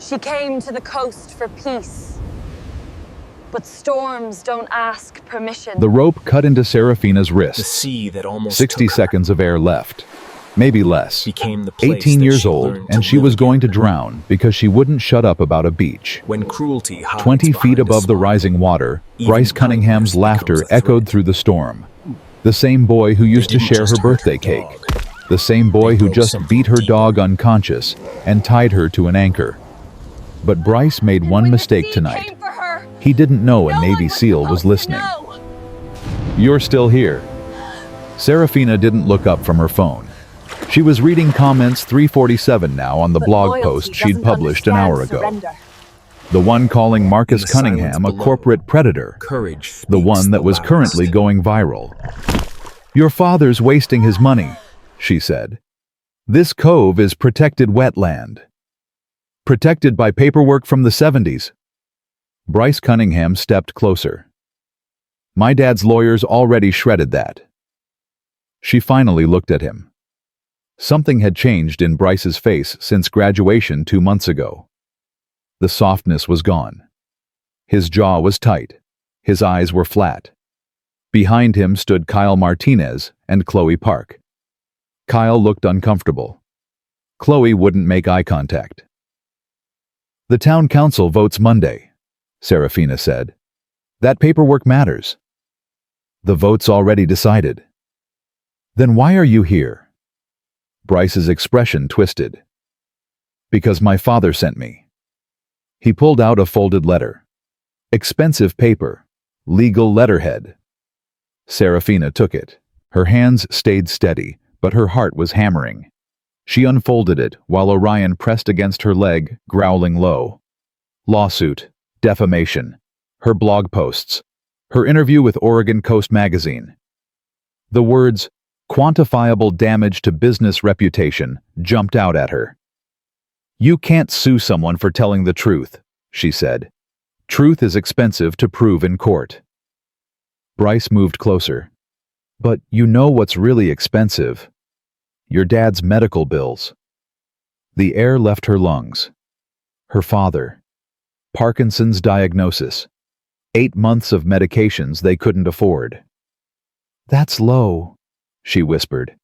She came to the coast for peace. But storms don't ask permission. The rope cut into Serafina's wrist. The sea that almost 60 took her seconds of air left. Maybe less. became the place 18 that years she old, learned and to she live was again. going to drown because she wouldn't shut up about a beach. When cruelty hides 20 feet behind a above the smile, rising water, even Bryce Cunningham's kindness laughter becomes a echoed threat. through the storm. The same boy who used to didn't share just her hurt her birthday cake. dog. The same boy They who broke just something beat her deeper. dog unconscious and tied her to an anchor. But Bryce made one When the mistake sea tonight. came for her, He didn't know a no one Navy was SEAL was supposed to listening. know. You're still here. Serafina didn't look up from her phone. She was reading comments 347 now on the But blog loyalty post she'd doesn't published an understand hour ago. surrender. The one calling Marcus In the silence Cunningham a below, corporate predator. Courage The speaks one that was loudest. currently going viral. Your father's wasting his money, she said. This cove is protected wetland. Protected by paperwork from the 70s. Bryce Cunningham stepped closer. My dad's lawyers already shredded that. She finally looked at him. Something had changed in Bryce's face since graduation 2 months ago. The softness was gone. His jaw was tight. His eyes were flat. Behind him stood Kyle Martinez and Chloe Park. Kyle looked uncomfortable. Chloe wouldn't make eye contact. The town council votes Monday, Serafina said. That paperwork matters. The vote's already decided. Then why are you here? Bryce's expression twisted. Because my father sent me. He pulled out a folded letter. Expensive paper. Legal letterhead. Serafina took it. Her hands stayed steady, but her heart was hammering. She unfolded it while Orion pressed against her leg, growling low. Lawsuit. Defamation. Her blog posts. Her interview with Oregon Coast magazine. The words, quantifiable damage to business reputation, jumped out at her. You can't sue someone for telling the truth, she said. Truth is expensive to prove in court. Bryce moved closer. But you know what's really expensive? Your dad's medical bills. The air left her lungs. Her father. Parkinson's diagnosis. 8 months of medications they couldn't afford. That's low, she whispered.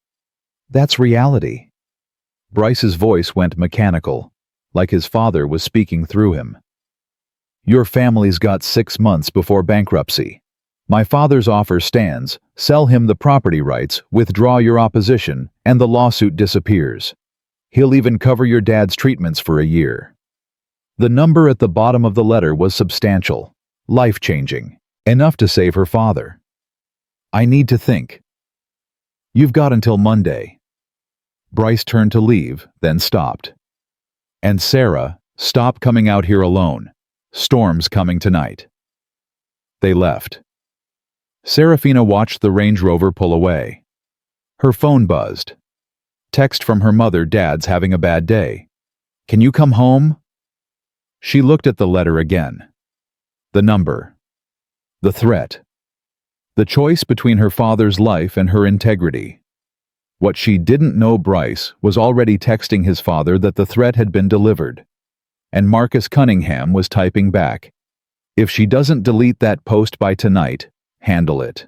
That's reality. Bryce's voice went mechanical, like his father was speaking through him. Your family's got 6 months before bankruptcy. My father's offer stands, sell him the property rights, withdraw your opposition, and the lawsuit disappears. He'll even cover your dad's treatments for a year. The number at the bottom of the letter was substantial, life-changing, enough to save her father. I need to think. You've got until Monday. Bryce turned to leave, then stopped. And Sarah, stop coming out here alone. Storm's coming tonight. They left. Serafina watched the Range Rover pull away. Her phone buzzed. Text from her mother, Dad's having a bad day. Can you come home? She looked at the letter again. The number. The threat. The choice between her father's life and her integrity. What she didn't know, Bryce was already texting his father that the threat had been delivered. And Marcus Cunningham was typing back. If she doesn't delete that post by tonight, handle it.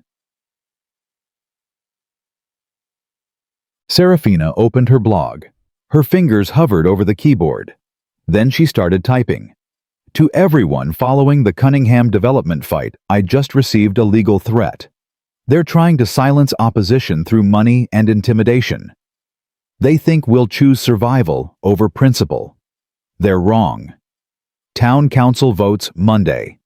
Serafina opened her blog. Her fingers hovered over the keyboard. Then she started typing. To everyone following the Cunningham development fight, I just received a legal threat. They're trying to silence opposition through money and intimidation. They think we'll choose survival over principle. They're wrong. Town council votes Monday.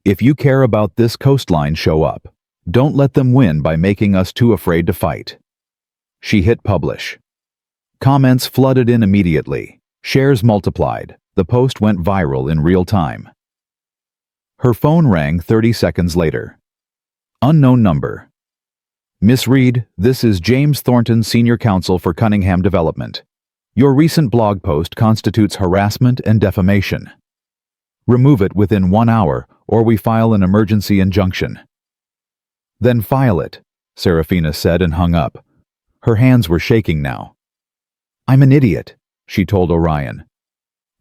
If you care about this coastline, show up. Don't let them win by making us too afraid to fight. She hit publish. Comments flooded in immediately. Shares multiplied. The post went viral in real time. Her phone rang 30 seconds later. Unknown number. Miss Reed, this is James Thornton, Senior Counsel for Cunningham Development. Your recent blog post constitutes harassment and defamation. Remove it within 1 hour, or we file an emergency injunction. Then file it, Serafina said and hung up. Her hands were shaking now. I'm an idiot, she told Orion.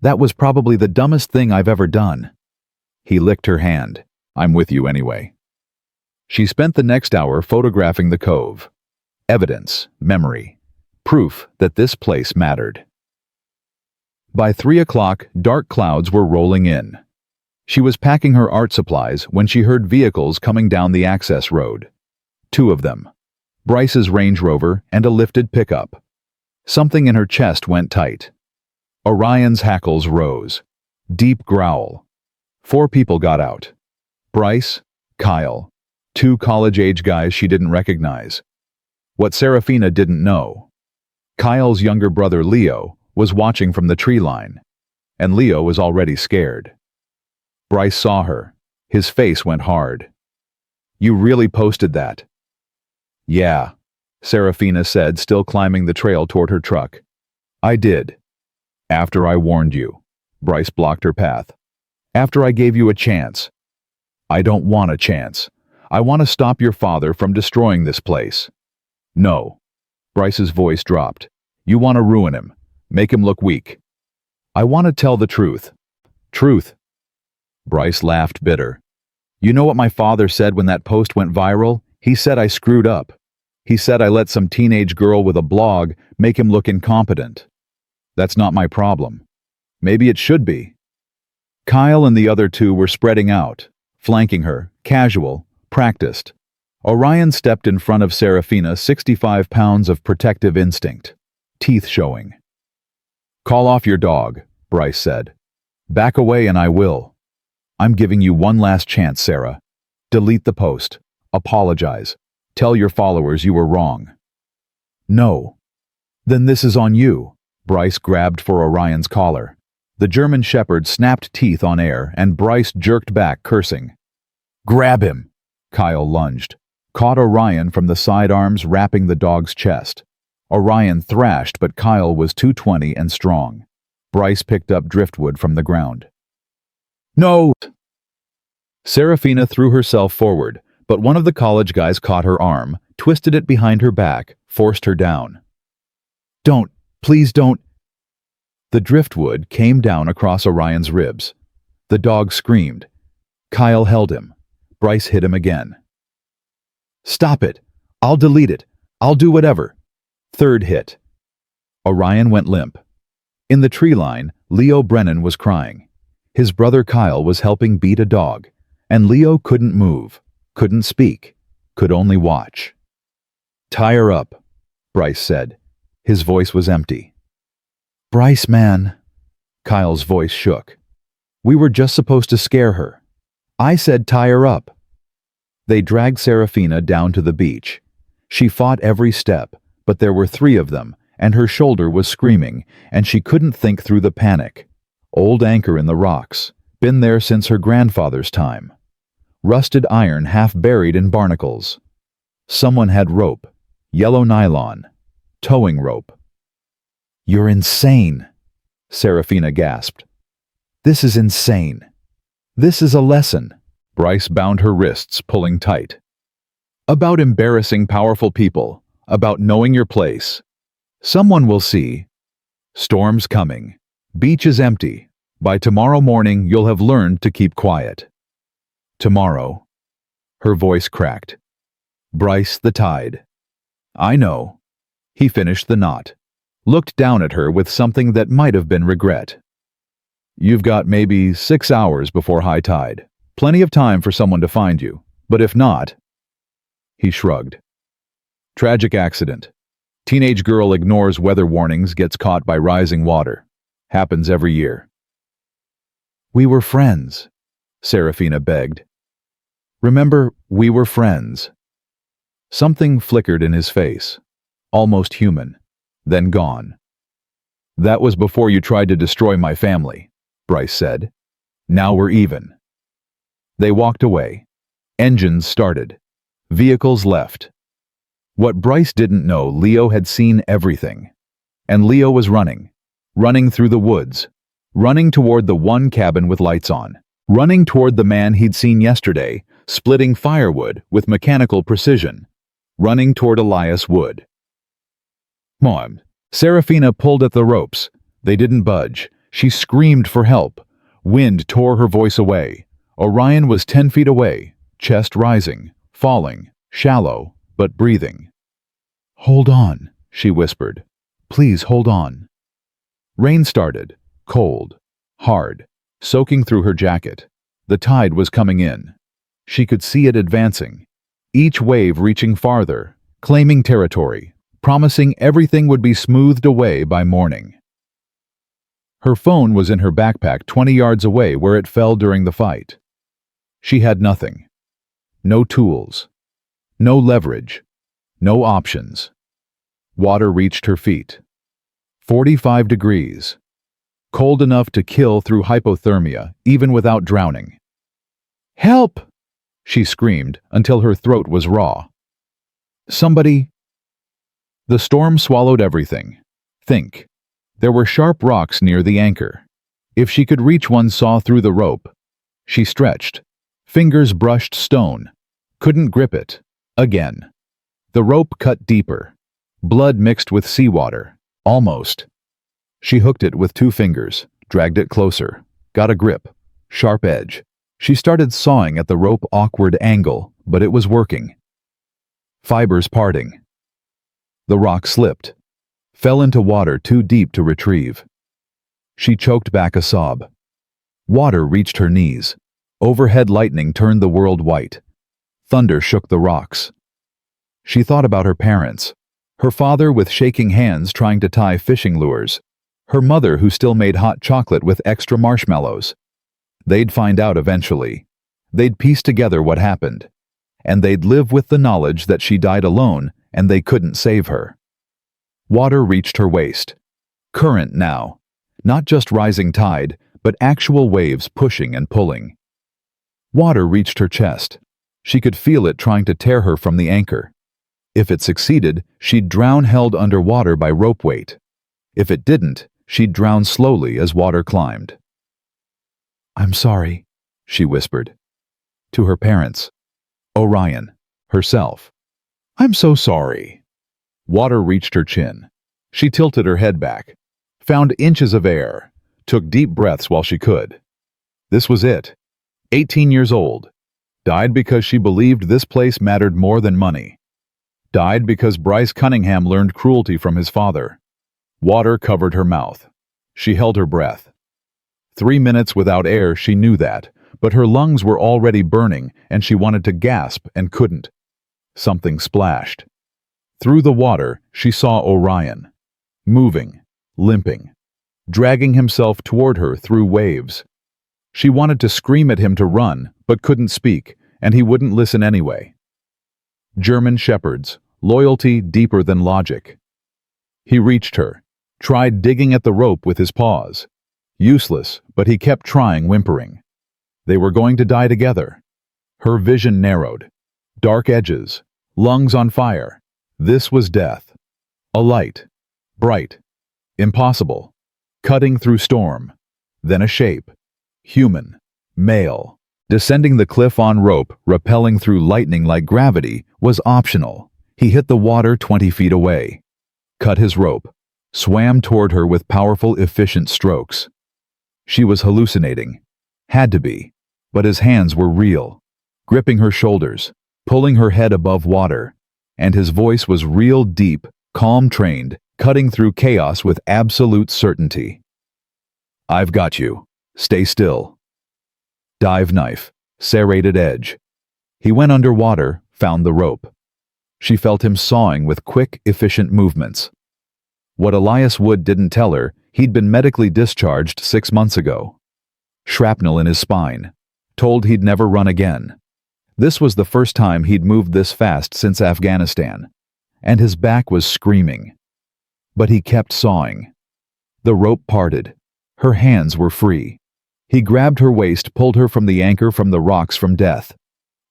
That was probably the dumbest thing I've ever done. He licked her hand. I'm with you anyway. She spent the next hour photographing the cove. Evidence, memory, proof that this place mattered. By 3 o'clock, dark clouds were rolling in. She was packing her art supplies when she heard vehicles coming down the access road. 2 of them. Bryce's Range Rover and a lifted pickup. Something in her chest went tight. Orion's hackles rose. Deep growl. 4 people got out. Bryce, Kyle, 2 college-age guys she didn't recognize. What Serafina didn't know. Kyle's younger brother Leo was watching from the tree line, and Leo was already scared. Bryce saw her. His face went hard. You really posted that? Yeah, Serafina said, still climbing the trail toward her truck. I did. After I warned you. Bryce blocked her path. After I gave you a chance. I don't want a chance. I want to stop your father from destroying this place. No. Bryce's voice dropped. You want to ruin him. Make him look weak. I want to tell the truth. Truth. Bryce laughed bitter. You know what my father said when that post went viral? He said I screwed up. He said I let some teenage girl with a blog make him look incompetent. That's not my problem. Maybe it should be. Kyle and the other 2 were spreading out, flanking her, casual, practiced. Orion stepped in front of Serafina, 65 pounds of protective instinct, teeth showing. Call off your dog, Bryce said. Back away and I will. I'm giving you one last chance, Sarah. Delete the post. Apologize. Tell your followers you were wrong. No. Then this is on you. Bryce grabbed for Orion's collar. The German shepherd snapped teeth on air, and Bryce jerked back, cursing. Grab him! Kyle lunged, caught Orion from the sidearms wrapping the dog's chest. Orion thrashed, but Kyle was 220 and strong. Bryce picked up driftwood from the ground. No! Serafina threw herself forward, but one of the college guys caught her arm, twisted it behind her back, forced her down. Don't! Please don't! The driftwood came down across Orion's ribs. The dog screamed. Kyle held him. Bryce hit him again. Stop it! I'll delete it! I'll do whatever! 3rd hit. Orion went limp. In the tree line, Leo Brennan was crying. His brother Kyle was helping beat a dog, and Leo couldn't move, couldn't speak, could only watch. Tie her up, Bryce said. His voice was empty. Bryce, man. Kyle's voice shook. We were just supposed to scare her. I said tie her up. They dragged Serafina down to the beach. She fought every step, but there were 3 of them, and her shoulder was screaming, and she couldn't think through the panic. Old anchor in the rocks, been there since her grandfather's time. Rusted iron half buried in barnacles. Someone had rope, yellow nylon, towing rope. You're insane, Serafina gasped. This is insane. This is a lesson. Bryce bound her wrists, pulling tight. About embarrassing powerful people, about knowing your place. Someone will see. Storm's coming. Beach is empty. By tomorrow morning, you'll have learned to keep quiet. Tomorrow. Her voice cracked. Bryce the tide. I know. He finished the knot. Looked down at her with something that might have been regret. You've got maybe 6 hours before high tide. Plenty of time for someone to find you. But if not... He shrugged. Tragic accident. Teenage girl ignores weather warnings, gets caught by rising water. Happens every year. We were friends, Serafina begged. Remember, we were friends. Something flickered in his face, almost human, then gone. That was before you tried to destroy my family, Bryce said. Now we're even. They walked away. Engines started. Vehicles left. What Bryce didn't know, Leo had seen everything. And Leo was running through the woods, running toward the one cabin with lights on, running toward the man he'd seen yesterday, splitting firewood with mechanical precision, running toward Elias Wood. Mom, Serafina pulled at the ropes. They didn't budge. She screamed for help. Wind tore her voice away. Orion was 10 feet away, chest rising, falling, shallow, but breathing. "Hold on," she whispered. "Please hold on." Rain started, cold, hard, soaking through her jacket. The tide was coming in. She could see it advancing, each wave reaching farther, claiming territory, promising everything would be smoothed away by morning. Her phone was in her backpack 20 yards away where it fell during the fight. She had nothing. No tools. No leverage. No options. Water reached her feet. 45 degrees. Cold enough to kill through hypothermia, even without drowning. "Help!" she screamed until her throat was raw. "Somebody—" The storm swallowed everything. Think. There were sharp rocks near the anchor. If she could reach one saw through the rope. She stretched. Fingers brushed stone. Couldn't grip it. Again. The rope cut deeper. Blood mixed with seawater. Almost. She hooked it with 2 fingers, dragged it closer, got a grip. Sharp edge. She started sawing at the rope awkward angle, but it was working. Fibers parting. The rock slipped. Fell into water too deep to retrieve. She choked back a sob. Water reached her knees. Overhead lightning turned the world white. Thunder shook the rocks. She thought about her parents. Her father with shaking hands trying to tie fishing lures. Her mother who still made hot chocolate with extra marshmallows. They'd find out eventually. They'd piece together what happened. And they'd live with the knowledge that she died alone and they couldn't save her. Water reached her waist. Current now. Not just rising tide, but actual waves pushing and pulling. Water reached her chest. She could feel it trying to tear her from the anchor. If it succeeded, she'd drown held under water by rope weight. If it didn't, she'd drown slowly as water climbed. "I'm sorry," she whispered. To her parents. Orion. Herself. "I'm so sorry." Water reached her chin. She tilted her head back. Found inches of air. Took deep breaths while she could. This was it. 18 years old. Died because she believed this place mattered more than money. Died because Bryce Cunningham learned cruelty from his father. Water covered her mouth. She held her breath. 3 minutes without air, she knew that, but her lungs were already burning and she wanted to gasp and couldn't. Something splashed. Through the water, she saw Orion. Moving, limping, dragging himself toward her through waves. She wanted to scream at him to run, but couldn't speak, and he wouldn't listen anyway. German shepherds, loyalty deeper than logic. He reached her, tried digging at the rope with his paws. Useless, but he kept trying, whimpering. They were going to die together. Her vision narrowed. Dark edges, lungs on fire. This was death. A light. Bright. Impossible. Cutting through storm. Then a shape. Human. Male. Descending the cliff on rope, rappelling through lightning like gravity, was optional. He hit the water 20 feet away. Cut his rope. Swam toward her with powerful, efficient strokes. She was hallucinating. Had to be. But his hands were real. Gripping her shoulders. Pulling her head above water. And his voice was real deep, calm trained, cutting through chaos with absolute certainty. "I've got you. Stay still." Dive knife. Serrated edge. He went underwater, found the rope. She felt him sawing with quick, efficient movements. What Elias Wood didn't tell her, he'd been medically discharged 6 months ago. Shrapnel in his spine. Told he'd never run again. This was the first time he'd moved this fast since Afghanistan, and his back was screaming. But he kept sawing. The rope parted. Her hands were free. He grabbed her waist, pulled her from the anchor from the rocks from death.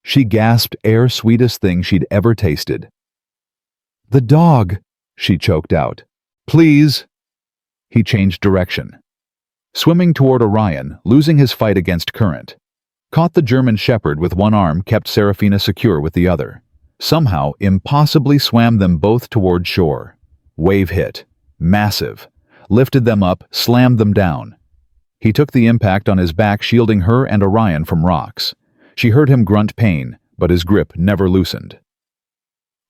She gasped air sweetest thing she'd ever tasted. "The dog," she choked out. "Please." He changed direction. Swimming toward Orion, losing his fight against current. Caught the German shepherd with one arm, kept Serafina secure with the other. Somehow, impossibly swam them both toward shore. Wave hit. Massive. Lifted them up, slammed them down. He took the impact on his back, shielding her and Orion from rocks. She heard him grunt pain, but his grip never loosened.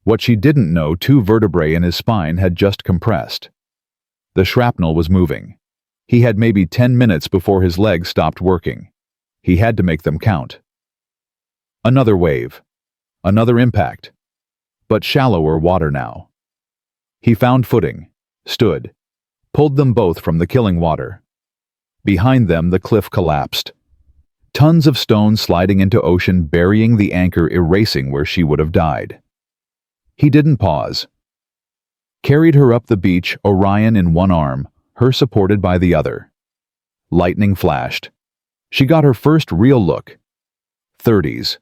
What she didn't know, 2 vertebrae in his spine had just compressed. The shrapnel was moving. He had maybe 10 minutes before his legs stopped working. He had to make them count. Another wave. Another impact. But shallower water now. He found footing, stood, pulled them both from the killing water. Behind them, the cliff collapsed. Tons of stone sliding into ocean, burying the anchor, erasing where she would have died. He didn't pause. Carried her up the beach, Orion in one arm, her supported by the other. Lightning flashed. She got her first real look. 30s.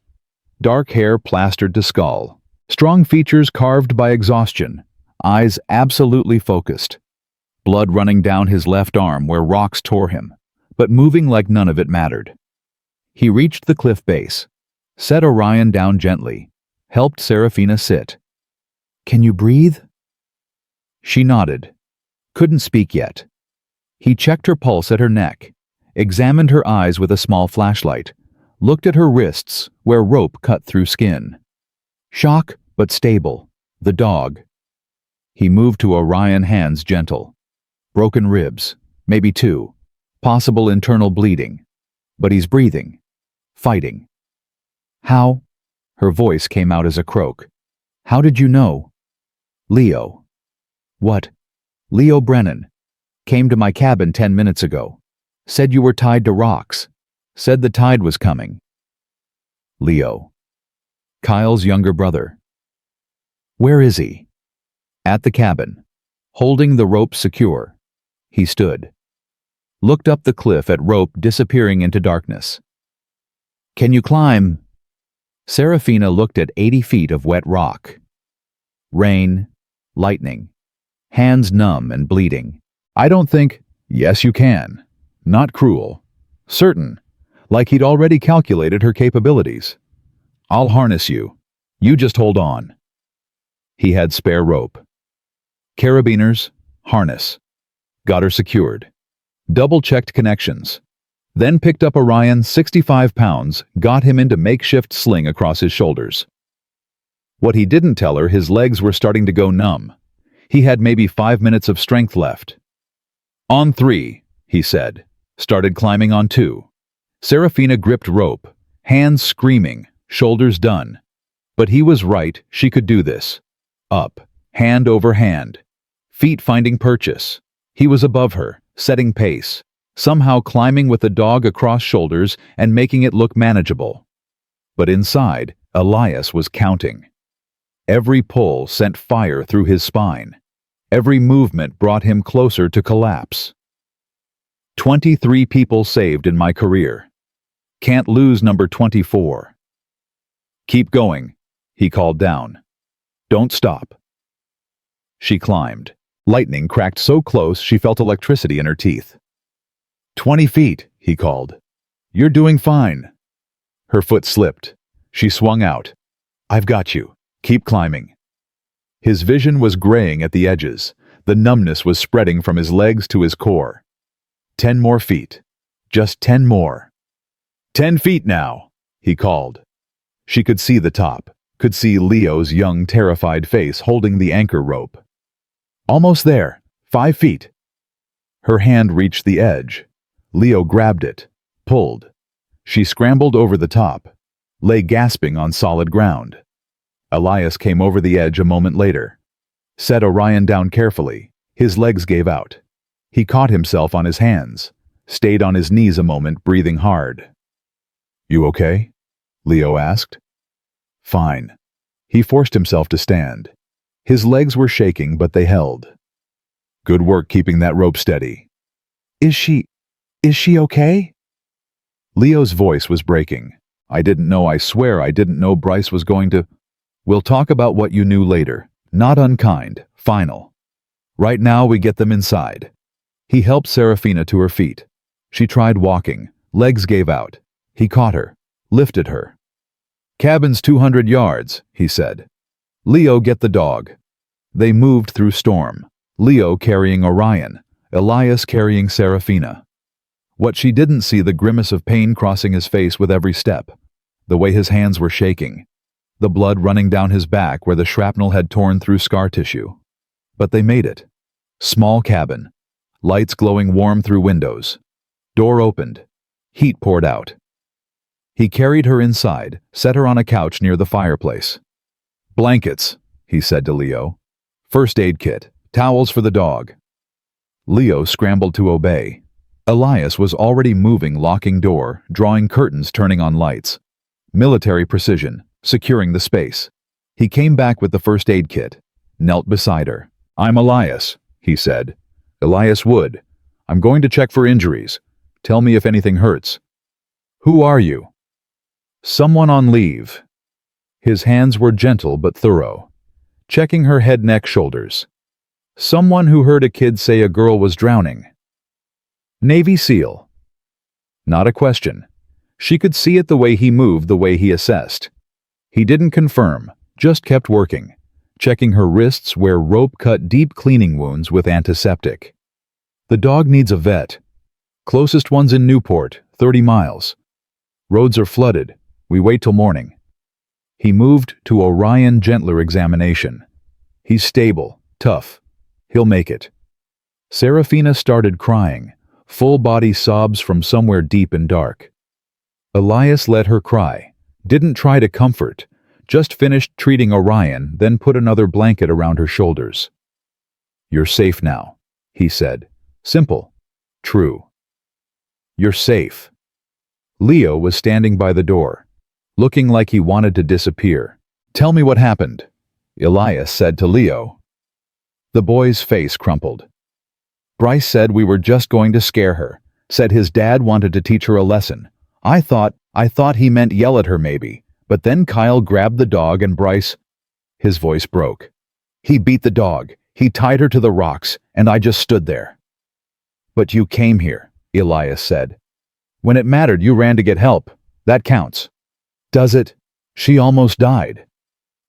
Dark hair plastered to skull. Strong features carved by exhaustion. Eyes absolutely focused. Blood running down his left arm where rocks tore him, but moving like none of it mattered. He reached the cliff base, set Orion down gently, helped Serafina sit. "Can you breathe?" She nodded. Couldn't speak yet. He checked her pulse at her neck, examined her eyes with a small flashlight, looked at her wrists where rope cut through skin. Shock, but stable. The dog. He moved to Orion, hands gentle. Broken ribs, maybe 2. Possible internal bleeding. But he's breathing. Fighting. "How?" Her voice came out as a croak. "How did you know?" "Leo." "What?" "Leo Brennan. Came to my cabin 10 minutes ago. Said you were tied to rocks. Said the tide was coming." Leo. Kyle's younger brother. "Where is he?" "At the cabin. Holding the rope secure." He stood. Looked up the cliff at rope disappearing into darkness. "Can you climb?" Serafina looked at 80 feet of wet rock. Rain, lightning, hands numb and bleeding. "I don't think—" "Yes, you can. Not cruel. Certain. Like he'd already calculated her capabilities. I'll harness you. You just hold on." He had spare rope. Carabiners, harness. Got her secured. Double-checked connections. Then picked up Orion, 65 pounds, got him into makeshift sling across his shoulders. What he didn't tell her, his legs were starting to go numb. He had maybe 5 minutes of strength left. "On 3, he said. Started climbing on 2. Serafina gripped rope, hands screaming, shoulders done. But he was right, she could do this. Up, hand over hand. Feet finding purchase. He was above her, setting pace, somehow climbing with the dog across shoulders and making it look manageable. But inside, Elias was counting. Every pull sent fire through his spine. Every movement brought him closer to collapse. 23 people saved in my career. Can't lose number 24. "Keep going," he called down. "Don't stop." She climbed. Lightning cracked so close she felt electricity in her teeth. 20 feet, he called. "You're doing fine." Her foot slipped. She swung out. "I've got you. Keep climbing." His vision was graying at the edges. The numbness was spreading from his legs to his core. 10 more feet. Just 10 more. 10 feet now, he called. She could see the top, could see Leo's young, terrified face holding the anchor rope. Almost there. 5 feet. Her hand reached the edge. Leo grabbed it, pulled. She scrambled over the top, lay gasping on solid ground. Elias came over the edge a moment later. Set Orion down carefully. His legs gave out. He caught himself on his hands, stayed on his knees a moment, breathing hard. "You okay?" Leo asked. "Fine." He forced himself to stand. His legs were shaking, but they held. "Good work keeping that rope steady." Is she okay?" Leo's voice was breaking. I swear I didn't know Bryce was going to... "We'll talk about what you knew later. Not unkind, final. Right now we get them inside." He helped Serafina to her feet. She tried walking. Legs gave out. He caught her, lifted her. "Cabin's 200 yards, he said. "Leo, get the dog." They moved through storm. Leo carrying Orion, Elias carrying Serafina. What she didn't see, the grimace of pain crossing his face with every step, the way his hands were shaking, the blood running down his back where the shrapnel had torn through scar tissue. But they made it. Small cabin, lights glowing warm through windows. Door opened. Heat poured out. He carried her inside, set her on a couch near the fireplace. "Blankets," he said to Leo. "First aid kit, towels for the dog." Leo scrambled to obey. Elias was already moving, locking door, drawing curtains, turning on lights. Military precision, securing the space. He came back with the first aid kit, knelt beside her. "I'm Elias," he said. "Elias Wood. I'm going to check for injuries. Tell me if anything hurts." "Who are you?" "Someone on leave." His hands were gentle but thorough, checking her head, neck, shoulders. "Someone who heard a kid say a girl was drowning." "Navy SEAL." Not a question. She could see it, the way he moved, the way he assessed. He didn't confirm, just kept working, checking her wrists where rope cut deep cleaning wounds with antiseptic. "The dog needs a vet. Closest one's in Newport, 30 miles. Roads are flooded. We wait till morning." He moved to Orion, gentler examination. "He's stable, tough. He'll make it." Serafina started crying, full body sobs from somewhere deep and dark. Elias let her cry, didn't try to comfort, just finished treating Orion, then put another blanket around her shoulders. "You're safe now," he said. Simple. True. "You're safe." Leo was standing by the door, looking like he wanted to disappear. "Tell me what happened," Elias said to Leo. The boy's face crumpled. "Bryce said we were just going to scare her, said his dad wanted to teach her a lesson. I thought he meant yell at her maybe, but then Kyle grabbed the dog and Bryce..." His voice broke. "He beat the dog, he tied her to the rocks, and I just stood there." "But you came here," Elias said. "When it mattered, you ran to get help. That counts." "Does it? She almost died."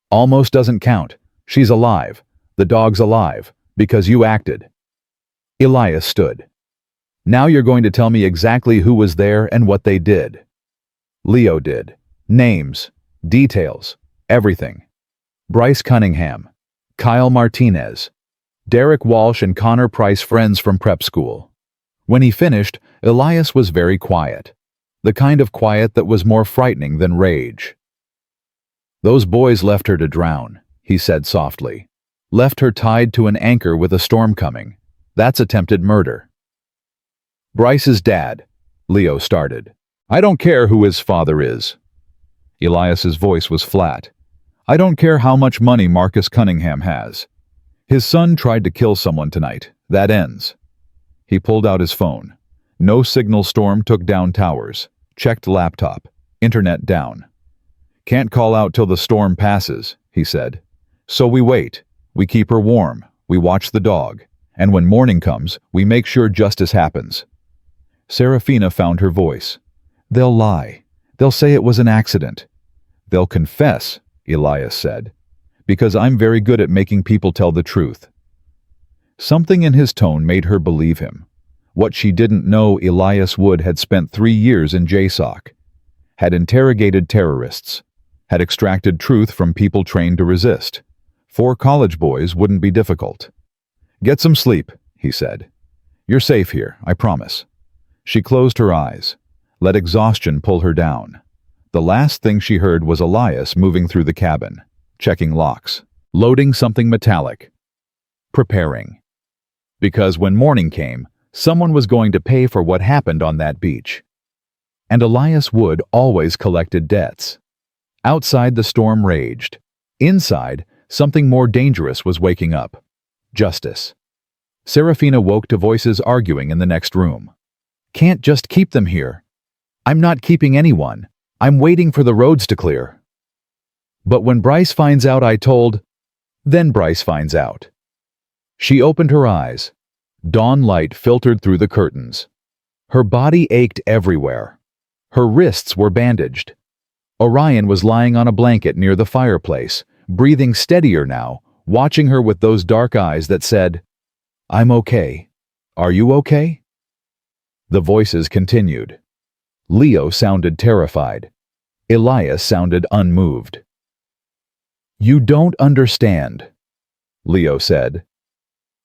"Almost doesn't count. She's alive. The dog's alive, because you acted." Elias stood. "Now you're going to tell me exactly who was there and what they did." Leo did. Names, details, everything. Bryce Cunningham, Kyle Martinez, Derek Walsh and Connor Price, friends from prep school. When he finished, Elias was very quiet. The kind of quiet that was more frightening than rage. "Those boys left her to drown," he said softly. "Left her tied to an anchor with a storm coming. That's attempted murder." "Bryce's dad," Leo started. "I don't care who his father is." Elias's voice was flat. "I don't care how much money Marcus Cunningham has. His son tried to kill someone tonight. That ends." He pulled out his phone. No signal, storm took down towers. Checked laptop. Internet down. "Can't call out till the storm passes," he said. "So we wait. We keep her warm. We watch the dog. And when morning comes, we make sure justice happens." Serafina found her voice. "They'll lie. They'll say it was an accident." "They'll confess," Elias said, "because I'm very good at making people tell the truth." Something in his tone made her believe him. What she didn't know, Elias Wood had spent 3 years in JSOC, had interrogated terrorists, had extracted truth from people trained to resist. 4 college boys wouldn't be difficult. "Get some sleep," he said. "You're safe here, I promise." She closed her eyes, let exhaustion pull her down. The last thing she heard was Elias moving through the cabin, checking locks, loading something metallic, preparing. Because when morning came, someone was going to pay for what happened on that beach. And Elias Wood always collected debts. Outside, the storm raged. Inside, something more dangerous was waking up. Justice. Serafina woke to voices arguing in the next room. "Can't just keep them here." "I'm not keeping anyone. I'm waiting for the roads to clear." "But when Bryce finds out I told..." "Then Bryce finds out." She opened her eyes. Dawn light filtered through the curtains. Her body ached everywhere. Her wrists were bandaged. Orion was lying on a blanket near the fireplace, breathing steadier now, watching her with those dark eyes that said, "I'm okay. Are you okay?" The voices continued. Leo sounded terrified. Elias sounded unmoved. "You don't understand," Leo said.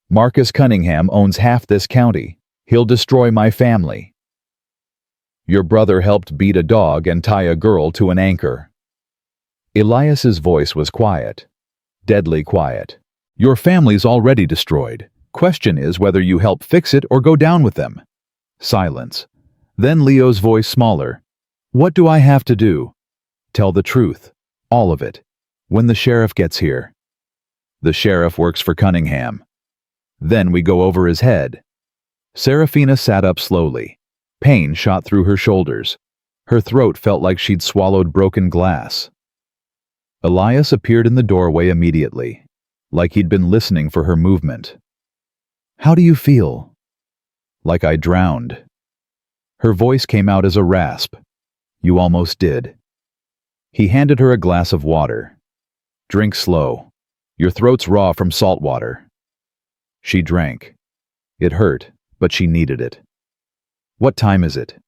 "Marcus Cunningham owns half this county. He'll destroy my family. Your brother helped beat a dog and tie a girl to an anchor." Elias's voice was quiet. Deadly quiet. "Your family's already destroyed. Question is whether you help fix it or go down with them." Silence. Then Leo's voice smaller. "What do I have to do?" "Tell the truth. All of it. When the sheriff gets here." "The sheriff works for Cunningham." "Then we go over his head." Serafina sat up slowly. Pain shot through her shoulders. Her throat felt like she'd swallowed broken glass. Elias appeared in the doorway immediately, like he'd been listening for her movement. "How do you feel?" "Like I drowned." Her voice came out as a rasp. "You almost did." He handed her a glass of water. "Drink slow. Your throat's raw from salt water." She drank. It hurt, but she needed it. "What time is it?"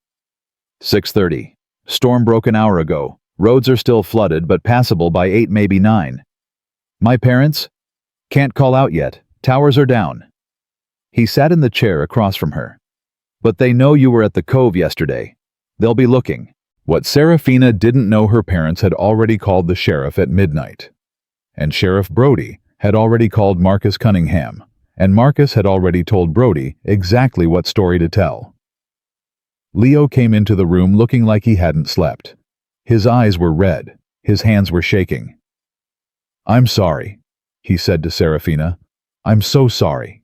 6:30. "Storm broke an hour ago. Roads are still flooded, but passable by 8, maybe 9. "My parents?" "Can't call out yet. Towers are down." He sat in the chair across from her. "But they know you were at the cove yesterday. They'll be looking." What Serafina didn't know, her parents had already called the sheriff at midnight. And Sheriff Brody had already called Marcus Cunningham, and Marcus had already told Brody exactly what story to tell. Leo came into the room looking like he hadn't slept. His eyes were red. His hands were shaking. "I'm sorry," he said to Serafina. "I'm so sorry.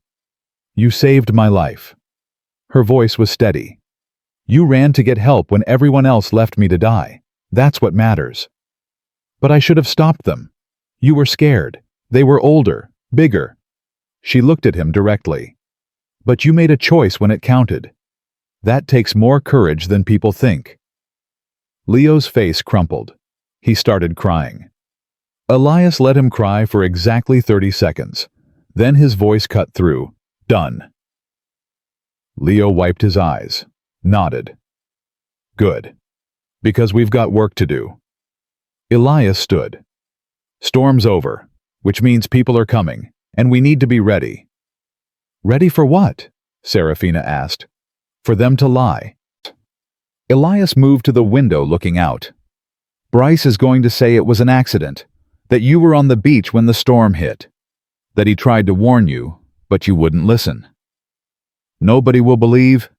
You saved my life." Her voice was steady. "You ran to get help when everyone else left me to die. That's what matters." "But I should have stopped them. You were scared. They were older, bigger." She looked at him directly. "But you made a choice when it counted. That takes more courage than people think." Leo's face crumpled. He started crying. Elias let him cry for exactly 30 seconds. Then his voice cut through. "Done." Leo wiped his eyes, nodded. "Good. Because we've got work to do." Elias stood. "Storm's over, which means people are coming, and we need to be ready." "Ready for what?" Serafina asked. "For them to lie." Elias moved to the window looking out. "Bryce is going to say it was an accident, that you were on the beach when the storm hit, that he tried to warn you, but you wouldn't listen." "Nobody will believe?"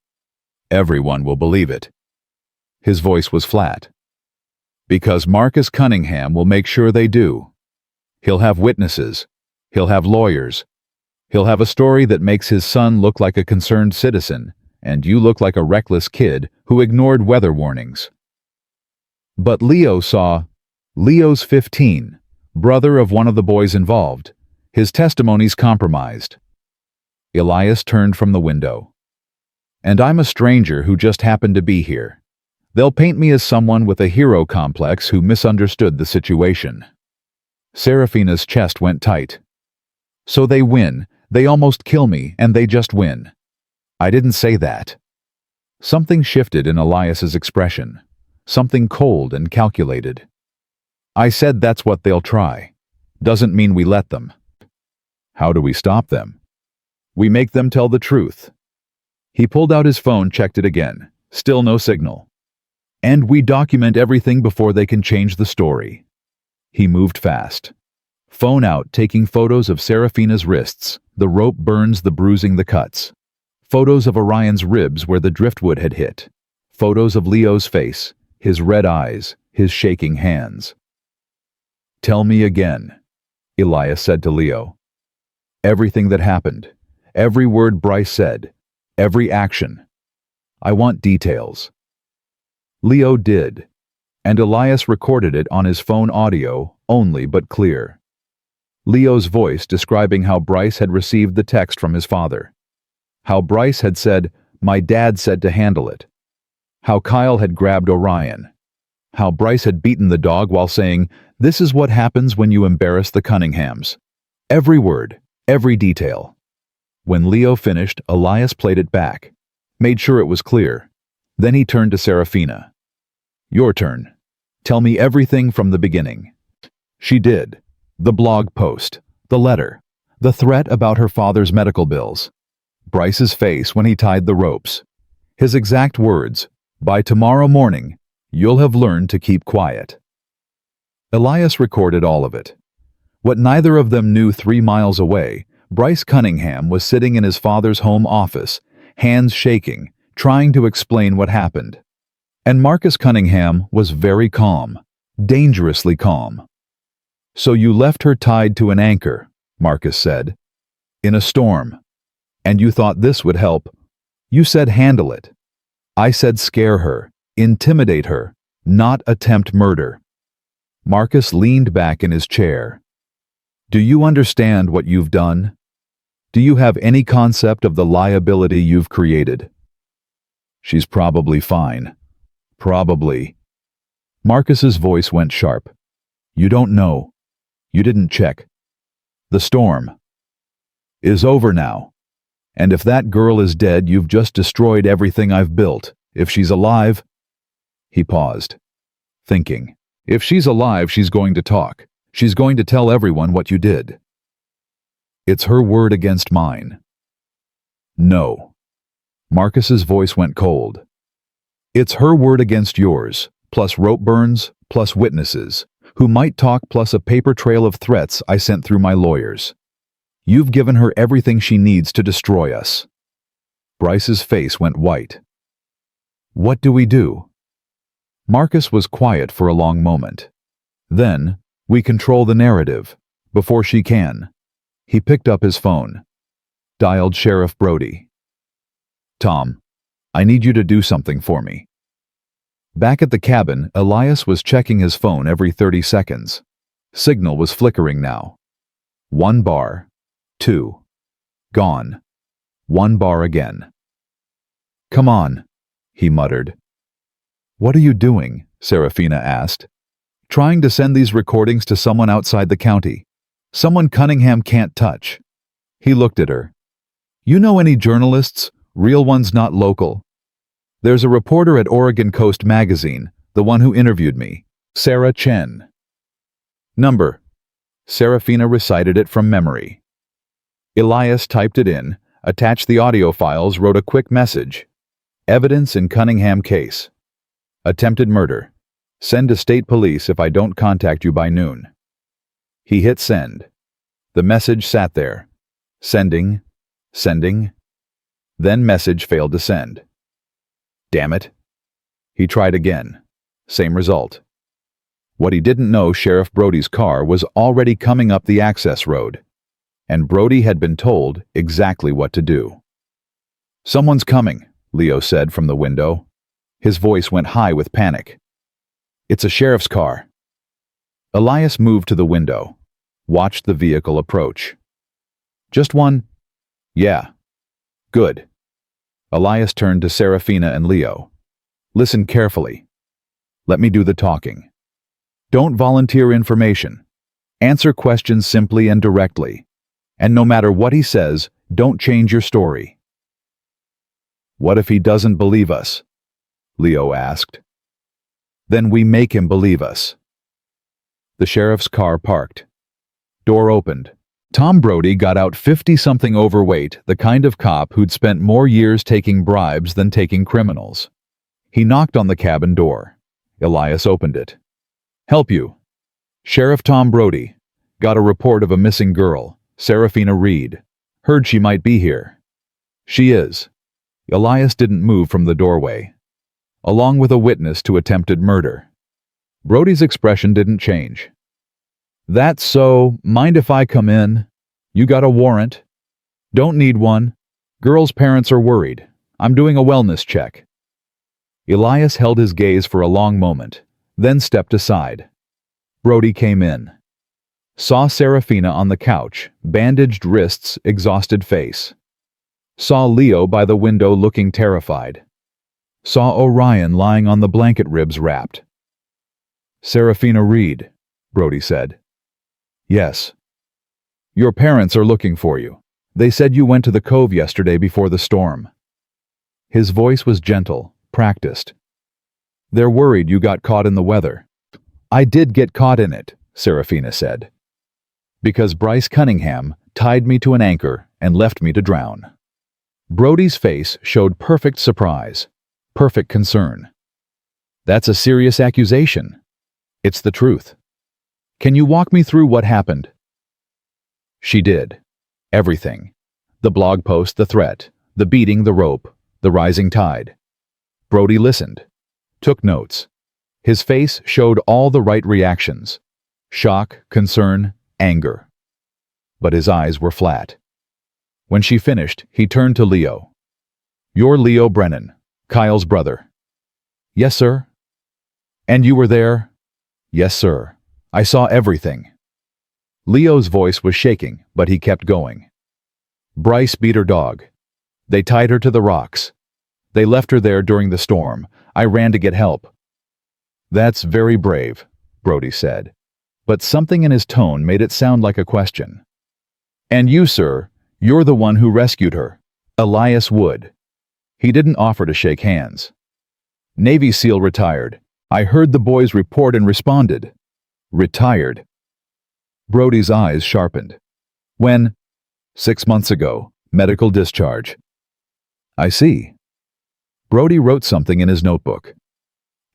"Everyone will believe it." His voice was flat. "Because Marcus Cunningham will make sure they do. He'll have witnesses. He'll have lawyers. He'll have a story that makes his son look like a concerned citizen, and you look like a reckless kid who ignored weather warnings." But Leo saw. Leo's 15, brother of one of the boys involved. His testimony's compromised. Elias turned from the window. "And I'm a stranger who just happened to be here. They'll paint me as someone with a hero complex who misunderstood the situation." Serafina's chest went tight. "So they win. They almost kill me, and they just win." "I didn't say that." Something shifted in Elias's expression. Something cold and calculated. "I said that's what they'll try. Doesn't mean we let them." "How do we stop them?" "We make them tell the truth." He pulled out his phone, checked it again. Still no signal. "And we document everything before they can change the story." He moved fast. Phone out, taking photos of Serafina's wrists, the rope burns, the bruising, the cuts. Photos of Orion's ribs where the driftwood had hit. Photos of Leo's face, his red eyes, his shaking hands. "Tell me again," Elias said to Leo. "Everything that happened, every word Bryce said, every action. I want details." Leo did, and Elias recorded it on his phone audio, only but clear. Leo's voice describing how Bryce had received the text from his father. How Bryce had said, "My dad said to handle it." How Kyle had grabbed Orion. How Bryce had beaten the dog while saying, "This is what happens when you embarrass the Cunninghams." Every word, every detail. When Leo finished, Elias played it back. made sure it was clear. Then he turned to Serafina. Your turn. Tell me everything from the beginning. She did. The blog post, the letter, the threat about her father's medical bills, Bryce's face when he tied the ropes. His exact words, by tomorrow morning, you'll have learned to keep quiet. Elias recorded all of it. What neither of them knew 3 miles away, Bryce Cunningham was sitting in his father's home office, hands shaking, trying to explain what happened. And Marcus Cunningham was very calm, dangerously calm. So you left her tied to an anchor, Marcus said, in a storm. And you thought this would help. You said handle it. I said scare her, intimidate her, not attempt murder. Marcus leaned back in his chair. Do you understand what you've done? Do you have any concept of the liability you've created? She's probably fine. Probably. Marcus's voice went sharp. You don't know. You didn't check. The storm is over now. And if that girl is dead, you've just destroyed everything I've built. If she's alive... He paused, thinking. If she's alive, she's going to talk. She's going to tell everyone what you did. It's her word against mine. No. Marcus's voice went cold. It's her word against yours, plus rope burns, plus witnesses, who might talk, plus a paper trail of threats I sent through my lawyers. You've given her everything she needs to destroy us. Bryce's face went white. What do we do? Marcus was quiet for a long moment. Then, we control the narrative, before she can. He picked up his phone. Dialed Sheriff Brody. Tom, I need you to do something for me. Back at the cabin, Elias was checking his phone every 30 seconds. Signal was flickering now. 1 bar. 2. Gone. 1 bar again. Come on, he muttered. What are you doing? Serafina asked. Trying to send these recordings to someone outside the county. Someone Cunningham can't touch. He looked at her. You know any journalists? Real ones, not local? There's a reporter at Oregon Coast Magazine, the one who interviewed me. Sarah Chen. Number. Serafina recited it from memory. Elias typed it in, attached the audio files, wrote a quick message. Evidence in Cunningham case. Attempted murder. Send to state police if I don't contact you by noon. He hit send. The message sat there. Sending. Sending. Then message failed to send. Damn it. He tried again. Same result. What he didn't know, Sheriff Brody's car was already coming up the access road. And Brody had been told exactly what to do. Someone's coming, Leo said from the window. His voice went high with panic. It's a sheriff's car. Elias moved to the window, watched the vehicle approach. Just one? Yeah. Good. Elias turned to Serafina and Leo. Listen carefully. Let me do the talking. Don't volunteer information. Answer questions simply and directly. And no matter what he says, don't change your story. What if he doesn't believe us? Leo asked. Then we make him believe us. The sheriff's car parked. Door opened. Tom Brody got out 50-something overweight, the kind of cop who'd spent more years taking bribes than taking criminals. He knocked on the cabin door. Elias opened it. Help you. Sheriff Tom Brody. Got a report of a missing girl, Serafina Reed. Heard she might be here. She is. Elias didn't move from the doorway. Along with a witness to attempted murder. Brody's expression didn't change. That's so. Mind if I come in? You got a warrant? Don't need one. Girl's parents are worried. I'm doing a wellness check. Elias held his gaze for a long moment, then stepped aside. Brody came in. Saw Serafina on the couch, bandaged wrists, exhausted face. Saw Leo by the window looking terrified. Saw Orion lying on the blanket, ribs wrapped. Serafina Reed, Brody said. Yes. Your parents are looking for you. They said you went to the cove yesterday before the storm. His voice was gentle, practiced. "They're worried you got caught in the weather." "I did get caught in it," Serafina said. "Because Bryce Cunningham tied me to an anchor and left me to drown." Brody's face showed perfect surprise, perfect concern. "That's a serious accusation." "It's the truth." "Can you walk me through what happened?" She did. Everything. The blog post, the threat, the beating, the rope, the rising tide. Brody listened, took notes. His face showed all the right reactions: shock, concern, anger. But his eyes were flat. When she finished, he turned to Leo. "You're Leo Brennan, Kyle's brother." "Yes, sir." "And you were there?" "Yes, sir. I saw everything." Leo's voice was shaking, but he kept going. "Bryce beat her dog. They tied her to the rocks. They left her there during the storm. I ran to get help." "That's very brave," Brody said, but something in his tone made it sound like a question. "And you, sir, you're the one who rescued her, Elias Wood." He didn't offer to shake hands. "Navy SEAL retired. I heard the boys report and responded." "Retired." Brody's eyes sharpened. "When?" "6 months ago. Medical discharge." "I see." Brody wrote something in his notebook.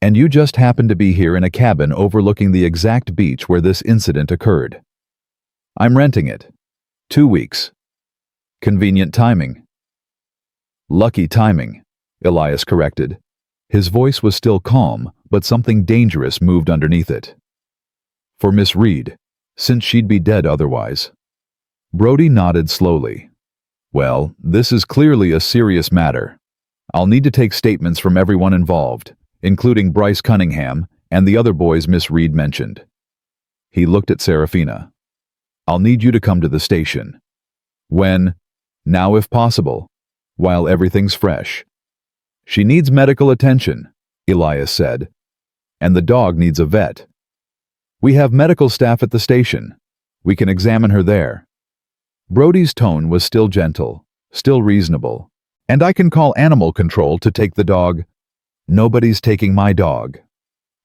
"And you just happened to be here in a cabin overlooking the exact beach where this incident occurred." "I'm renting it. 2 weeks." "Convenient timing." "Lucky timing," Elias corrected. His voice was still calm, but something dangerous moved underneath it. "For Miss Reed, since she'd be dead otherwise." Brody nodded slowly. "Well, this is clearly a serious matter. I'll need to take statements from everyone involved, including Bryce Cunningham and the other boys Miss Reed mentioned." He looked at Serafina. "I'll need you to come to the station." "When?" "Now if possible, while everything's fresh." "She needs medical attention," Elias said. "And the dog needs a vet." "We have medical staff at the station. We can examine her there." Brody's tone was still gentle, still reasonable. "And I can call animal control to take the dog." "Nobody's taking my dog."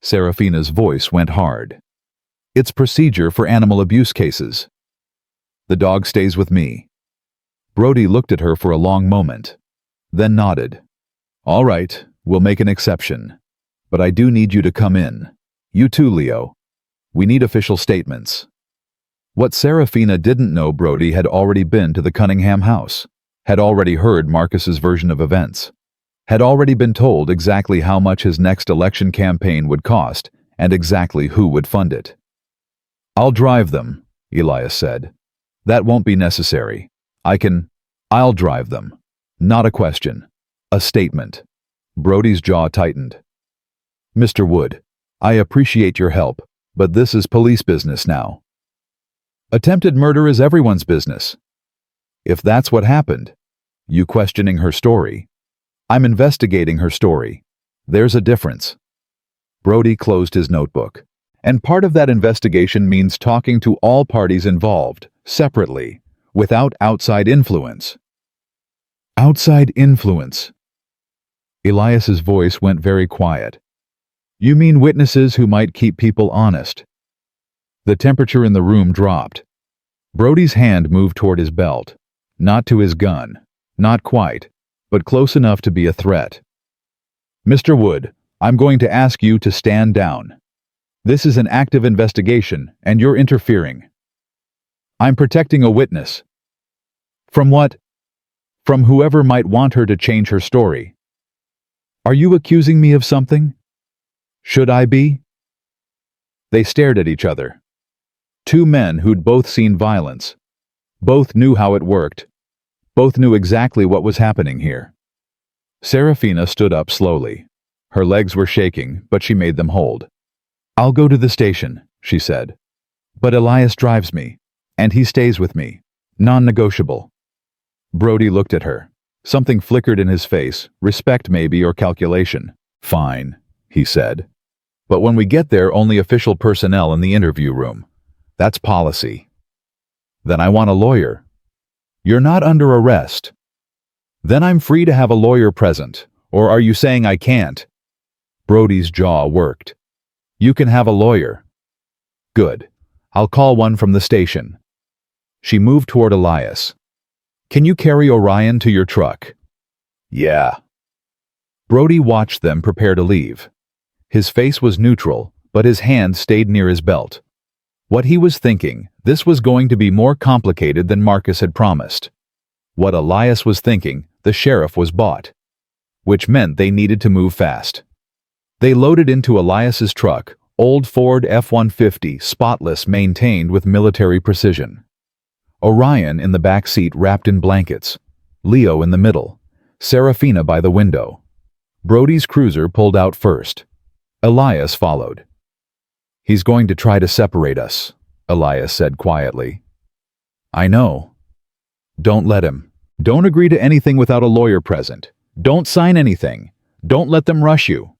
Serafina's voice went hard. "It's procedure for animal abuse cases." "The dog stays with me." Brody looked at her for a long moment, then nodded. "All right, we'll make an exception. But I do need you to come in. You too, Leo. We need official statements." What Serafina didn't know, Brody had already been to the Cunningham house, had already heard Marcus's version of events, had already been told exactly how much his next election campaign would cost and exactly who would fund it. "I'll drive them," Elias said. "That won't be necessary. I'll drive them. Not a question. A statement." Brody's jaw tightened. "Mr. Wood, I appreciate your help, but this is police business now." "Attempted murder is everyone's business." "If that's what happened, you questioning her story." "I'm investigating her story. There's a difference." Brody closed his notebook. "And part of that investigation means talking to all parties involved, separately, without outside influence." "Outside influence?" Elias's voice went very quiet. "You mean witnesses who might keep people honest?" The temperature in the room dropped. Brody's hand moved toward his belt, not to his gun, not quite, but close enough to be a threat. "Mr. Wood, I'm going to ask you to stand down. This is an active investigation, and you're interfering." "I'm protecting a witness." "From what?" "From whoever might want her to change her story." "Are you accusing me of something?" "Should I be?" They stared at each other. Two men who'd both seen violence. Both knew how it worked. Both knew exactly what was happening here. Serafina stood up slowly. Her legs were shaking, but she made them hold. "I'll go to the station," she said. "But Elias drives me, and he stays with me. Non-negotiable." Brody looked at her. Something flickered in his face, respect maybe or calculation. "Fine," he said. "But when we get there, only official personnel in the interview room. That's policy." "Then I want a lawyer." "You're not under arrest." Then I'm free to have a lawyer present, or are you saying I can't? Brody's jaw worked. You can have a lawyer. Good. I'll call one from the station. She moved toward Elias. Can you carry Orion to your truck? Yeah. Brody watched them prepare to leave. His face was neutral, but his hand stayed near his belt. What he was thinking, this was going to be more complicated than Marcus had promised. What Elias was thinking, the sheriff was bought. Which meant they needed to move fast. They loaded into Elias's truck, old Ford F-150, spotless, maintained with military precision. Orion in the back seat wrapped in blankets, Leo in the middle, Serafina by the window. Brody's cruiser pulled out first. Elias followed. He's going to try to separate us, Elias said quietly. I know. Don't let him. Don't agree to anything without a lawyer present. Don't sign anything. Don't let them rush you.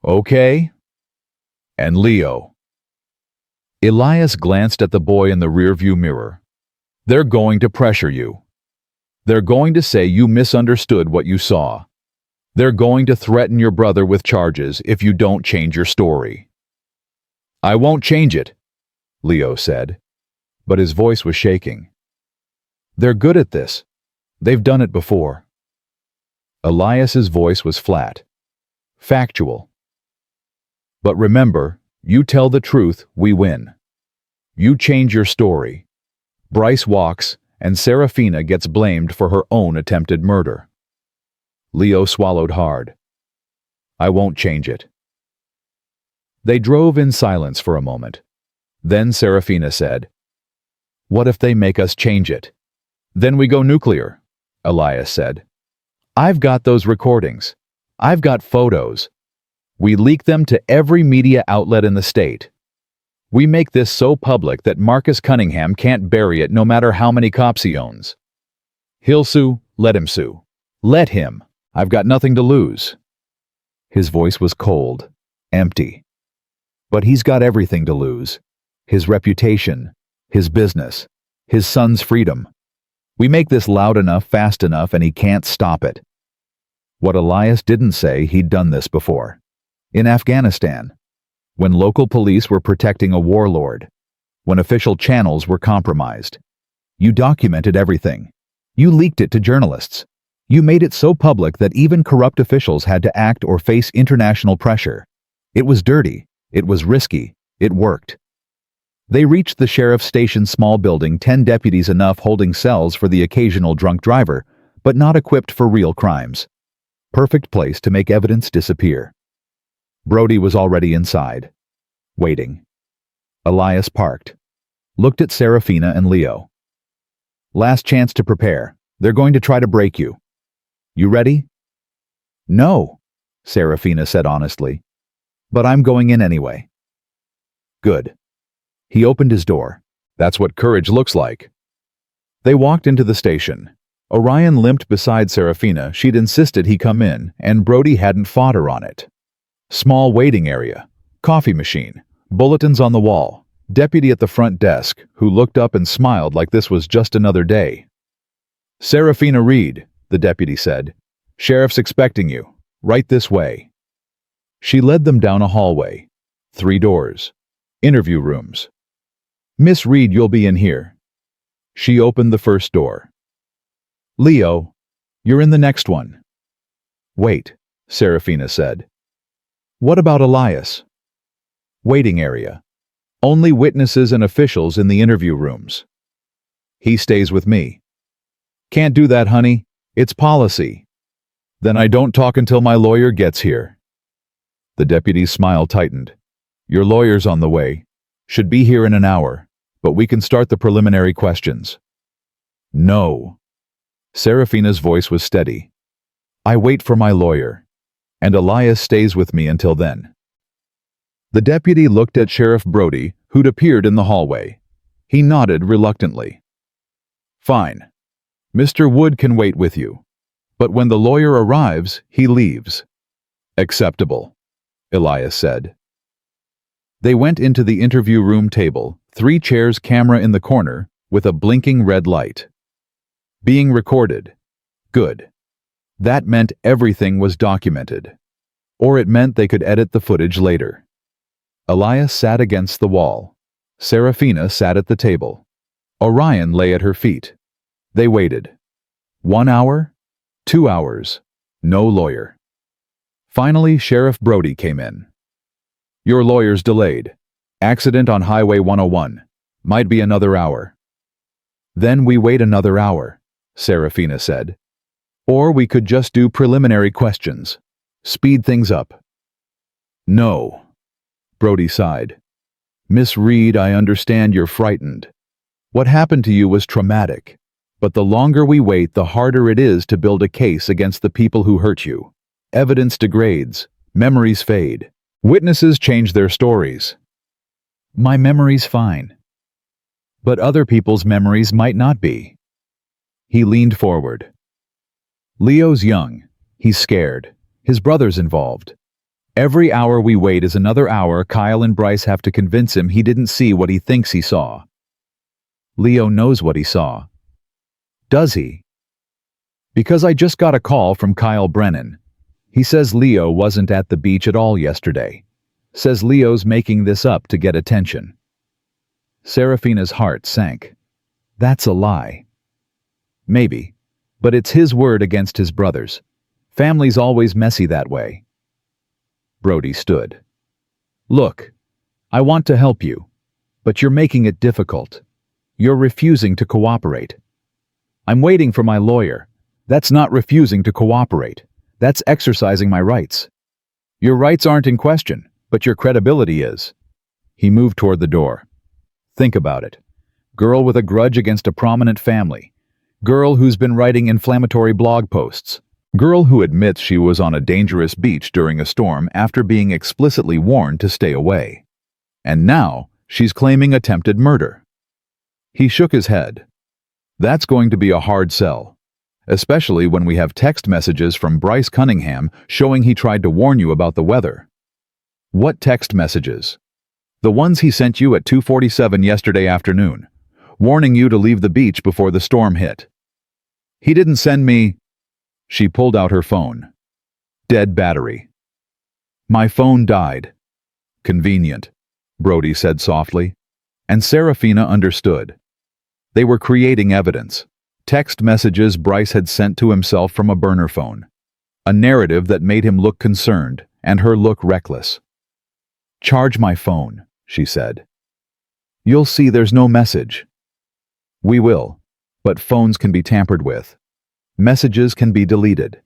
Okay? And Leo. Elias glanced at the boy in the rearview mirror. They're going to pressure you. They're going to say you misunderstood what you saw. They're going to threaten your brother with charges if you don't change your story. I won't change it, Leo said, but his voice was shaking. They're good at this. They've done it before. Elias's voice was flat, factual. But remember, you tell the truth, we win. You change your story. Bryce walks, and Serafina gets blamed for her own attempted murder. Leo swallowed hard. I won't change it. They drove in silence for a moment. Then Serafina said, What if they make us change it? Then we go nuclear, Elias said. I've got those recordings. I've got photos. We leak them to every media outlet in the state. We make this so public that Marcus Cunningham can't bury it no matter how many cops he owns. He'll sue, let him sue. Let him. I've got nothing to lose. His voice was cold, empty. But he's got everything to lose. His reputation, his business, his son's freedom. We make this loud enough, fast enough, and he can't stop it. What Elias didn't say, he'd done this before. In Afghanistan, when local police were protecting a warlord, when official channels were compromised. You documented everything. You leaked it to journalists. You made it so public that even corrupt officials had to act or face international pressure. It was dirty. It was risky. It worked. They reached the sheriff's station's small building, 10 deputies enough holding cells for the occasional drunk driver, but not equipped for real crimes. Perfect place to make evidence disappear. Brody was already inside, waiting. Elias parked, looked at Serafina and Leo. Last chance to prepare. They're going to try to break you. You ready? No, Serafina said honestly. But I'm going in anyway. Good. He opened his door. That's what courage looks like. They walked into the station. Orion limped beside Serafina. She'd insisted he come in, and Brody hadn't fought her on it. Small waiting area, coffee machine, bulletins on the wall, deputy at the front desk, who looked up and smiled like this was just another day. Serafina Reed, the deputy said. Sheriff's expecting you. Right this way. She led them down a hallway. 3 doors. Interview rooms. Miss Reed, you'll be in here. She opened the first door. Leo, you're in the next one. Wait, Serafina said. What about Elias? Waiting area. Only witnesses and officials in the interview rooms. He stays with me. Can't do that, honey. It's policy. Then I don't talk until my lawyer gets here. The deputy's smile tightened. Your lawyer's on the way. Should be here in an hour, but we can start the preliminary questions. No. Serafina's voice was steady. I wait for my lawyer, and Elias stays with me until then. The deputy looked at Sheriff Brody, who'd appeared in the hallway. He nodded reluctantly. Fine. Mr. Wood can wait with you. But when the lawyer arrives, he leaves. Acceptable, Elias said. They went into the interview room table, 3 chairs, camera in the corner, with a blinking red light. Being recorded. Good. That meant everything was documented. Or it meant they could edit the footage later. Elias sat against the wall. Serafina sat at the table. Orion lay at her feet. They waited. 1 hour? 2 hours. No lawyer. Finally, Sheriff Brody came in. Your lawyer's delayed. Accident on Highway 101. Might be another hour. Then we wait another hour, Serafina said. Or we could just do preliminary questions. Speed things up. No. Brody sighed. Miss Reed, I understand you're frightened. What happened to you was traumatic. But the longer we wait, the harder it is to build a case against the people who hurt you. Evidence degrades. Memories fade. Witnesses change their stories. My memory's fine. But other people's memories might not be. He leaned forward. Leo's young. He's scared. His brother's involved. Every hour we wait is another hour Kyle and Bryce have to convince him he didn't see what he thinks he saw. Leo knows what he saw. Does he? Because I just got a call from Kyle Brennan. He says Leo wasn't at the beach at all yesterday. Says Leo's making this up to get attention. Serafina's heart sank. That's a lie. Maybe. But it's his word against his brother's. Family's always messy that way. Brody stood. Look, I want to help you, but you're making it difficult. You're refusing to cooperate. I'm waiting for my lawyer. That's not refusing to cooperate. That's exercising my rights. Your rights aren't in question, but your credibility is. He moved toward the door. Think about it. Girl with a grudge against a prominent family. Girl who's been writing inflammatory blog posts. Girl who admits she was on a dangerous beach during a storm after being explicitly warned to stay away. And now, she's claiming attempted murder. He shook his head. That's going to be a hard sell. Especially when we have text messages from Bryce Cunningham showing he tried to warn you about the weather. What text messages? The ones he sent you at 2:47 yesterday afternoon, warning you to leave the beach before the storm hit. He didn't send me... She pulled out her phone. Dead battery. My phone died. Convenient, Brody said softly, and Serafina understood. They were creating evidence. Text messages Bryce had sent to himself from a burner phone. A narrative that made him look concerned and her look reckless. Charge my phone, she said. You'll see there's no message. We will, but phones can be tampered with. Messages can be deleted.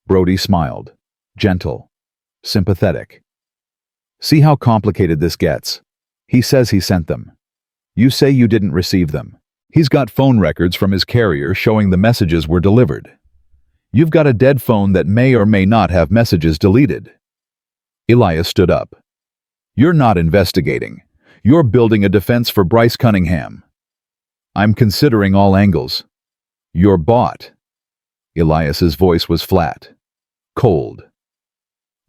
Brody smiled, gentle, sympathetic. See how complicated this gets. He says he sent them. You say you didn't receive them. He's got phone records from his carrier showing the messages were delivered. You've got a dead phone that may or may not have messages deleted. Elias stood up. You're not investigating. You're building a defense for Bryce Cunningham. I'm considering all angles. You're bought. Elias's voice was flat, cold.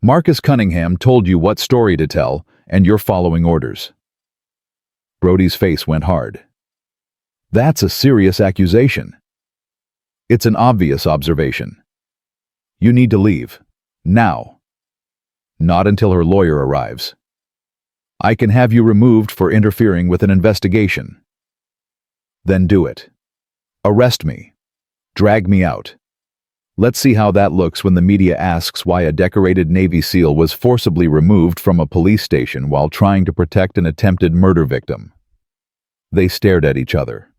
Marcus Cunningham told you what story to tell, and you're following orders. Brody's face went hard. That's a serious accusation. It's an obvious observation. You need to leave. Now. Not until her lawyer arrives. I can have you removed for interfering with an investigation. Then do it. Arrest me. Drag me out. Let's see how that looks when the media asks why a decorated Navy SEAL was forcibly removed from a police station while trying to protect an attempted murder victim. They stared at each other.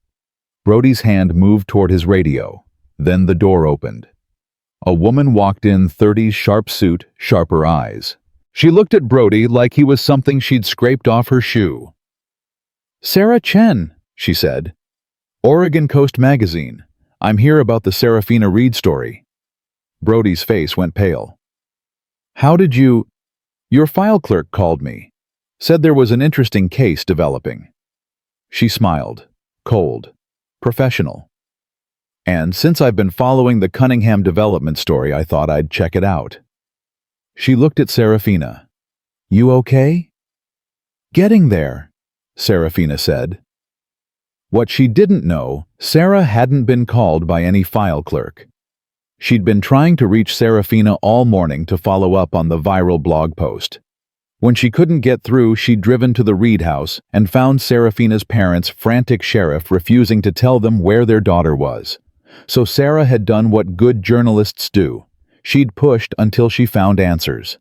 Brody's hand moved toward his radio. Then the door opened. A woman walked in, 30s, sharp suit, sharper eyes. She looked at Brody like he was something she'd scraped off her shoe. Sarah Chen, she said. Oregon Coast Magazine. I'm here about the Serafina Reed story. Brody's face went pale. How did you... Your file clerk called me. Said there was an interesting case developing. She smiled. Cold. Professional. And since I've been following the Cunningham development story, I thought I'd check it out. She looked at Serafina. You okay? Getting there, Serafina said. What she didn't know, Sarah hadn't been called by any file clerk. She'd been trying to reach Serafina all morning to follow up on the viral blog post. When she couldn't get through, she'd driven to the Reed house and found Serafina's parents' frantic sheriff refusing to tell them where their daughter was. So Sarah had done what good journalists do. She'd pushed until she found answers.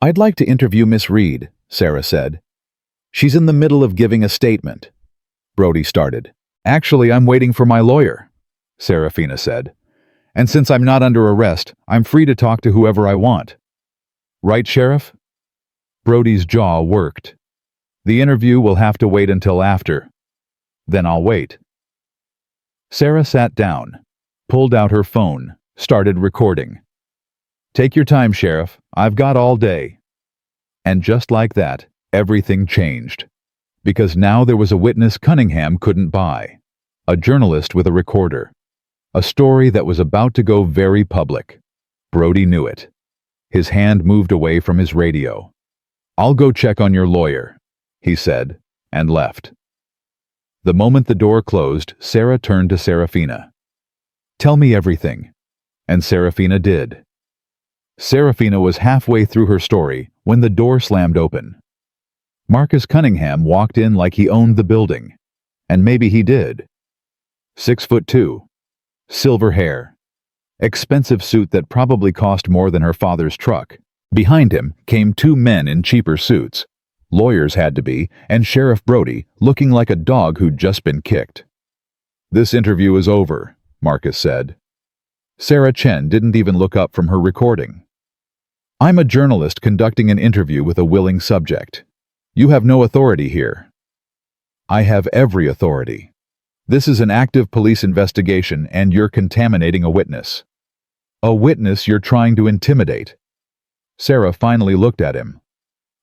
"I'd like to interview Miss Reed," Sarah said. "She's in the middle of giving a statement." Brody started. "Actually, I'm waiting for my lawyer," Serafina said. "And since I'm not under arrest, I'm free to talk to whoever I want." "Right, Sheriff?" Brody's jaw worked. "The interview will have to wait until after." "Then I'll wait." Sarah sat down, pulled out her phone, started recording. "Take your time, Sheriff. I've got all day." And just like that, everything changed. Because now there was a witness Cunningham couldn't buy. A journalist with a recorder. A story that was about to go very public. Brody knew it. His hand moved away from his radio. "I'll go check on your lawyer," he said, and left. The moment the door closed, Sarah turned to Serafina. "Tell me everything." And Serafina did. Serafina was halfway through her story when the door slammed open. Marcus Cunningham walked in like he owned the building. And maybe he did. 6'2". Silver hair. Expensive suit that probably cost more than her father's truck. Behind him came two men in cheaper suits. Lawyers had to be, and Sheriff Brody, looking like a dog who'd just been kicked. "This interview is over," Marcus said. Sarah Chen didn't even look up from her recording. "I'm a journalist conducting an interview with a willing subject. You have no authority here." "I have every authority. This is an active police investigation and you're contaminating a witness." "A witness you're trying to intimidate." Sarah finally looked at him.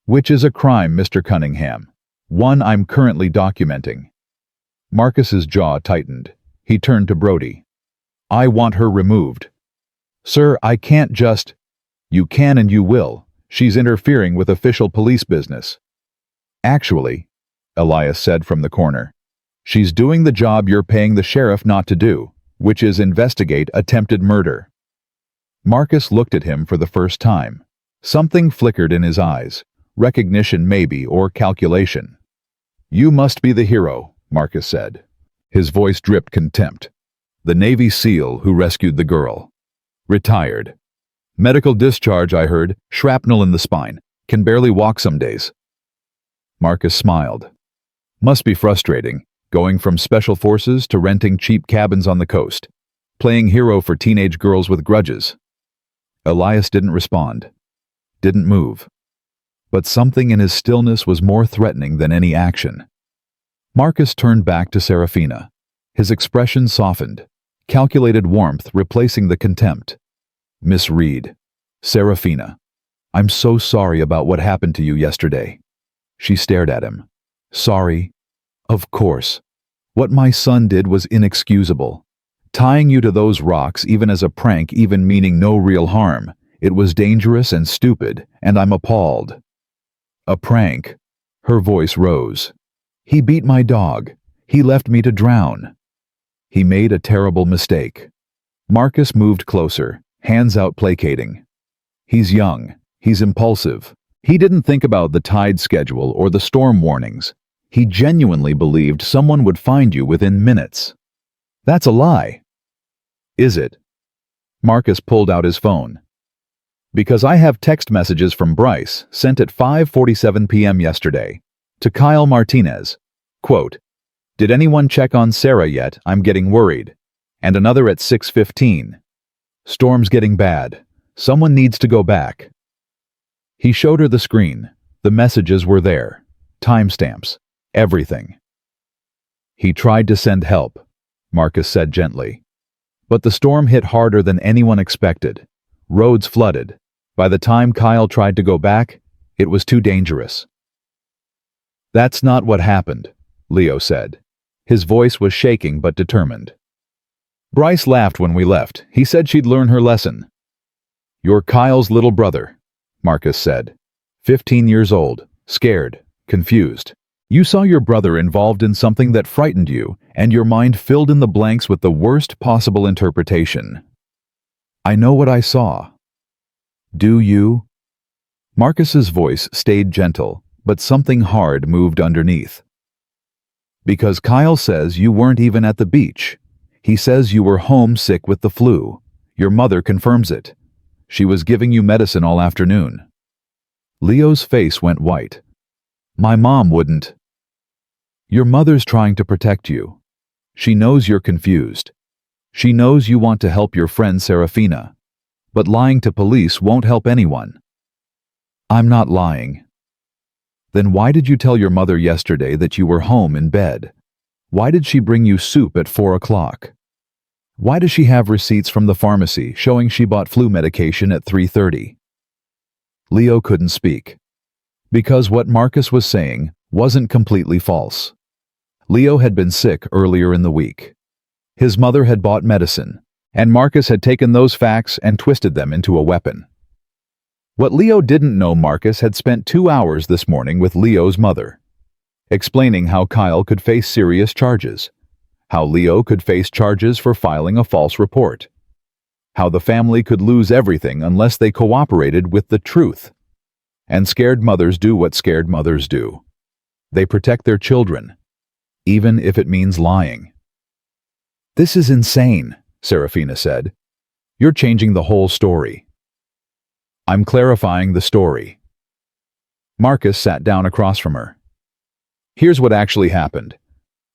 "Which is a crime, Mr. Cunningham. One I'm currently documenting." Marcus's jaw tightened. He turned to Brody. "I want her removed." "Sir, I can't just—" "You can and you will. She's interfering with official police business." "Actually," Elias said from the corner, "she's doing the job you're paying the sheriff not to do, which is investigate attempted murder." Marcus looked at him for the first time. Something flickered in his eyes. Recognition maybe, or calculation. "You must be the hero," Marcus said. His voice dripped contempt. "The Navy SEAL who rescued the girl. Retired. Medical discharge, I heard, shrapnel in the spine. Can barely walk some days." Marcus smiled. "Must be frustrating, going from special forces to renting cheap cabins on the coast. Playing hero for teenage girls with grudges." Elias didn't respond. Didn't move. But something in his stillness was more threatening than any action. Marcus turned back to Serafina. His expression softened, calculated warmth replacing the contempt. "Miss Reed. Serafina. I'm so sorry about what happened to you yesterday." She stared at him. "Sorry? Of course. What my son did was inexcusable. Tying you to those rocks even as a prank, even meaning no real harm. It was dangerous and stupid, and I'm appalled." "A prank." Her voice rose. "He beat my dog. He left me to drown." "He made a terrible mistake." Marcus moved closer, hands out placating. "He's young. He's impulsive. He didn't think about the tide schedule or the storm warnings. He genuinely believed someone would find you within minutes." "That's a lie." "Is it?" Marcus pulled out his phone. "Because I have text messages from Bryce, sent at 5:47 p.m. yesterday, to Kyle Martinez. Quote, 'Did anyone check on Sarah yet? I'm getting worried.' And another at 6:15. 'Storm's getting bad. Someone needs to go back.'" He showed her the screen. The messages were there. Timestamps. Everything. "He tried to send help," Marcus said gently. "But the storm hit harder than anyone expected. Roads flooded. By the time Kyle tried to go back, it was too dangerous." "That's not what happened," Leo said. His voice was shaking but determined. "Bryce laughed when we left. He said she'd learn her lesson." "You're Kyle's little brother," Marcus said. 15 years old, scared, confused. You saw your brother involved in something that frightened you, and your mind filled in the blanks with the worst possible interpretation. I know what I saw. Do you? Marcus's voice stayed gentle, but something hard moved underneath. Because Kyle says you weren't even at the beach. He says you were home sick with the flu. Your mother confirms it. She was giving you medicine all afternoon. Leo's face went white. My mom wouldn't. Your mother's trying to protect you. She knows you're confused. She knows you want to help your friend Serafina. But lying to police won't help anyone. I'm not lying. Then why did you tell your mother yesterday that you were home in bed? Why did she bring you soup at 4 o'clock? Why does she have receipts from the pharmacy showing she bought flu medication at 3:30? Leo couldn't speak. Because what Marcus was saying wasn't completely false. Leo had been sick earlier in the week. His mother had bought medicine, and Marcus had taken those facts and twisted them into a weapon. What Leo didn't know, Marcus had spent 2 hours this morning with Leo's mother, explaining how Kyle could face serious charges, how Leo could face charges for filing a false report, how the family could lose everything unless they cooperated with the truth. And scared mothers do what scared mothers do. They protect their children, even if it means lying. This is insane, Serafina said. You're changing the whole story. I'm clarifying the story. Marcus sat down across from her. Here's what actually happened.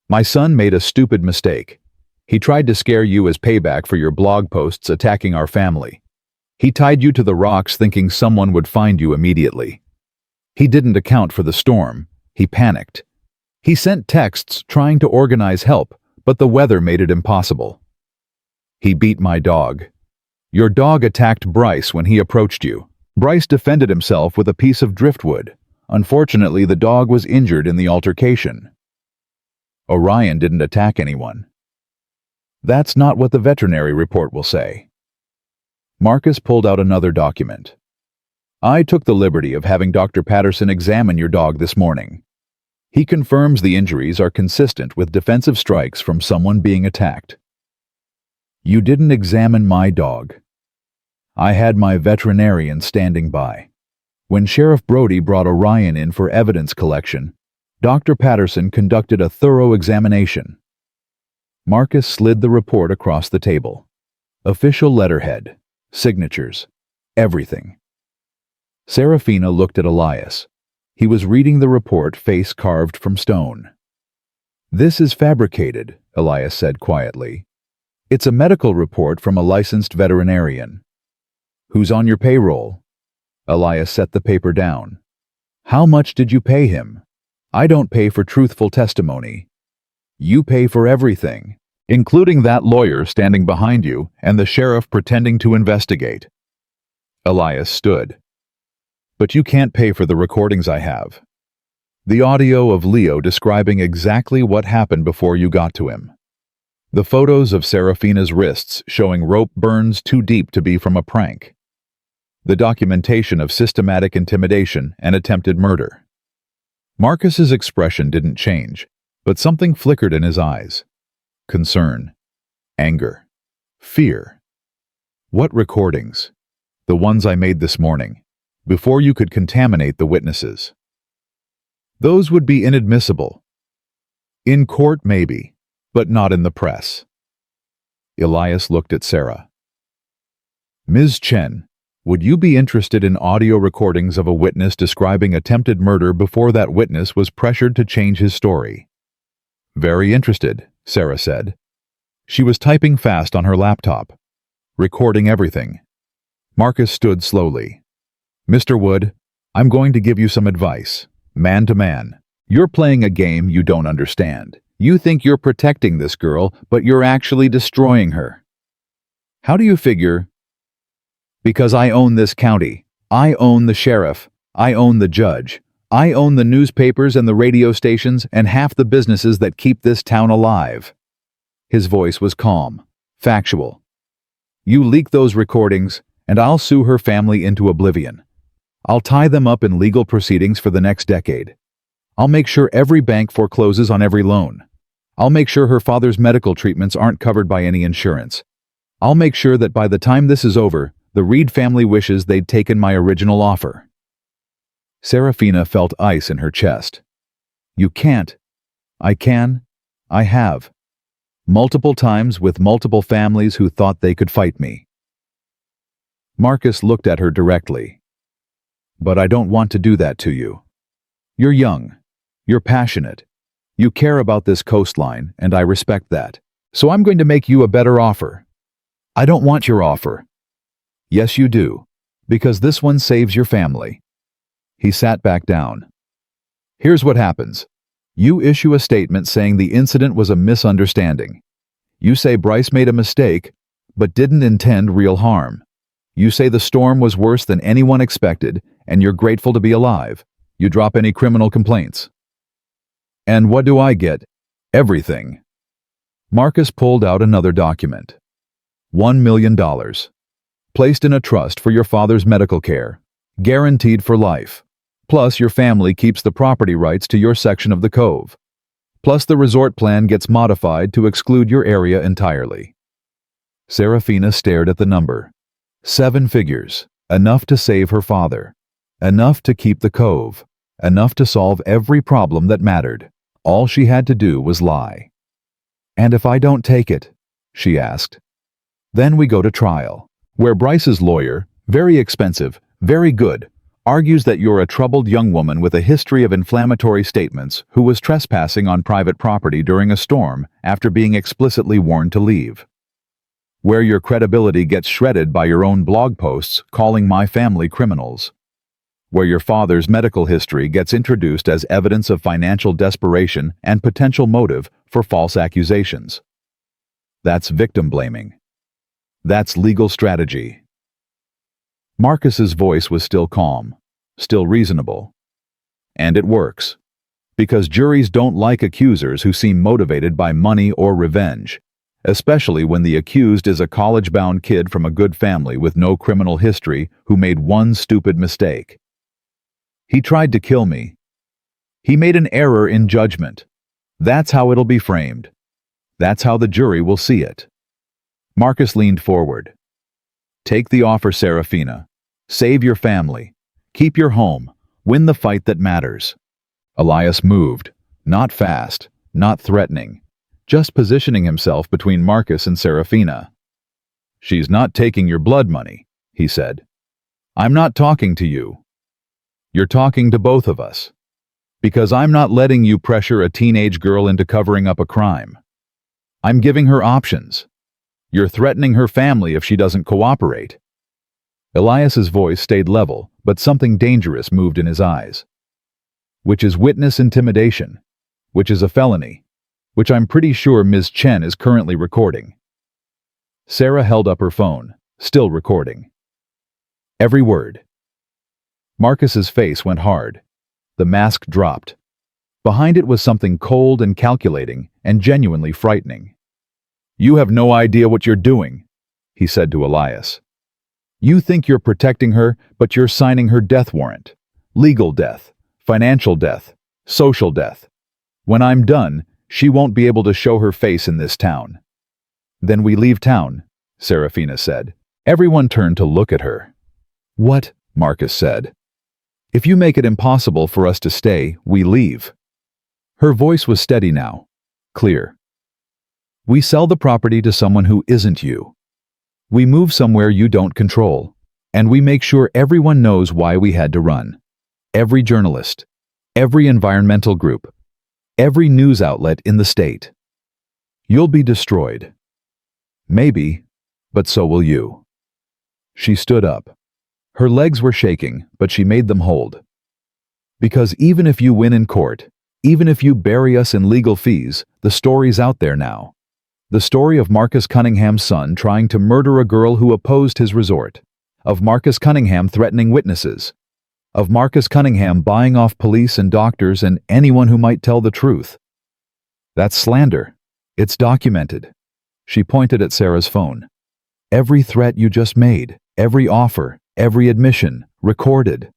My son made a stupid mistake. He tried to scare you as payback for your blog posts attacking our family. He tied you to the rocks thinking someone would find you immediately. He didn't account for the storm. He panicked. He sent texts trying to organize help, but the weather made it impossible. He beat my dog. Your dog attacked Bryce when he approached you. Bryce defended himself with a piece of driftwood. Unfortunately, the dog was injured in the altercation. Orion didn't attack anyone. That's not what the veterinary report will say. Marcus pulled out another document. I took the liberty of having Dr. Patterson examine your dog this morning. He confirms the injuries are consistent with defensive strikes from someone being attacked. You didn't examine my dog. I had my veterinarian standing by. When Sheriff Brody brought Orion in for evidence collection, Dr. Patterson conducted a thorough examination. Marcus slid the report across the table. Official letterhead, signatures, everything. Serafina looked at Elias. He was reading the report, face carved from stone. This is fabricated, Elias said quietly. It's a medical report from a licensed veterinarian. Who's on your payroll? Elias set the paper down. How much did you pay him? I don't pay for truthful testimony. You pay for everything, including that lawyer standing behind you and the sheriff pretending to investigate. Elias stood. But you can't pay for the recordings I have. The audio of Leo describing exactly what happened before you got to him. The photos of Serafina's wrists showing rope burns too deep to be from a prank. The documentation of systematic intimidation and attempted murder. Marcus's expression didn't change, but something flickered in his eyes. Concern, anger, fear. What recordings? The ones I made this morning, before you could contaminate the witnesses. Those would be inadmissible. In court, maybe, but not in the press. Elias looked at Sarah. Ms. Chen, would you be interested in audio recordings of a witness describing attempted murder before that witness was pressured to change his story? Very interested, Sarah said. She was typing fast on her laptop, recording everything. Marcus stood slowly. Mr. Wood, I'm going to give you some advice, man to man. You're playing a game you don't understand. You think you're protecting this girl, but you're actually destroying her. How do you figure? Because I own this county. I own the sheriff. I own the judge. I own the newspapers and the radio stations and half the businesses that keep this town alive. His voice was calm, factual. You leak those recordings, and I'll sue her family into oblivion. I'll tie them up in legal proceedings for the next decade. I'll make sure every bank forecloses on every loan. I'll make sure her father's medical treatments aren't covered by any insurance. I'll make sure that by the time this is over, the Reed family wishes they'd taken my original offer. Serafina felt ice in her chest. You can't. I can. I have. Multiple times with multiple families who thought they could fight me. Marcus looked at her directly. But I don't want to do that to you. You're young. You're passionate. You care about this coastline, and I respect that. So I'm going to make you a better offer. I don't want your offer. Yes, you do, because this one saves your family. He sat back down. Here's what happens. You issue a statement saying the incident was a misunderstanding. You say Bryce made a mistake, but didn't intend real harm. You say the storm was worse than anyone expected, and you're grateful to be alive. You drop any criminal complaints. And what do I get? Everything. Marcus pulled out another document. $1 million. Placed in a trust for your father's medical care. Guaranteed for life. Plus, your family keeps the property rights to your section of the cove. Plus, the resort plan gets modified to exclude your area entirely. Serafina stared at the number. 7 figures. Enough to save her father. Enough to keep the cove. Enough to solve every problem that mattered. All she had to do was lie. And if I don't take it? She asked. Then we go to trial, where Bryce's lawyer, very expensive, very good, argues that you're a troubled young woman with a history of inflammatory statements who was trespassing on private property during a storm after being explicitly warned to leave. Where your credibility gets shredded by your own blog posts calling my family criminals. Where your father's medical history gets introduced as evidence of financial desperation and potential motive for false accusations. That's victim blaming. That's legal strategy. Marcus's voice was still calm, still reasonable. And it works. Because juries don't like accusers who seem motivated by money or revenge, especially when the accused is a college-bound kid from a good family with no criminal history who made one stupid mistake. He tried to kill me. He made an error in judgment. That's how it'll be framed. That's how the jury will see it. Marcus leaned forward. Take the offer, Serafina. Save your family. Keep your home. Win the fight that matters. Elias moved, not fast, not threatening, just positioning himself between Marcus and Serafina. She's not taking your blood money, he said. I'm not talking to you. You're talking to both of us. Because I'm not letting you pressure a teenage girl into covering up a crime. I'm giving her options. You're threatening her family if she doesn't cooperate. Elias's voice stayed level, but something dangerous moved in his eyes. Which is witness intimidation. Which is a felony. Which I'm pretty sure Ms. Chen is currently recording. Sarah held up her phone, still recording. Every word. Marcus's face went hard. The mask dropped. Behind it was something cold and calculating and genuinely frightening. You have no idea what you're doing, he said to Elias. You think you're protecting her, but you're signing her death warrant. Legal death, financial death, social death. When I'm done, she won't be able to show her face in this town. Then we leave town, Serafina said. Everyone turned to look at her. What? Marcus said. If you make it impossible for us to stay, we leave. Her voice was steady now, clear. We sell the property to someone who isn't you. We move somewhere you don't control, and we make sure everyone knows why we had to run. Every journalist, every environmental group, every news outlet in the state. You'll be destroyed. Maybe, but so will you. She stood up. Her legs were shaking, but she made them hold. Because even if you win in court, even if you bury us in legal fees, the story's out there now. The story of Marcus Cunningham's son trying to murder a girl who opposed his resort. Of Marcus Cunningham threatening witnesses. Of Marcus Cunningham buying off police and doctors and anyone who might tell the truth. That's slander. It's documented. She pointed at Sarah's phone. Every threat you just made, every offer, every admission, recorded.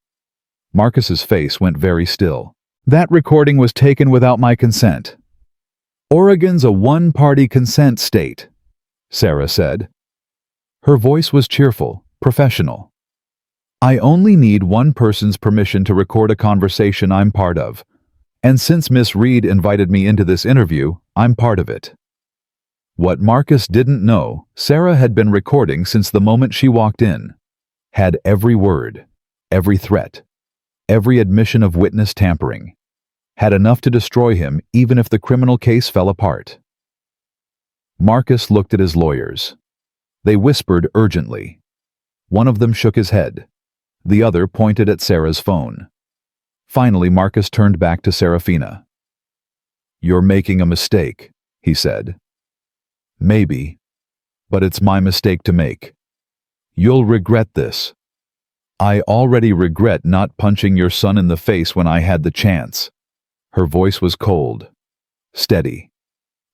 Marcus's face went very still. That recording was taken without my consent. Oregon's a one-party consent state, Sarah said. Her voice was cheerful, professional. I only need one person's permission to record a conversation I'm part of. And since Miss Reed invited me into this interview, I'm part of it. What Marcus didn't know, Sarah had been recording since the moment she walked in. Had every word, every threat, every admission of witness tampering. Had enough to destroy him even if the criminal case fell apart. Marcus looked at his lawyers. They whispered urgently. One of them shook his head. The other pointed at Sarah's phone. Finally, Marcus turned back to Serafina. You're making a mistake, he said. Maybe, but it's my mistake to make. You'll regret this. I already regret not punching your son in the face when I had the chance. Her voice was cold, steady.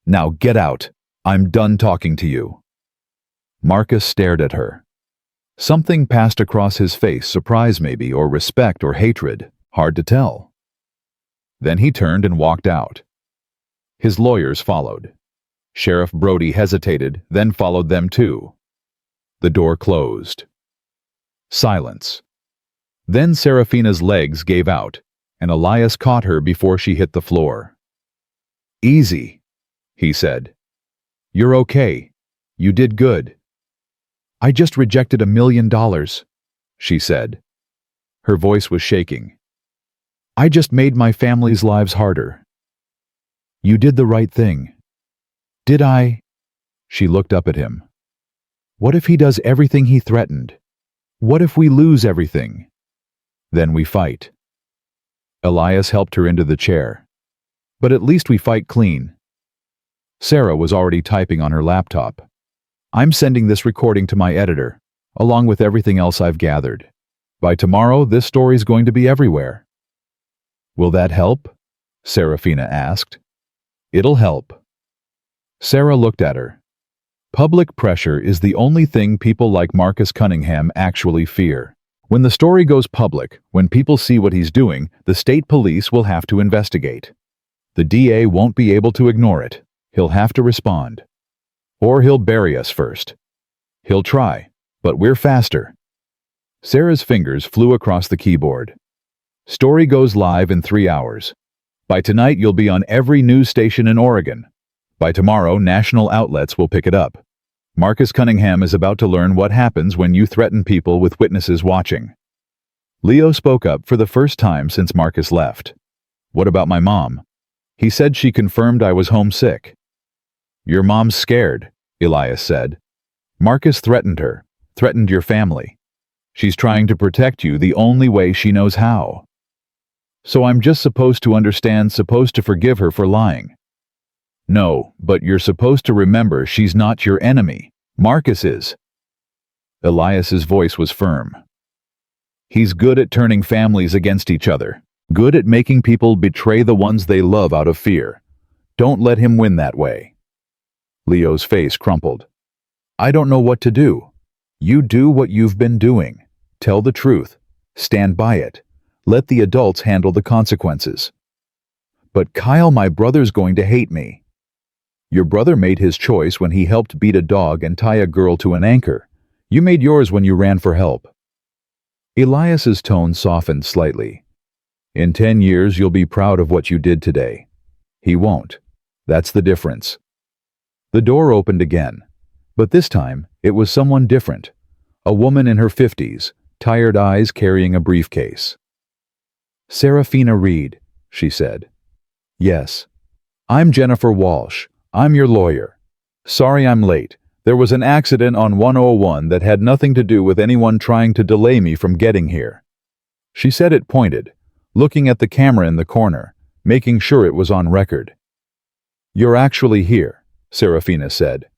Now get out. I'm done talking to you. Marcus stared at her. Something passed across his face, surprise maybe, or respect or hatred, hard to tell. Then he turned and walked out. His lawyers followed. Sheriff Brody hesitated, then followed them too. The door closed. Silence. Then Serafina's legs gave out, and Elias caught her before she hit the floor. Easy, he said. You're okay. You did good. I just rejected $1 million, she said. Her voice was shaking. I just made my family's lives harder. You did the right thing. Did I? She looked up at him. What if he does everything he threatened? What if we lose everything? Then we fight. Elias helped her into the chair. But at least we fight clean. Sarah was already typing on her laptop. I'm sending this recording to my editor, along with everything else I've gathered. By tomorrow, this story's going to be everywhere. Will that help? Serafina asked. It'll help. Sarah looked at her. Public pressure is the only thing people like Marcus Cunningham actually fear. When the story goes public, when people see what he's doing, the state police will have to investigate. The DA won't be able to ignore it. He'll have to respond. Or he'll bury us first. He'll try, but we're faster. Sarah's fingers flew across the keyboard. Story goes live in 3 hours. By tonight, you'll be on every news station in Oregon. By tomorrow, national outlets will pick it up. Marcus Cunningham is about to learn what happens when you threaten people with witnesses watching. Leo spoke up for the first time since Marcus left. What about my mom? He said she confirmed I was homesick. Your mom's scared, Elias said. Marcus threatened her, threatened your family. She's trying to protect you the only way she knows how. So I'm just supposed to understand, supposed to forgive her for lying. No, but you're supposed to remember she's not your enemy. Marcus is. Elias's voice was firm. He's good at turning families against each other. Good at making people betray the ones they love out of fear. Don't let him win that way. Leo's face crumpled. I don't know what to do. You do what you've been doing. Tell the truth. Stand by it. Let the adults handle the consequences. But Kyle, my brother's going to hate me. Your brother made his choice when he helped beat a dog and tie a girl to an anchor. You made yours when you ran for help. Elias's tone softened slightly. In 10 years, you'll be proud of what you did today. He won't. That's the difference. The door opened again, but this time it was someone different. A woman in her 50s, tired eyes carrying a briefcase. Serafina Reed, she said. Yes. I'm Jennifer Walsh. I'm your lawyer. Sorry I'm late. There was an accident on 101 that had nothing to do with anyone trying to delay me from getting here. She said it pointed, looking at the camera in the corner, making sure it was on record. You're actually here, Serafina said.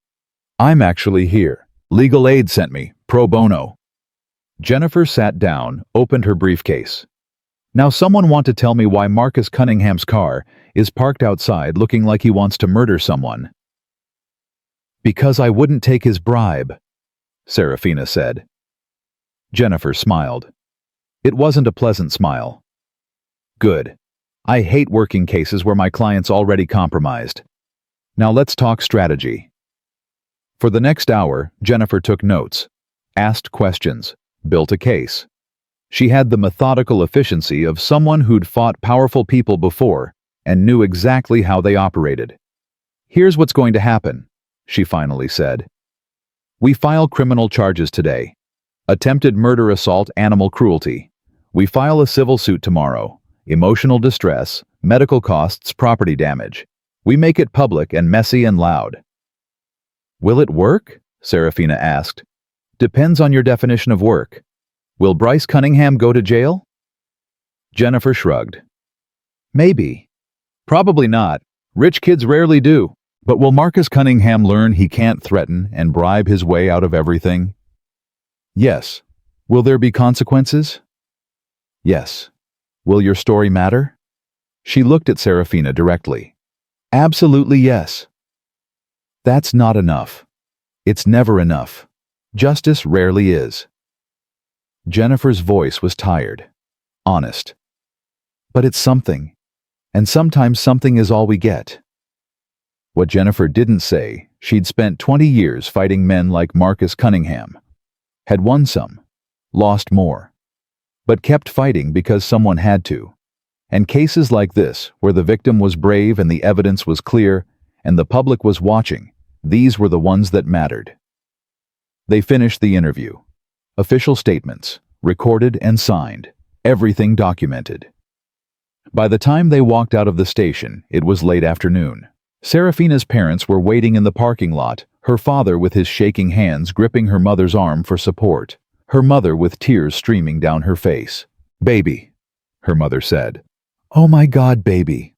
I'm actually here. Legal aid sent me, pro bono. Jennifer sat down, opened her briefcase. Now someone want to tell me why Marcus Cunningham's car is parked outside looking like he wants to murder someone. Because I wouldn't take his bribe, Serafina said. Jennifer smiled. It wasn't a pleasant smile. Good. I hate working cases where my client's already compromised. Now let's talk strategy. For the next hour, Jennifer took notes, asked questions, built a case. She had the methodical efficiency of someone who'd fought powerful people before and knew exactly how they operated. "Here's what's going to happen," she finally said. "We file criminal charges today. Attempted murder, assault, animal cruelty. We file a civil suit tomorrow. Emotional distress, medical costs, property damage. We make it public and messy and loud." "Will it work?" Serafina asked. "Depends on your definition of work. Will Bryce Cunningham go to jail?" Jennifer shrugged. "Maybe. Probably not. Rich kids rarely do. But will Marcus Cunningham learn he can't threaten and bribe his way out of everything?" "Yes. Will there be consequences?" "Yes. Will your story matter?" She looked at Serafina directly. "Absolutely yes." "That's not enough. It's never enough. Justice rarely is." Jennifer's voice was tired, honest. "But it's something, and sometimes something is all we get." What Jennifer didn't say, she'd spent 20 years fighting men like Marcus Cunningham. Had won some, lost more, but kept fighting because someone had to. And cases like this, where the victim was brave and the evidence was clear, and the public was watching, these were the ones that mattered. They finished the interview. Official statements, recorded and signed, everything documented. By the time they walked out of the station, it was late afternoon. Serafina's parents were waiting in the parking lot, her father with his shaking hands gripping her mother's arm for support, her mother with tears streaming down her face. "Baby," her mother said. "Oh my God, baby."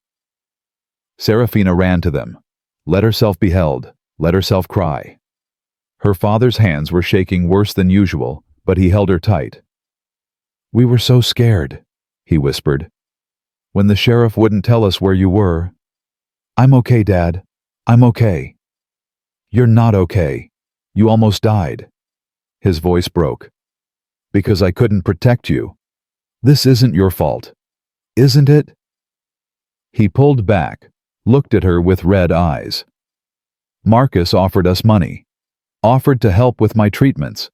Serafina ran to them, let herself be held, let herself cry. Her father's hands were shaking worse than usual, but he held her tight. "We were so scared," he whispered. "When the sheriff wouldn't tell us where you were." "I'm okay, Dad. I'm okay." "You're not okay. You almost died." His voice broke. "Because I couldn't protect you. This isn't your fault. Isn't it?" He pulled back, looked at her with red eyes. "Marcus offered us money. Offered to help with my treatments.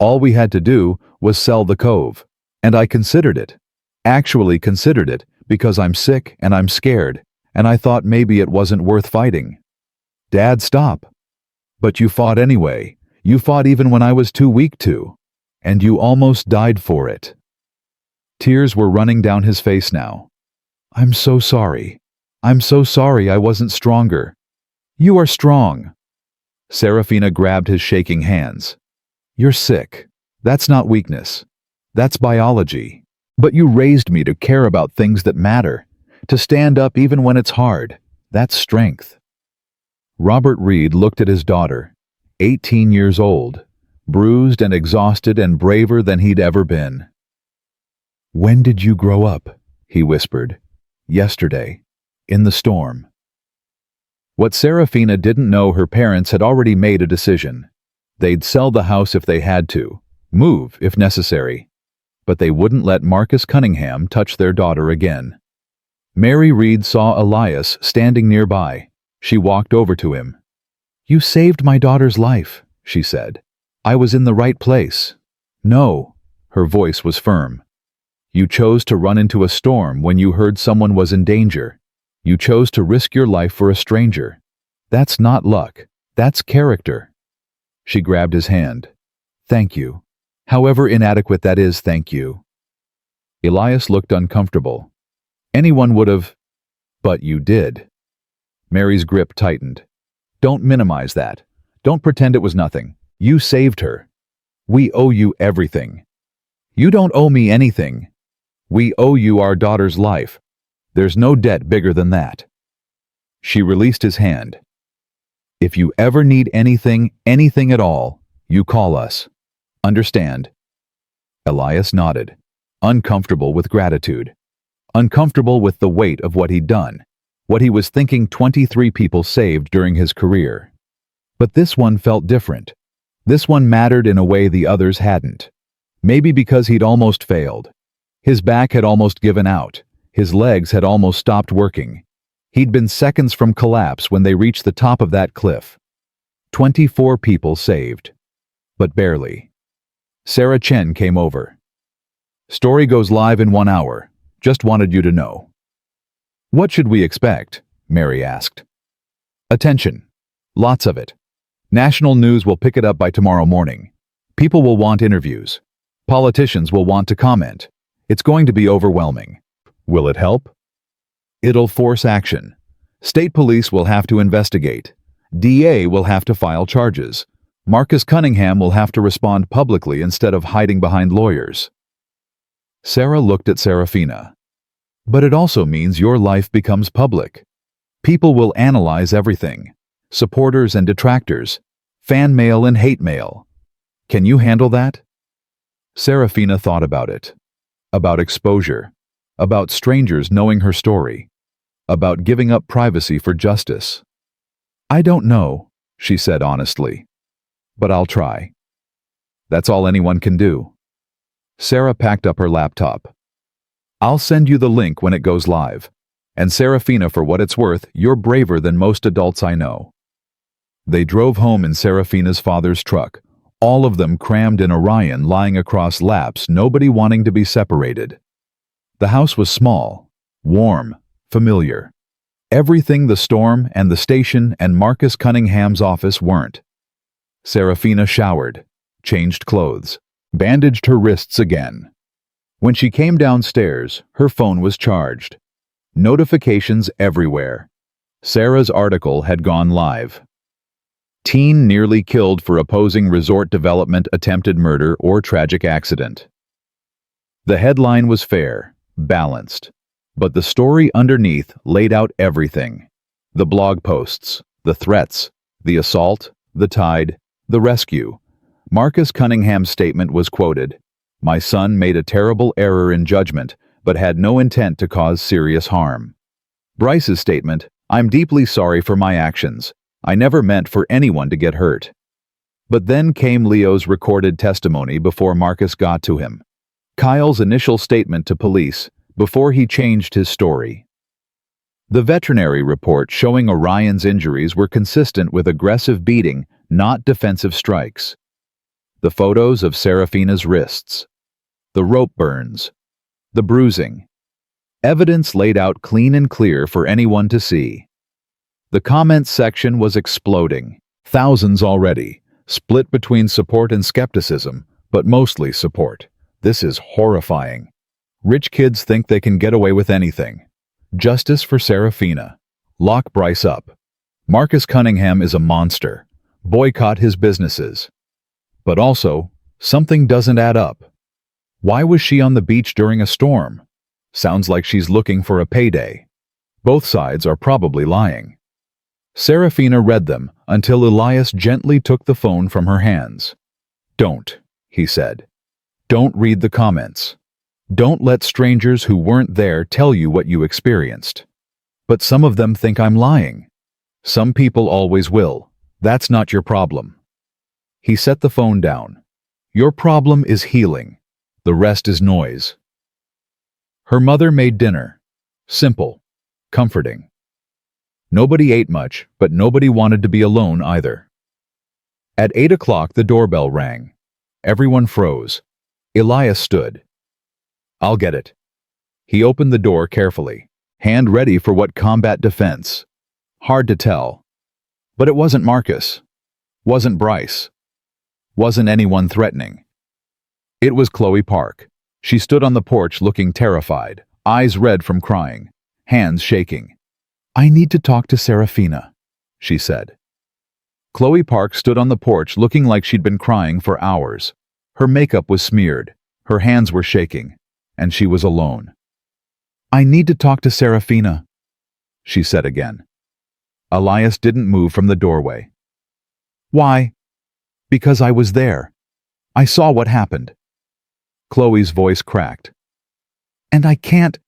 All we had to do was sell the cove. And I considered it. Actually considered it, because I'm sick and I'm scared, and I thought maybe it wasn't worth fighting." "Dad, stop." "But you fought anyway. You fought even when I was too weak to. And you almost died for it." Tears were running down his face now. "I'm so sorry. I'm so sorry I wasn't stronger." "You are strong." Serafina grabbed his shaking hands. "You're sick. That's not weakness. That's biology. But you raised me to care about things that matter, to stand up even when it's hard. That's strength." Robert Reed looked at his daughter, 18 years old, bruised and exhausted and braver than he'd ever been. "When did you grow up?" he whispered. "Yesterday. In the storm." What Serafina didn't know, her parents had already made a decision. They'd sell the house if they had to, move if necessary. But they wouldn't let Marcus Cunningham touch their daughter again. Mary Reed saw Elias standing nearby. She walked over to him. "You saved my daughter's life," she said. "I was in the right place." "No," her voice was firm. "You chose to run into a storm when you heard someone was in danger. You chose to risk your life for a stranger. That's not luck. That's character." She grabbed his hand. "Thank you. However inadequate that is, thank you." Elias looked uncomfortable. "Anyone would have." "But you did." Mary's grip tightened. "Don't minimize that. Don't pretend it was nothing. You saved her. We owe you everything." "You don't owe me anything. We owe you our daughter's life. There's no debt bigger than that." She released his hand. "If you ever need anything, anything at all, you call us. Understand?" Elias nodded, uncomfortable with gratitude. Uncomfortable with the weight of what he'd done, what he was thinking 23 people saved during his career. But this one felt different. This one mattered in a way the others hadn't. Maybe because he'd almost failed. His back had almost given out. His legs had almost stopped working. He'd been seconds from collapse when they reached the top of that cliff. 24 people saved. But barely. Sarah Chen came over. Story goes live in 1 hour. Just wanted you to know. What should we expect? Mary asked. Attention. Lots of it. National news will pick it up by tomorrow morning. People will want interviews. Politicians will want to comment. It's going to be overwhelming. Will it help? It'll force action. State police will have to investigate. DA will have to file charges. Marcus Cunningham will have to respond publicly instead of hiding behind lawyers. Sarah looked at Serafina. But it also means your life becomes public. People will analyze everything. Supporters and detractors. Fan mail and hate mail. Can you handle that? Serafina thought about it. About exposure. About strangers knowing her story. About giving up privacy for justice. I don't know, she said honestly. But I'll try. That's all anyone can do. Sarah packed up her laptop. I'll send you the link when it goes live. And Serafina, for what it's worth, you're braver than most adults I know. They drove home in Serafina's father's truck, all of them crammed in Orion lying across laps, nobody wanting to be separated. The house was small, warm, familiar. Everything the storm and the station and Marcus Cunningham's office weren't. Serafina showered, changed clothes, bandaged her wrists again. When she came downstairs, her phone was charged. Notifications everywhere. Sarah's article had gone live. Teen nearly killed for opposing resort development, attempted murder or tragic accident. The headline was fair, balanced, but the story underneath laid out everything. The blog posts, the threats, the assault, the tide, the rescue. Marcus Cunningham's statement was quoted, "My son made a terrible error in judgment, but had no intent to cause serious harm." Bryce's statement, "I'm deeply sorry for my actions. I never meant for anyone to get hurt." But then came Leo's recorded testimony before Marcus got to him. Kyle's initial statement to police before he changed his story. The veterinary report showing Orion's injuries were consistent with aggressive beating, not defensive strikes. The photos of Serafina's wrists. The rope burns. The bruising. Evidence laid out clean and clear for anyone to see. The comments section was exploding. Thousands already, split between support and skepticism, but mostly support. This is horrifying. Rich kids think they can get away with anything. Justice for Serafina. Lock Bryce up. Marcus Cunningham is a monster. Boycott his businesses. But also, something doesn't add up. Why was she on the beach during a storm? Sounds like she's looking for a payday. Both sides are probably lying. Serafina read them until Elias gently took the phone from her hands. "Don't," he said. "Don't read the comments. Don't let strangers who weren't there tell you what you experienced. But some of them think I'm lying. Some people always will. That's not your problem." He set the phone down. "Your problem is healing. The rest is noise." Her mother made dinner. Simple. Comforting. Nobody ate much, but nobody wanted to be alone either. At 8 o'clock the doorbell rang. Everyone froze. Elias stood. "I'll get it." He opened the door carefully, hand ready for what combat defense. Hard to tell. But it wasn't Marcus. Wasn't Bryce. Wasn't anyone threatening. It was Chloe Park. She stood on the porch looking terrified, eyes red from crying, hands shaking. "I need to talk to Serafina," she said. Chloe Park stood on the porch looking like she'd been crying for hours. Her makeup was smeared, her hands were shaking, and she was alone. "I need to talk to Serafina," she said again. Elias didn't move from the doorway. "Why?" "Because I was there. I saw what happened." Chloe's voice cracked. "And I can't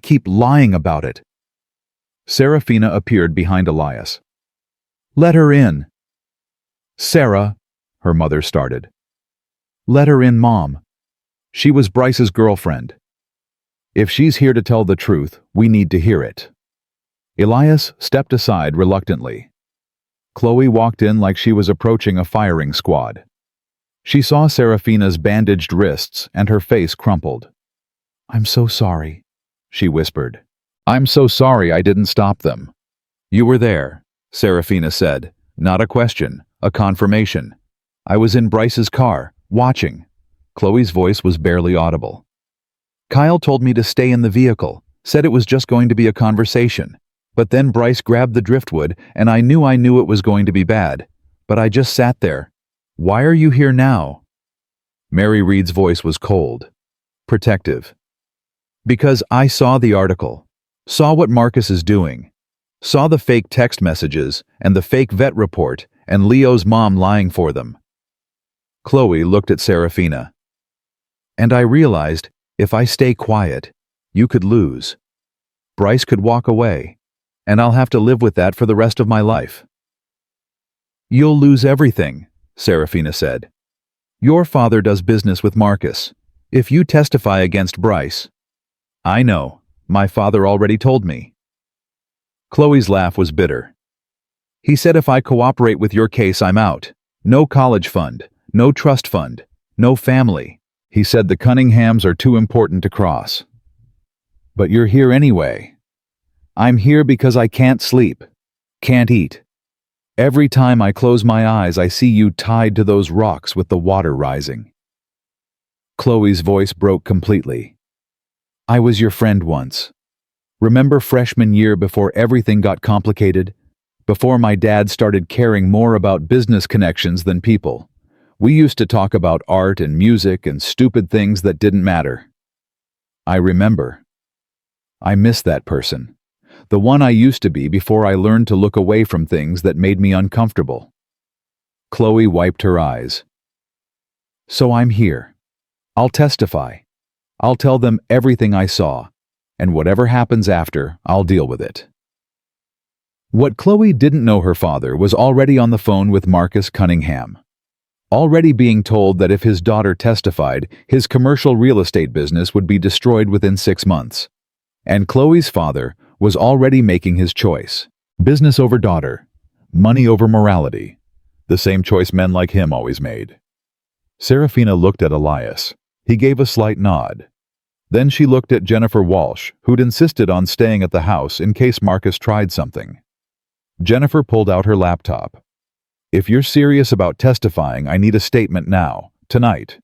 keep lying about it." Serafina appeared behind Elias. "Let her in." "Sarah," her mother started. "Let her in, Mom. She was Bryce's girlfriend. If she's here to tell the truth, we need to hear it." Elias stepped aside reluctantly. Chloe walked in like she was approaching a firing squad. She saw Serafina's bandaged wrists and her face crumpled. "I'm so sorry," she whispered. "I'm so sorry I didn't stop them." "You were there," Serafina said. "Not a question, a confirmation. I was in Bryce's car, watching." Chloe's voice was barely audible. "Kyle told me to stay in the vehicle, said it was just going to be a conversation. But then Bryce grabbed the driftwood, and I knew it was going to be bad. But I just sat there. Why are you here now?" Mary Reed's voice was cold, protective. "Because I saw the article, saw what Marcus is doing, saw the fake text messages and the fake vet report and Leo's mom lying for them." Chloe looked at Serafina. "And I realized, if I stay quiet, you could lose. Bryce could walk away, and I'll have to live with that for the rest of my life." "You'll lose everything," Serafina said. "Your father does business with Marcus. If you testify against Bryce—" "I know. My father already told me." Chloe's laugh was bitter. "He said if I cooperate with your case, I'm out. No college fund, no trust fund, no family. He said the Cunninghams are too important to cross." "But you're here anyway." "I'm here because I can't sleep, can't eat. Every time I close my eyes, I see you tied to those rocks with the water rising." Chloe's voice broke completely. "I was your friend once. Remember freshman year before everything got complicated? Before my dad started caring more about business connections than people? We used to talk about art and music and stupid things that didn't matter. I remember. I miss that person. The one I used to be before I learned to look away from things that made me uncomfortable." Chloe wiped her eyes. "So I'm here. I'll testify. I'll tell them everything I saw, and whatever happens after, I'll deal with it." What Chloe didn't know, her father was already on the phone with Marcus Cunningham. Already being told that if his daughter testified, his commercial real estate business would be destroyed within 6 months. And Chloe's father was already making his choice. Business over daughter, money over morality. The same choice men like him always made. Serafina looked at Elias. He gave a slight nod. Then she looked at Jennifer Walsh, who'd insisted on staying at the house in case Marcus tried something. Jennifer pulled out her laptop. "If you're serious about testifying, I need a statement now, tonight,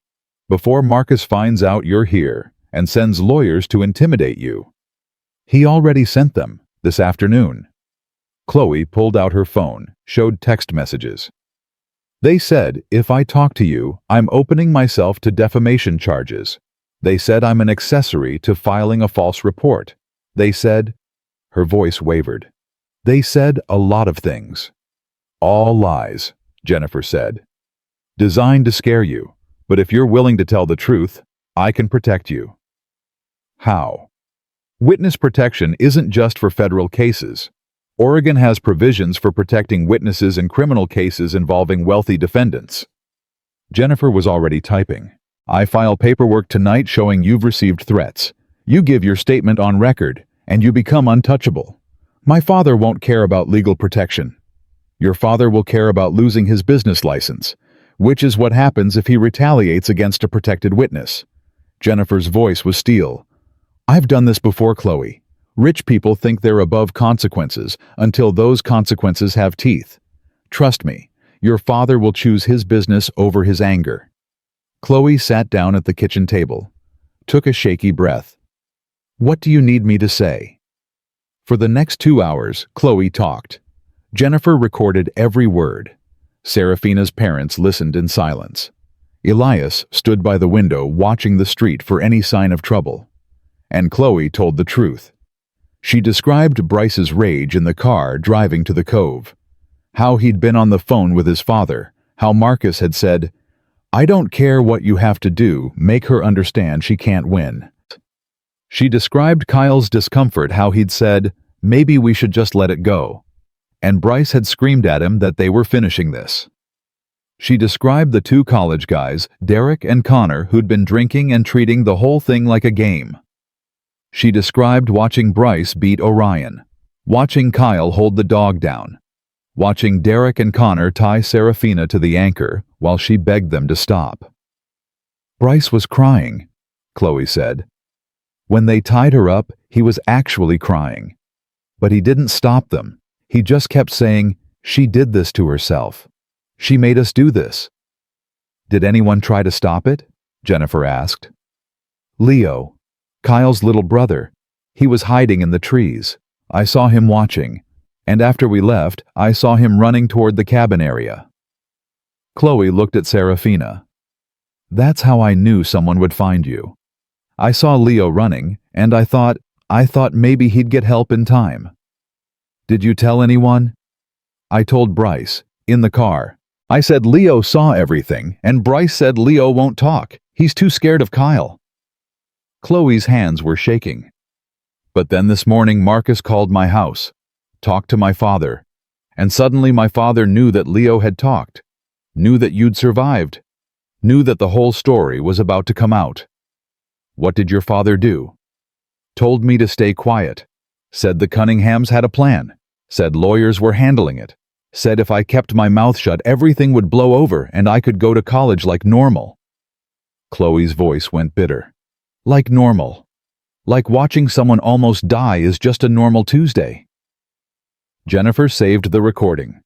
before Marcus finds out you're here and sends lawyers to intimidate you." "He already sent them, this afternoon." Chloe pulled out her phone, showed text messages. "They said, if I talk to you, I'm opening myself to defamation charges. They said I'm an accessory to filing a false report. They said—" Her voice wavered. "They said a lot of things. All lies," Jennifer said. "Designed to scare you, but if you're willing to tell the truth, I can protect you." "How?" Witness protection isn't just for federal cases. Oregon has provisions for protecting witnesses in criminal cases involving wealthy defendants. Jennifer was already typing. "I file paperwork tonight showing you've received threats. You give your statement on record, and you become untouchable. My father won't care about legal protection. Your father will care about losing his business license, which is what happens if he retaliates against a protected witness." Jennifer's voice was steel. "I've done this before, Chloe. Rich people think they're above consequences until those consequences have teeth. Trust me, your father will choose his business over his anger." Chloe sat down at the kitchen table, took a shaky breath. "What do you need me to say?" For the next 2 hours, Chloe talked. Jennifer recorded every word. Serafina's parents listened in silence. Elias stood by the window watching the street for any sign of trouble. And Chloe told the truth. She described Bryce's rage in the car driving to the cove. How he'd been on the phone with his father. How Marcus had said, "I don't care what you have to do, make her understand she can't win." She described Kyle's discomfort, how he'd said, "Maybe we should just let it go." And Bryce had screamed at him that they were finishing this. She described the 2 college guys, Derek and Connor, who'd been drinking and treating the whole thing like a game. She described watching Bryce beat Orion, watching Kyle hold the dog down, watching Derek and Connor tie Serafina to the anchor while she begged them to stop. Bryce was crying, Chloe said. When they tied her up, he was actually crying. But he didn't stop them. He just kept saying, "She did this to herself. She made us do this." "Did anyone try to stop it?" Jennifer asked. "Leo, Kyle's little brother. He was hiding in the trees. I saw him watching. And after we left, I saw him running toward the cabin area." Chloe looked at Serafina. "That's how I knew someone would find you. I saw Leo running, and I thought maybe he'd get help in time." "Did you tell anyone?" "I told Bryce, in the car. I said Leo saw everything, and Bryce said Leo won't talk. He's too scared of Kyle." Chloe's hands were shaking. "But then this morning Marcus called my house, talked to my father, and suddenly my father knew that Leo had talked, knew that you'd survived, knew that the whole story was about to come out." "What did your father do?" "Told me to stay quiet. Said the Cunninghams had a plan. Said lawyers were handling it. Said if I kept my mouth shut everything would blow over and I could go to college like normal." Chloe's voice went bitter. "Like normal. Like watching someone almost die is just a normal Tuesday." Jennifer saved the recording,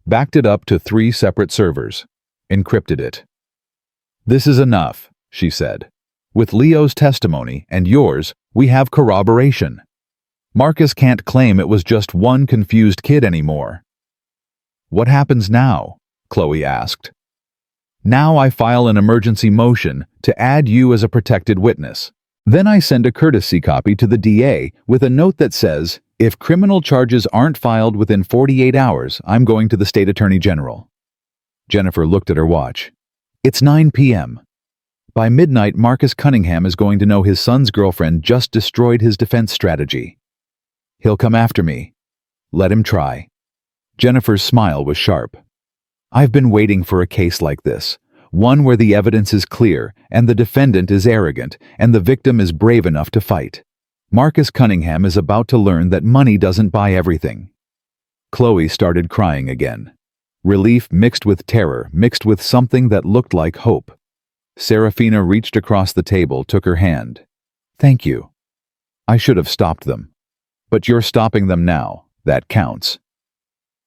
backed it up to 3 separate servers, encrypted it. "This is enough," she said. "With Leo's testimony and yours, we have corroboration. Marcus can't claim it was just one confused kid anymore." "What happens now?" Chloe asked. "Now I file an emergency motion to add you as a protected witness. Then I send a courtesy copy to the DA with a note that says, if criminal charges aren't filed within 48 hours, I'm going to the State Attorney General." Jennifer looked at her watch. "It's 9 p.m. By midnight, Marcus Cunningham is going to know his son's girlfriend just destroyed his defense strategy. He'll come after me. Let him try." Jennifer's smile was sharp. "I've been waiting for a case like this. One where the evidence is clear, and the defendant is arrogant, and the victim is brave enough to fight. Marcus Cunningham is about to learn that money doesn't buy everything." Chloe started crying again. Relief mixed with terror, mixed with something that looked like hope. Serafina reached across the table, took her hand. "Thank you. I should have stopped them. But you're stopping them now. That counts."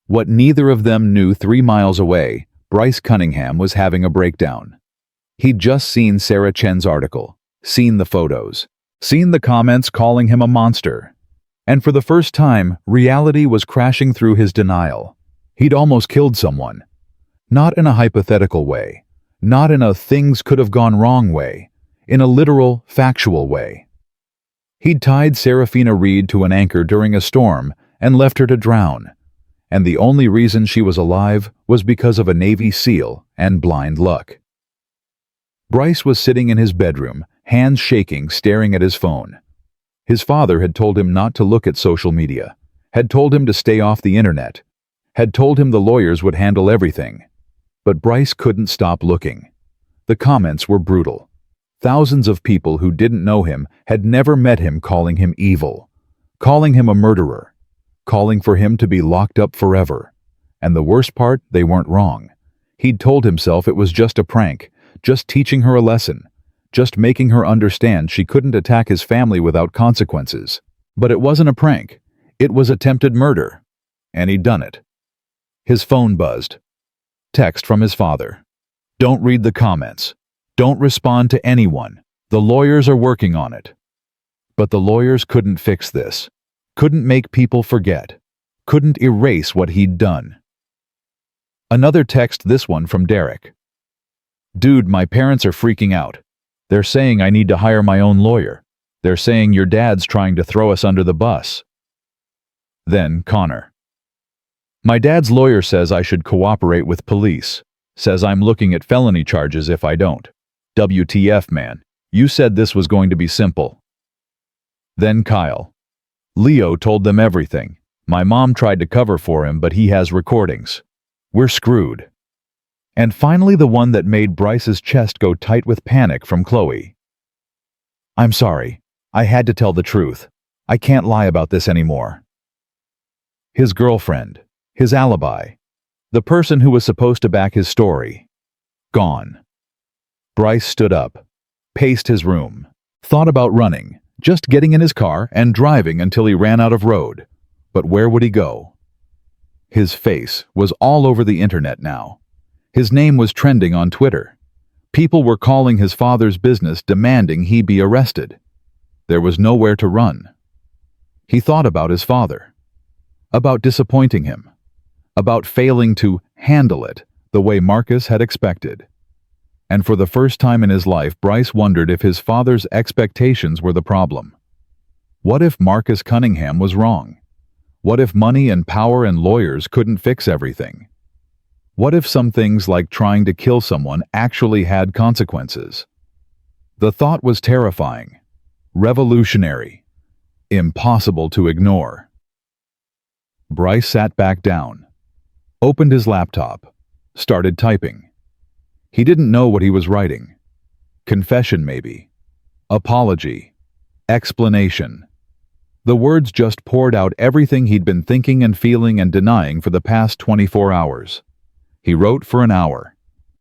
What neither of them knew 3 miles away, Bryce Cunningham was having a breakdown. He'd just seen Sarah Chen's article, seen the photos, seen the comments calling him a monster. And for the first time, reality was crashing through his denial. He'd almost killed someone. Not in a hypothetical way, not in a things could have gone wrong way, in a literal, factual way. He'd tied Serafina Reed to an anchor during a storm and left her to drown. And the only reason she was alive was because of a Navy SEAL and blind luck. Bryce was sitting in his bedroom, hands shaking, staring at his phone. His father had told him not to look at social media, had told him to stay off the internet, had told him the lawyers would handle everything. But Bryce couldn't stop looking. The comments were brutal. Thousands of people who didn't know him had never met him calling him evil, calling him a murderer, calling for him to be locked up forever. And the worst part, they weren't wrong. He'd told himself it was just a prank, just teaching her a lesson, just making her understand she couldn't attack his family without consequences. But it wasn't a prank. It was attempted murder. And he'd done it. His phone buzzed. Text from his father. "Don't read the comments. Don't respond to anyone. The lawyers are working on it." But the lawyers couldn't fix this. Couldn't make people forget. Couldn't erase what he'd done. Another text, this one from Derek. "Dude, my parents are freaking out. They're saying I need to hire my own lawyer. They're saying your dad's trying to throw us under the bus." Then Connor. "My dad's lawyer says I should cooperate with police. Says I'm looking at felony charges if I don't. WTF, man. You said this was going to be simple." Then Kyle. "Leo told them everything. My mom tried to cover for him, but he has recordings. We're screwed." And finally the one that made Bryce's chest go tight with panic, from Chloe. "I'm sorry. I had to tell the truth. I can't lie about this anymore." His girlfriend, His alibi. The person who was supposed to back his story. Gone. Bryce stood up, paced his room, thought about running, just getting in his car and driving until he ran out of road. But where would he go? His face was all over the internet now. His name was trending on Twitter. People were calling his father's business demanding he be arrested. There was nowhere to run. He thought about his father, about disappointing him, about failing to handle it the way Marcus had expected. And for the first time in his life, Bryce wondered if his father's expectations were the problem. What if Marcus Cunningham was wrong? What if money and power and lawyers couldn't fix everything? What if some things like trying to kill someone actually had consequences? The thought was terrifying, revolutionary, impossible to ignore. Bryce sat back down, opened his laptop, started typing. He didn't know what he was writing. Confession, maybe. Apology. Explanation. The words just poured out everything he'd been thinking and feeling and denying for the past 24 hours. He wrote for an hour,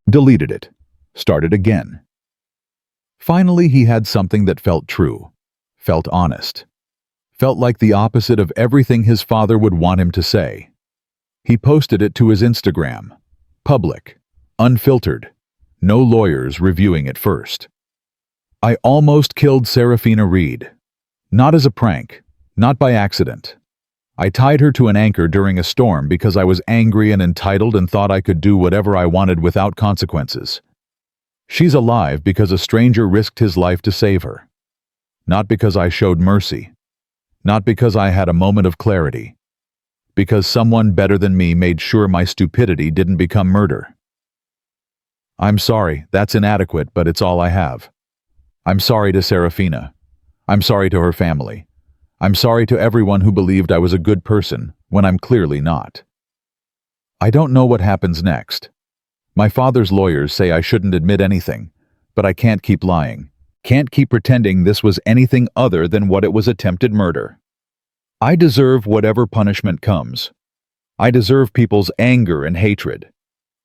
deleted it, started again. Finally, he had something that felt true, felt honest, felt like the opposite of everything his father would want him to say. He posted it to his Instagram, public, unfiltered, no lawyers reviewing it first. I almost killed Serafina Reed. Not as a prank, not by accident. I tied her to an anchor during a storm because I was angry and entitled and thought I could do whatever I wanted without consequences. She's alive because a stranger risked his life to save her. Not because I showed mercy. Not because I had a moment of clarity. Because someone better than me made sure my stupidity didn't become murder. I'm sorry, that's inadequate, but it's all I have. I'm sorry to Serafina. I'm sorry to her family. I'm sorry to everyone who believed I was a good person when I'm clearly not. I don't know what happens next. My father's lawyers say I shouldn't admit anything, but I can't keep lying. Can't keep pretending this was anything other than what it was: attempted murder. I deserve whatever punishment comes. I deserve people's anger and hatred.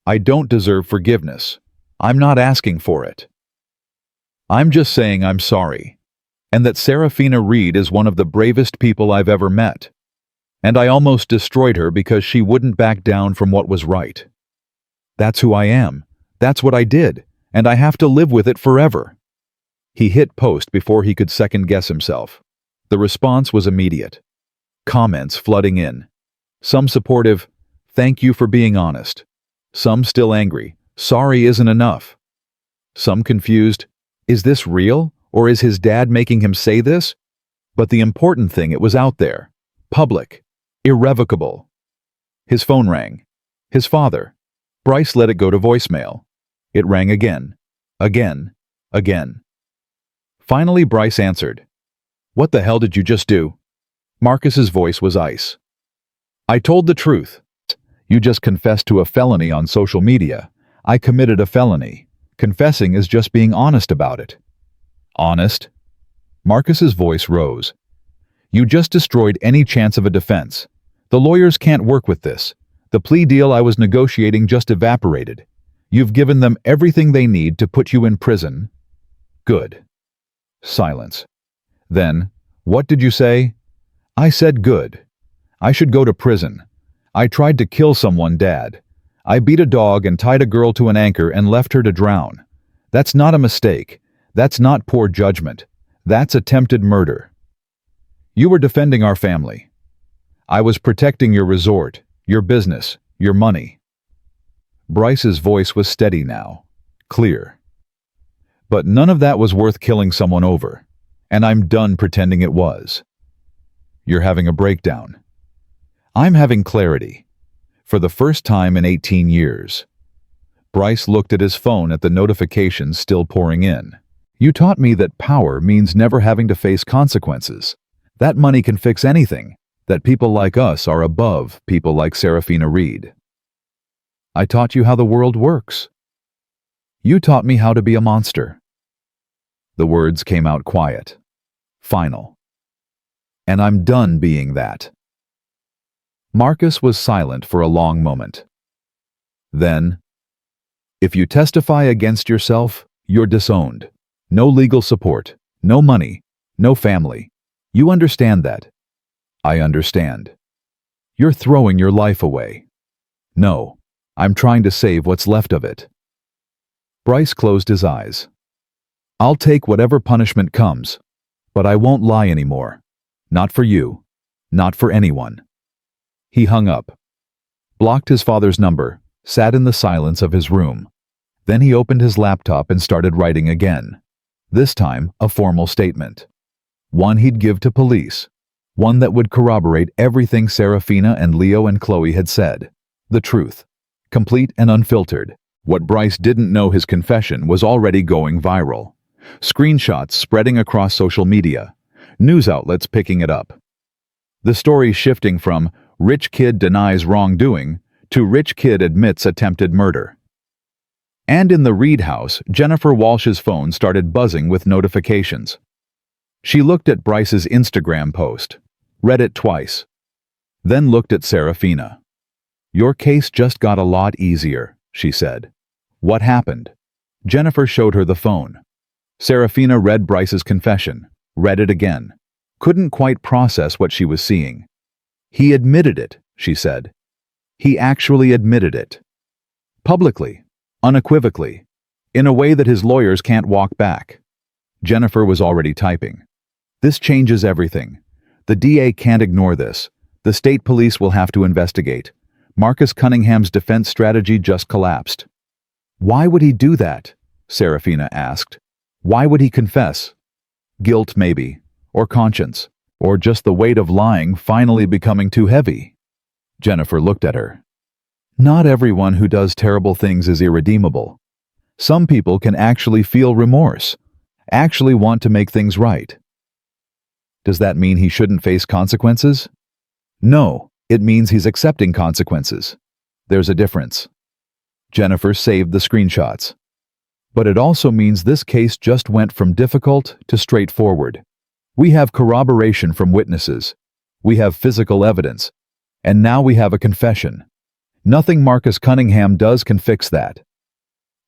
I don't deserve forgiveness. I'm not asking for it. I'm just saying I'm sorry, and that Serafina Reed is one of the bravest people I've ever met. And I almost destroyed her because she wouldn't back down from what was right. That's who I am. That's what I did, and I have to live with it forever. He hit post before he could second-guess himself. The response was immediate. Comments flooding in. Some supportive, "Thank you for being honest." Some still angry, "Sorry isn't enough." Some confused, "Is this real? Or is his dad making him say this?" But the important thing, it was out there. Public. Irrevocable. His phone rang. His father. Bryce let it go to voicemail. It rang again. Again. Again. Finally, Bryce answered. "What the hell did you just do?" Marcus's voice was ice. "I told the truth. You just confessed to a felony on social media. I committed a felony. Confessing is just being honest about it." "Honest?" Marcus's voice rose. "You just destroyed any chance of a defense. The lawyers can't work with this. The plea deal I was negotiating just evaporated. You've given them everything they need to put you in prison." "Good." Silence. Then, "What did you say?" "I said good. I should go to prison. I tried to kill someone, Dad. I beat a dog and tied a girl to an anchor and left her to drown. That's not a mistake. That's not poor judgment. That's attempted murder. You were defending our family. I was protecting your resort, your business, your money." Bryce's voice was steady now, clear. "But none of that was worth killing someone over, and I'm done pretending it was." "You're having a breakdown." "I'm having clarity. For the first time in 18 years. Bryce looked at his phone at the notifications still pouring in. "You taught me that power means never having to face consequences. That money can fix anything. That people like us are above people like Serafina Reed. I taught you how the world works. You taught me how to be a monster." The words came out quiet, final. "And I'm done being that." Marcus was silent for a long moment. Then, if you testify against yourself, you're disowned. No legal support, no money, no family. You understand that? I understand. You're throwing your life away. No, I'm trying to save what's left of it. Bryce closed his eyes. I'll take whatever punishment comes, but I won't lie anymore. Not for you, not for anyone. He hung up, blocked his father's number, sat in the silence of his room. Then he opened his laptop and started writing again. This time, a formal statement. One he'd give to police. One that would corroborate everything Serafina and Leo and Chloe had said. The truth. Complete and unfiltered. What Bryce didn't know, his confession was already going viral. Screenshots spreading across social media. News outlets picking it up. The story shifting from rich kid denies wrongdoing to rich kid admits attempted murder. And in the Reed house, Jennifer Walsh's phone started buzzing with notifications. She looked at Bryce's Instagram post, read it twice, then looked at Serafina. Your case just got a lot easier, she said. What happened? Jennifer showed her the phone. Serafina read Bryce's confession, read it again, couldn't quite process what she was seeing. He admitted it, she said. He actually admitted it. Publicly, unequivocally, in a way that his lawyers can't walk back. Jennifer was already typing. This changes everything. The DA can't ignore this. The state police will have to investigate. Marcus Cunningham's defense strategy just collapsed. Why would he do that? Serafina asked. Why would he confess? Guilt, maybe, or conscience, or just the weight of lying finally becoming too heavy. Jennifer looked at her. Not everyone who does terrible things is irredeemable. Some people can actually feel remorse, actually want to make things right. Does that mean he shouldn't face consequences? No, it means he's accepting consequences. There's a difference. Jennifer saved the screenshots. But it also means this case just went from difficult to straightforward. We have corroboration from witnesses. We have physical evidence. And now we have a confession. Nothing Marcus Cunningham does can fix that.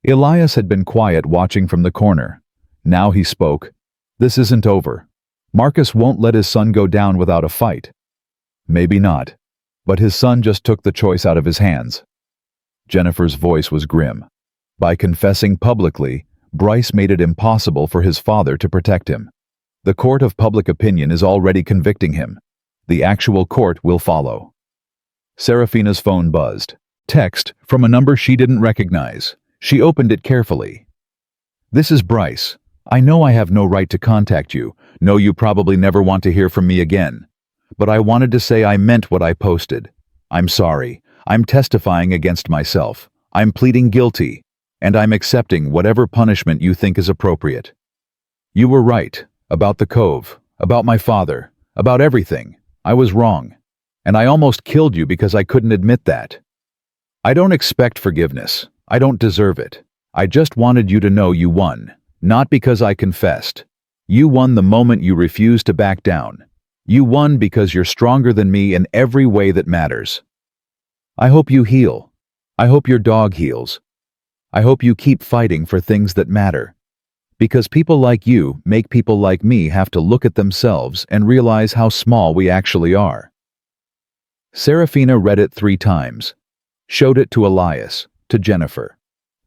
Elias had been quiet, watching from the corner. Now he spoke. This isn't over. Marcus won't let his son go down without a fight. Maybe not. But his son just took the choice out of his hands. Jennifer's voice was grim. By confessing publicly, Bryce made it impossible for his father to protect him. The court of public opinion is already convicting him. The actual court will follow. Serafina's phone buzzed. Text from a number she didn't recognize. She opened it carefully. This is Bryce. I know I have no right to contact you. No, you probably never want to hear from me again. But I wanted to say I meant what I posted. I'm sorry. I'm testifying against myself. I'm pleading guilty. And I'm accepting whatever punishment you think is appropriate. You were right. About the cove. About my father. About everything. I was wrong. And I almost killed you because I couldn't admit that. I don't expect forgiveness. I don't deserve it. I just wanted you to know you won. Not because I confessed. You won the moment you refused to back down. You won because you're stronger than me in every way that matters. I hope you heal. I hope your dog heals. I hope you keep fighting for things that matter. Because people like you make people like me have to look at themselves and realize how small we actually are. Serafina read it 3 times. Showed it to Elias, to Jennifer,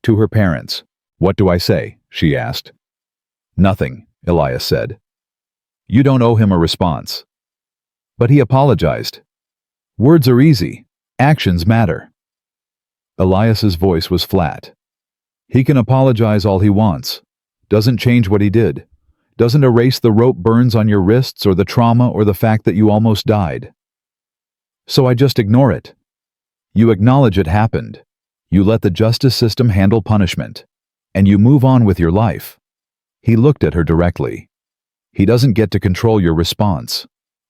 to her parents. What do I say? She asked. Nothing, Elias said. You don't owe him a response. But he apologized. Words are easy. Actions matter. Elias's voice was flat. He can apologize all he wants. Doesn't change what he did. Doesn't erase the rope burns on your wrists or the trauma or the fact that you almost died. So I just ignore it. You acknowledge it happened. You let the justice system handle punishment. And you move on with your life. He looked at her directly. He doesn't get to control your response.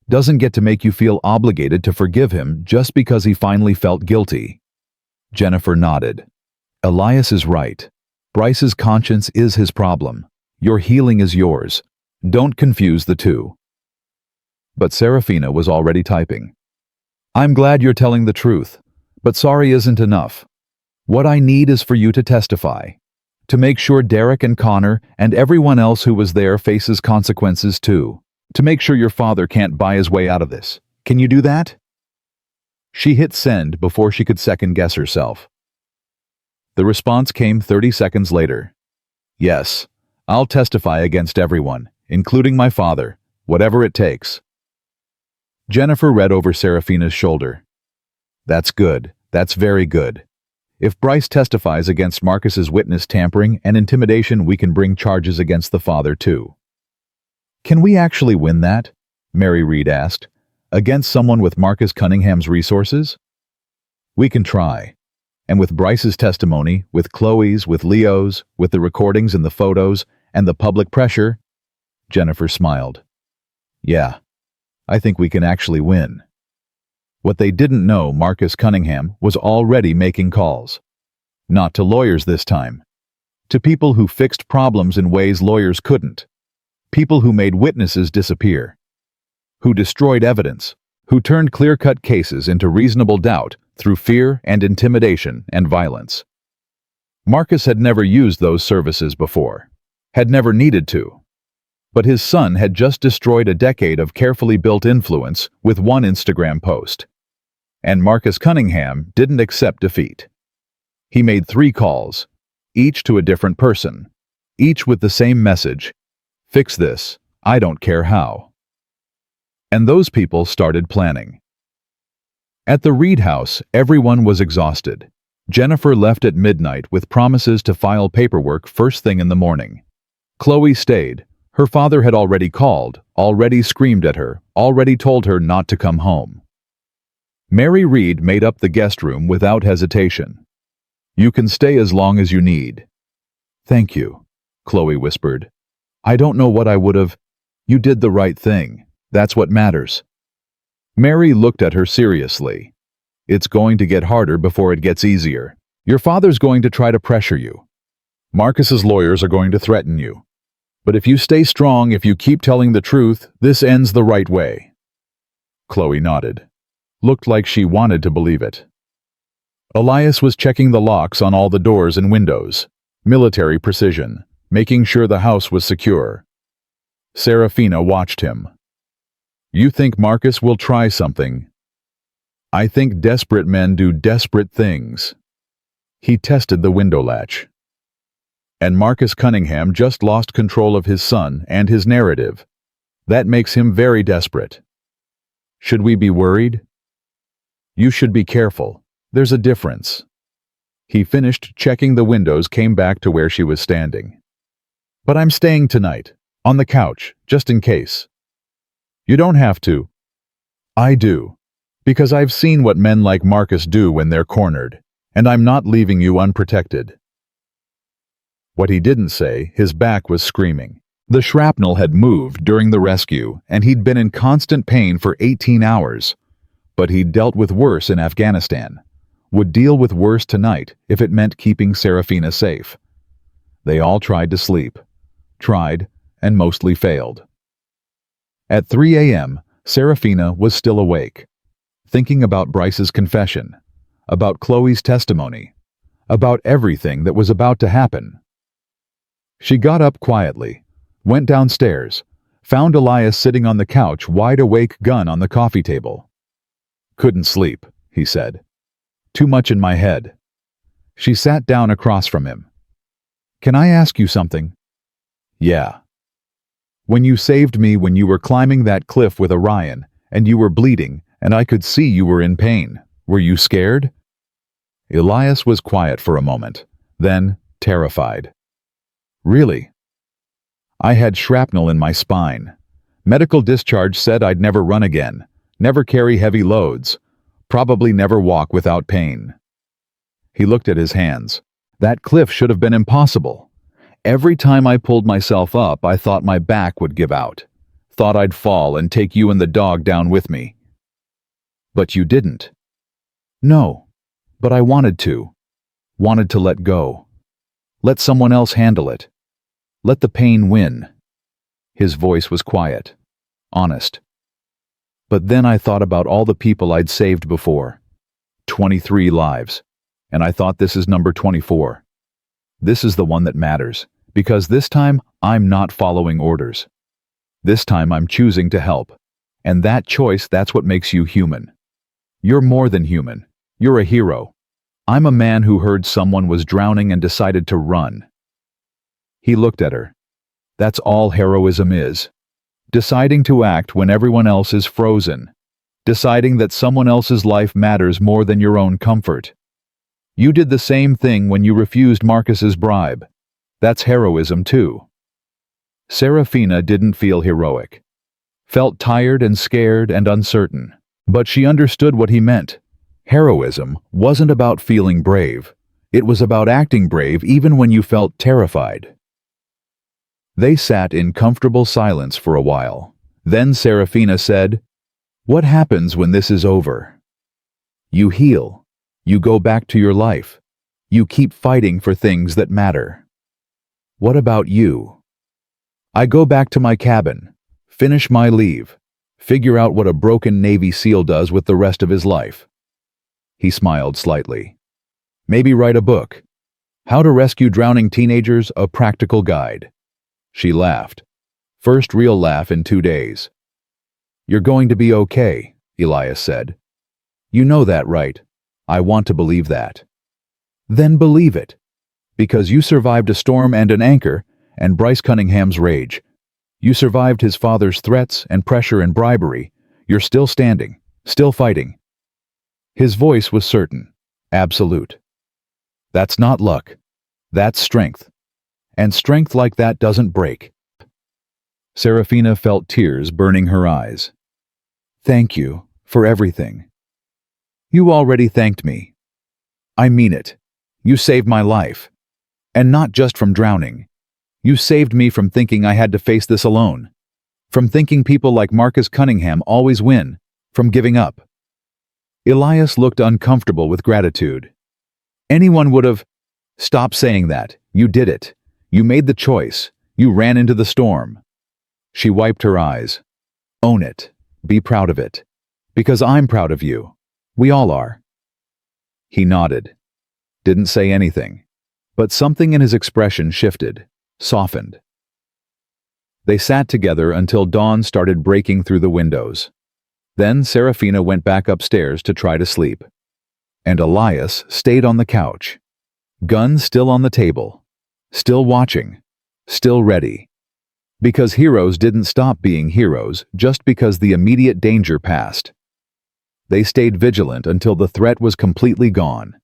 Doesn't get to make you feel obligated to forgive him just because he finally felt guilty. Jennifer nodded. Elias is right. Bryce's conscience is his problem. Your healing is yours. Don't confuse the two. But Serafina was already typing. I'm glad you're telling the truth, but sorry isn't enough. What I need is for you to testify, to make sure Derek and Connor and everyone else who was there faces consequences too, to make sure your father can't buy his way out of this. Can you do that? She hit send before she could second-guess herself. The response came 30 seconds later. Yes, I'll testify against everyone, including my father, whatever it takes. Jennifer read over Serafina's shoulder. That's good. That's very good. If Bryce testifies against Marcus's witness tampering and intimidation, we can bring charges against the father too. Can we actually win that? Mary Reed asked. Against someone with Marcus Cunningham's resources? We can try. And with Bryce's testimony, with Chloe's, with Leo's, with the recordings and the photos, and the public pressure, Jennifer smiled. Yeah, I think we can actually win. What they didn't know, Marcus Cunningham was already making calls. Not to lawyers this time. To people who fixed problems in ways lawyers couldn't. People who made witnesses disappear. Who destroyed evidence. Who turned clear-cut cases into reasonable doubt through fear and intimidation and violence. Marcus had never used those services before. Had never needed to. But his son had just destroyed a decade of carefully built influence with one Instagram post. And Marcus Cunningham didn't accept defeat. He made 3 calls, each to a different person, each with the same message: fix this, I don't care how. And those people started planning. At the Reed house, everyone was exhausted. Jennifer left at midnight with promises to file paperwork first thing in the morning. Chloe stayed. Her father had already called, already screamed at her, already told her not to come home. Mary Reed made up the guest room without hesitation. You can stay as long as you need. Thank you, Chloe whispered. I don't know what I would have. You did the right thing. That's what matters. Mary looked at her seriously. It's going to get harder before it gets easier. Your father's going to try to pressure you. Marcus's lawyers are going to threaten you. But if you stay strong, if you keep telling the truth, this ends the right way. Chloe nodded. Looked like she wanted to believe it. Elias was checking the locks on all the doors and windows. Military precision, making sure the house was secure. Serafina watched him. You think Marcus will try something? I think desperate men do desperate things. He tested the window latch. And Marcus Cunningham just lost control of his son and his narrative. That makes him very desperate. Should we be worried? You should be careful. There's a difference. He finished checking the windows, came back to where she was standing. But I'm staying tonight, on the couch, just in case. You don't have to. I do. Because I've seen what men like Marcus do when they're cornered, and I'm not leaving you unprotected. What he didn't say, his back was screaming. The shrapnel had moved during the rescue, and he'd been in constant pain for 18 hours. But he'd dealt with worse in Afghanistan. Would deal with worse tonight if it meant keeping Serafina safe. They all tried to sleep. Tried, and mostly failed. At 3 a.m., Serafina was still awake, thinking about Bryce's confession, about Chloe's testimony, about everything that was about to happen. She got up quietly, went downstairs, found Elias sitting on the couch, wide awake, gun on the coffee table. Couldn't sleep, he said. Too much in my head. She sat down across from him. Can I ask you something? Yeah. When you saved me when you were climbing that cliff with Orion, and you were bleeding, and I could see you were in pain, were you scared? Elias was quiet for a moment, then terrified. Really? I had shrapnel in my spine. Medical discharge said I'd never run again, never carry heavy loads, probably never walk without pain. He looked at his hands. That cliff should have been impossible. Every time I pulled myself up, I thought my back would give out. Thought I'd fall and take you and the dog down with me. But you didn't. No, but I wanted to. Wanted to let go. Let someone else handle it. Let the pain win. His voice was quiet, honest. But then I thought about all the people I'd saved before. 23 lives. And I thought, this is number 24. This is the one that matters, because this time I'm not following orders. This time I'm choosing to help. And that choice, that's what makes you human. You're more than human. You're a hero. I'm a man who heard someone was drowning and decided to run. He looked at her. That's all heroism is. Deciding to act when everyone else is frozen. Deciding that someone else's life matters more than your own comfort. You did the same thing when you refused Marcus's bribe. That's heroism too. Serafina didn't feel heroic. Felt tired and scared and uncertain. But she understood what he meant. Heroism wasn't about feeling brave. It was about acting brave even when you felt terrified. They sat in comfortable silence for a while. Then Serafina said, "What happens when this is over?" "You heal. You go back to your life. You keep fighting for things that matter." "What about you?" "I go back to my cabin, finish my leave, figure out what a broken Navy SEAL does with the rest of his life." He smiled slightly. "Maybe write a book. How to Rescue Drowning Teenagers, a Practical Guide." She laughed. First real laugh in 2 days. "You're going to be okay," Elias said. "You know that, right? I want to believe that." "Then believe it. Because you survived a storm and an anchor, and Bryce Cunningham's rage. You survived his father's threats and pressure and bribery. You're still standing, still fighting." His voice was certain, absolute. "That's not luck. That's strength. And strength like that doesn't break." Serafina felt tears burning her eyes. "Thank you for everything." "You already thanked me. I mean it. You saved my life. And not just from drowning. You saved me from thinking I had to face this alone. From thinking people like Marcus Cunningham always win. From giving up." Elias looked uncomfortable with gratitude. "Anyone would have—" "Stop saying that. You did it. You made the choice. You ran into the storm." She wiped her eyes. "Own it. Be proud of it. Because I'm proud of you. We all are." He nodded. Didn't say anything. But something in his expression shifted, softened. They sat together until dawn started breaking through the windows. Then Serafina went back upstairs to try to sleep. And Elias stayed on the couch. Gun still on the table. Still watching. Still ready. Because heroes didn't stop being heroes just because the immediate danger passed. They stayed vigilant until the threat was completely gone.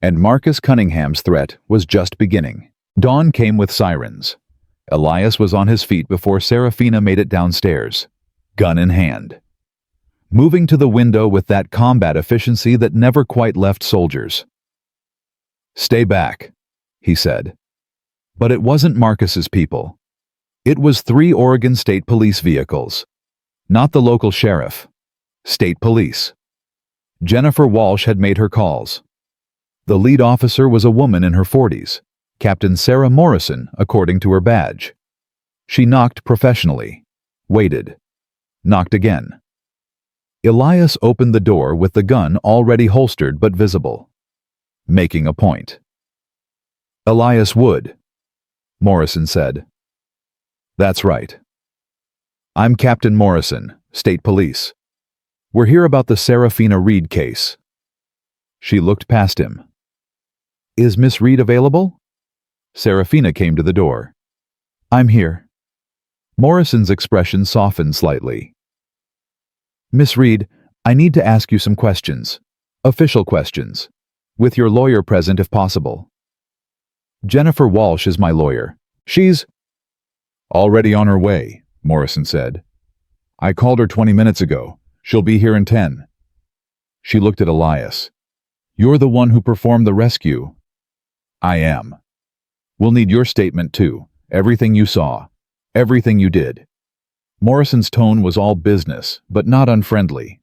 And Marcus Cunningham's threat was just beginning. Dawn came with sirens. Elias was on his feet before Serafina made it downstairs, gun in hand. Moving to the window with that combat efficiency that never quite left soldiers. "Stay back," he said. But it wasn't Marcus's people. It was 3 Oregon State Police vehicles. Not the local sheriff. State Police. Jennifer Walsh had made her calls. The lead officer was a woman in her 40s, Captain Sarah Morrison, according to her badge. She knocked professionally. Waited. Knocked again. Elias opened the door with the gun already holstered but visible. Making a point. "Elias Wood," Morrison said. "That's right. I'm Captain Morrison, State Police. We're here about the Serafina Reed case." She looked past him. "Is Miss Reed available?" Serafina came to the door. "I'm here." Morrison's expression softened slightly. "Miss Reed, I need to ask you some questions. Official questions. With your lawyer present if possible." "Jennifer Walsh is my lawyer. She's—" "Already on her way," Morrison said. "I called her 20 minutes ago. She'll be here in 10. She looked at Elias. "You're the one who performed the rescue." "I am. We'll need your statement too. Everything you saw. Everything you did." Morrison's tone was all business, but not unfriendly.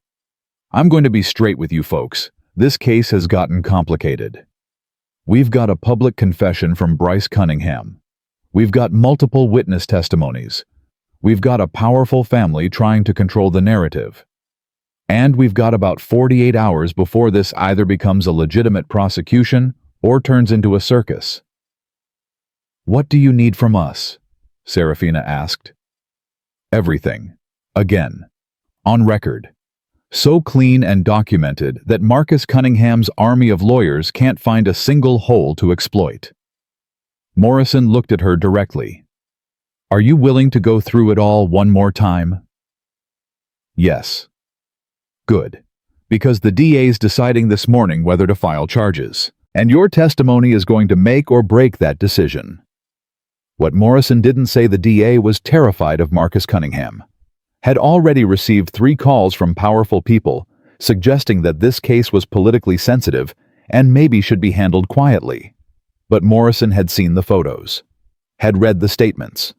"I'm going to be straight with you folks. This case has gotten complicated. We've got a public confession from Bryce Cunningham. We've got multiple witness testimonies. We've got a powerful family trying to control the narrative. And we've got about 48 hours before this either becomes a legitimate prosecution or turns into a circus. What do you need from us? Serafina asked. Everything. Again. On record. So clean and documented that Marcus Cunningham's army of lawyers can't find a single hole to exploit. Morrison looked at her directly. Are you willing to go through it all one more time? Yes. Good. Because the DA's deciding this morning whether to file charges, and your testimony is going to make or break that decision. What Morrison didn't say the DA was terrified of Marcus Cunningham. Had already received 3 calls from powerful people suggesting that this case was politically sensitive and maybe should be handled quietly. But Morrison had seen the photos, had read the statements,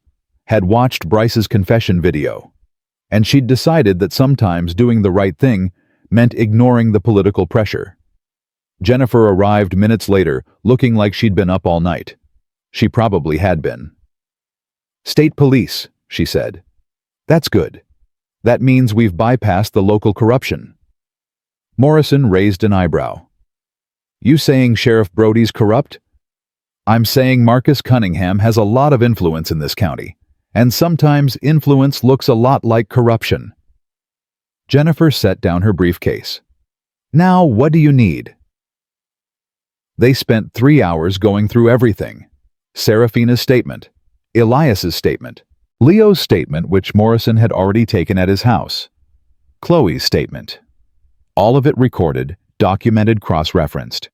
had watched Bryce's confession video, and she'd decided that sometimes doing the right thing meant ignoring the political pressure. Jennifer arrived minutes later, looking like she'd been up all night. She probably had been. State police, she said. That's good. That means we've bypassed the local corruption. Morrison raised an eyebrow. You saying Sheriff Brody's corrupt? I'm saying Marcus Cunningham has a lot of influence in this county, and sometimes influence looks a lot like corruption. Jennifer set down her briefcase. Now, what do you need? They spent 3 hours going through everything. Serafina's statement, Elias's statement, Leo's statement which Morrison had already taken at his house, Chloe's statement. All of it recorded, documented, cross-referenced.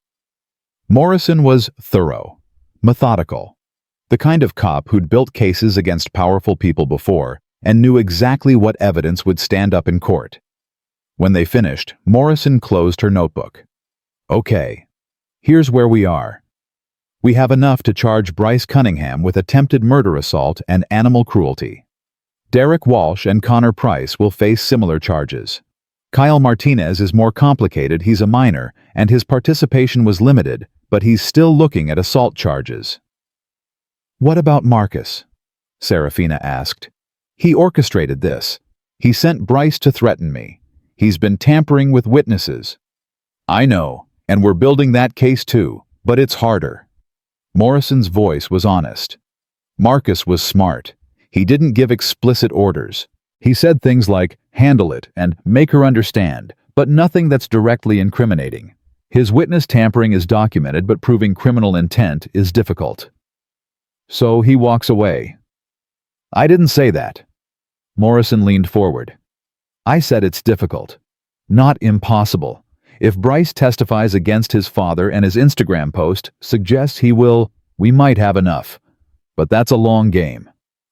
Morrison was thorough, methodical, the kind of cop who'd built cases against powerful people before and knew exactly what evidence would stand up in court. When they finished, Morrison closed her notebook. Okay, here's where we are. We have enough to charge Bryce Cunningham with attempted murder assault and animal cruelty. Derek Walsh and Connor Price will face similar charges. Kyle Martinez is more complicated. He's a minor, and his participation was limited, but he's still looking at assault charges. What about Marcus? Serafina asked. He orchestrated this. He sent Bryce to threaten me. He's been tampering with witnesses. I know, and we're building that case too, but it's harder. Morrison's voice was honest. Marcus was smart. He didn't give explicit orders. He said things like, handle it and make her understand, but nothing that's directly incriminating. His witness tampering is documented, but proving criminal intent is difficult. So he walks away. I didn't say that. Morrison leaned forward. I said it's difficult. Not impossible. If Bryce testifies against his father and his Instagram post suggests he will, we might have enough. But that's a long game.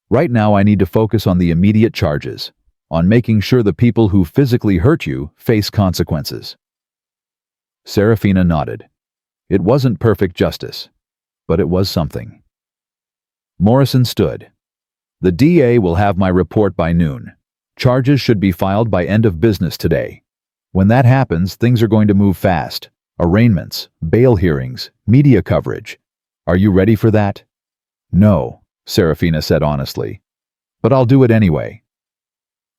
Right now I need to focus on the immediate charges, on making sure the people who physically hurt you face consequences. Serafina nodded. It wasn't perfect justice, but it was something. Morrison stood. The DA will have my report by noon. Charges should be filed by end of business today. When that happens, things are going to move fast. Arraignments, bail hearings, media coverage. Are you ready for that? No, Serafina said honestly. But I'll do it anyway.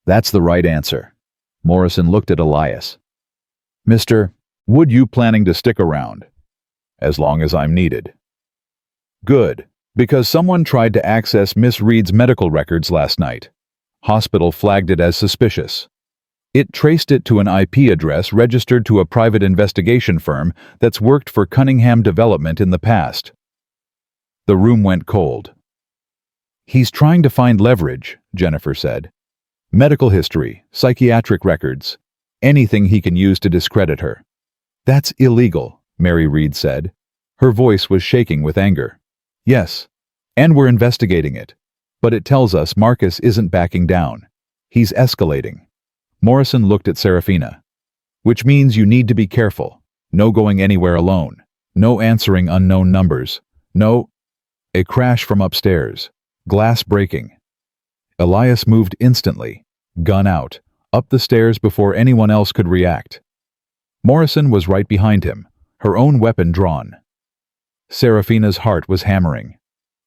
That's the right answer. Morrison looked at Elias. Mr. Would you planning to stick around? As long as I'm needed. Good, because someone tried to access Miss Reed's medical records last night. Hospital flagged it as suspicious. It traced it to an IP address registered to a private investigation firm that's worked for Cunningham Development in the past. The room went cold. He's trying to find leverage, Jennifer said. Medical history, psychiatric records, anything he can use to discredit her. That's illegal, Mary Reed said. Her voice was shaking with anger. Yes, and we're investigating it. But it tells us Marcus isn't backing down. He's escalating. Morrison looked at Serafina. Which means you need to be careful. No going anywhere alone. No answering unknown numbers. No... A crash from upstairs. Glass breaking. Elias moved instantly, gun out, up the stairs before anyone else could react. Morrison was right behind him, her own weapon drawn. Serafina's heart was hammering.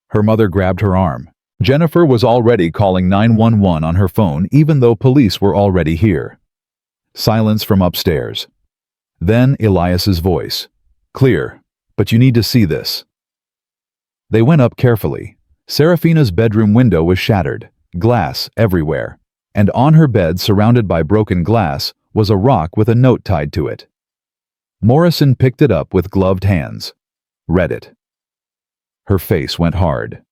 Her mother grabbed her arm. Jennifer was already calling 911 on her phone even though police were already here. Silence from upstairs. Then Elias's voice. Clear, but you need to see this. They went up carefully. Serafina's bedroom window was shattered, glass everywhere, and on her bed, surrounded by broken glass, was a rock with a note tied to it. Morrison picked it up with gloved hands. Read it. Her face went hard.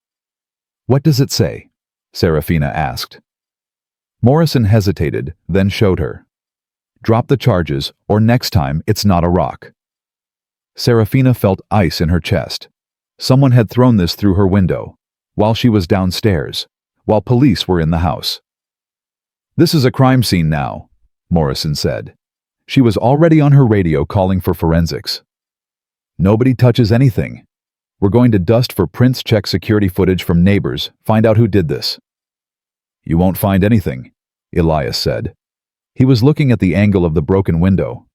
What does it say? Serafina asked. Morrison hesitated, then showed her. Drop the charges, or next time it's not a rock. Serafina felt ice in her chest. Someone had thrown this through her window, while she was downstairs, while police were in the house. This is a crime scene now, Morrison said. She was already on her radio calling for forensics. Nobody touches anything. We're going to dust for prints, check security footage from neighbors, find out who did this. You won't find anything, Elias said. He was looking at the angle of the broken window.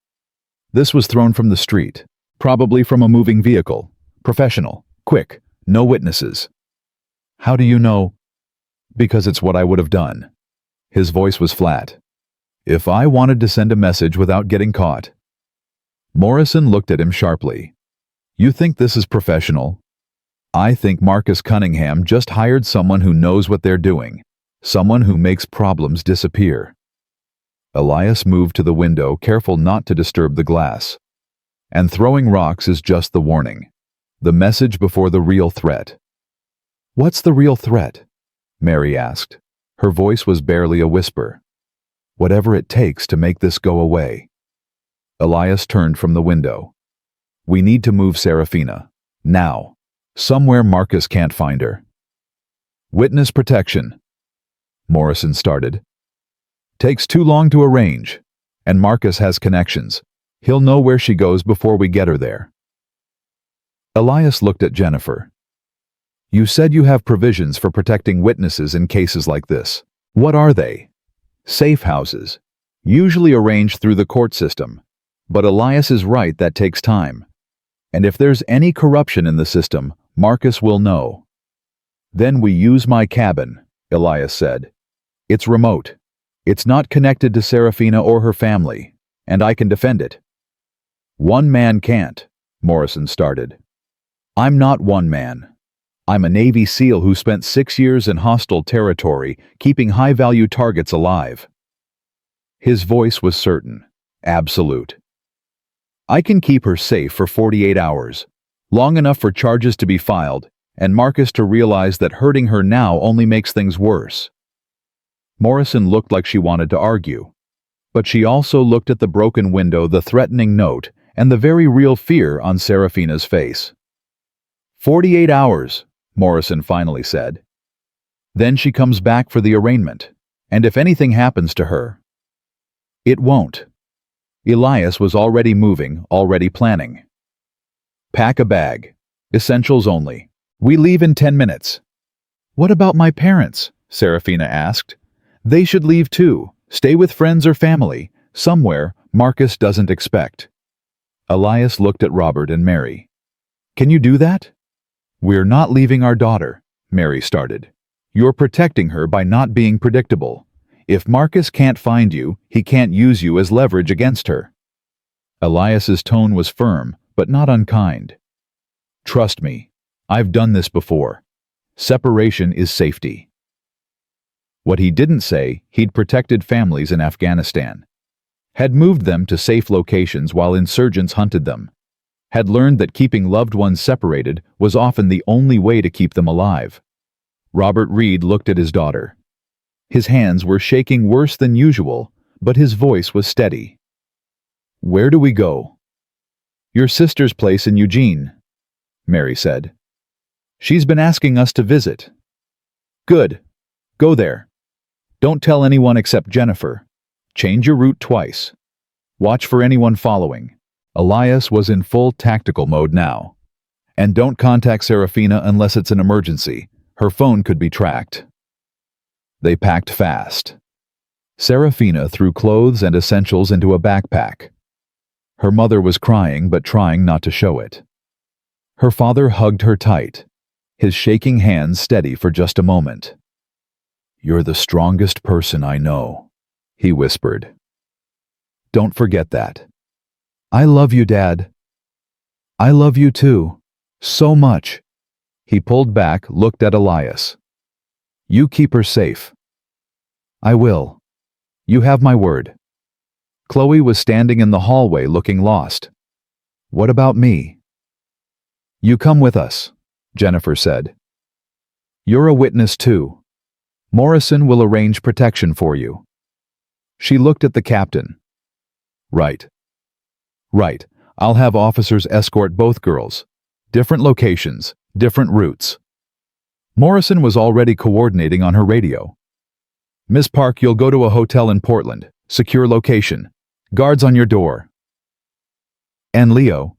This was thrown from the street, probably from a moving vehicle. Professional, quick, no witnesses. How do you know? Because it's what I would have done. His voice was flat. If I wanted to send a message without getting caught. Morrison looked at him sharply. You think this is professional? I think Marcus Cunningham just hired someone who knows what they're doing, someone who makes problems disappear. Elias moved to the window, careful not to disturb the glass. And throwing rocks is just the warning. The message before the real threat. What's the real threat? Mary asked. Her voice was barely a whisper. Whatever it takes to make this go away. Elias turned from the window. We need to move Serafina. Now. Somewhere Marcus can't find her. Witness protection. Morrison started. Takes too long to arrange. And Marcus has connections. He'll know where she goes before we get her there. Elias looked at Jennifer. You said you have provisions for protecting witnesses in cases like this. What are they? Safe houses. Usually arranged through the court system. But Elias is right, that takes time. And if there's any corruption in the system, Marcus will know. Then we use my cabin, Elias said. It's remote. It's not connected to Serafina or her family, and I can defend it. One man can't, Morrison started. I'm not one man. I'm a Navy SEAL who spent 6 years in hostile territory, keeping high-value targets alive. His voice was certain, absolute. I can keep her safe for 48 hours, long enough for charges to be filed, and Marcus to realize that hurting her now only makes things worse. Morrison looked like she wanted to argue, but she also looked at the broken window, the threatening note, and the very real fear on Serafina's face. 48 hours, Morrison finally said. Then she comes back for the arraignment, and if anything happens to her. It won't. Elias was already moving, already planning. Pack a bag. Essentials only. We leave in 10 minutes. What about my parents? Serafina asked. They should leave too. Stay with friends or family, somewhere Marcus doesn't expect. Elias looked at Robert and Mary. Can you do that? We're not leaving our daughter, Mary started. You're protecting her by not being predictable. If Marcus can't find you, he can't use you as leverage against her. Elias's tone was firm, but not unkind. Trust me, I've done this before. Separation is safety. What he didn't say, he'd protected families in Afghanistan. Had moved them to safe locations while insurgents hunted them. Had learned that keeping loved ones separated was often the only way to keep them alive. Robert Reed looked at his daughter. His hands were shaking worse than usual, but his voice was steady. Where do we go? Your sister's place in Eugene, Mary said. She's been asking us to visit. Good. Go there. Don't tell anyone except Jennifer. Change your route twice. Watch for anyone following. Elias was in full tactical mode now. And don't contact Serafina unless it's an emergency. Her phone could be tracked. They packed fast. Serafina threw clothes and essentials into a backpack. Her mother was crying but trying not to show it. Her father hugged her tight, his shaking hands steady for just a moment. You're the strongest person I know, he whispered. Don't forget that. I love you, Dad. I love you too. So much. He pulled back, looked at Elias. You keep her safe. I will. You have my word. Chloe was standing in the hallway looking lost. What about me? You come with us, Jennifer said. You're a witness too. Morrison will arrange protection for you. She looked at the captain. Right. Right. I'll have officers escort both girls. Different locations, different routes. Morrison was already coordinating on her radio. Miss Park, you'll go to a hotel in Portland. Secure location. Guards on your door. And Leo?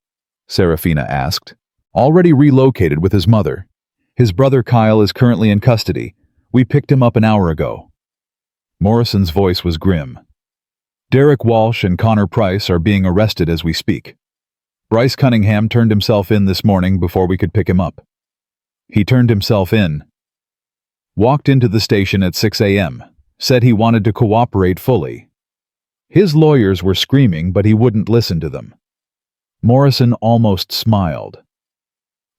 Serafina asked. Already relocated with his mother. His brother Kyle is currently in custody. We picked him up an hour ago. Morrison's voice was grim. Derek Walsh and Connor Price are being arrested as we speak. Bryce Cunningham turned himself in this morning before we could pick him up. He turned himself in. Walked into the station at 6 a.m., said he wanted to cooperate fully. His lawyers were screaming, but he wouldn't listen to them. Morrison almost smiled.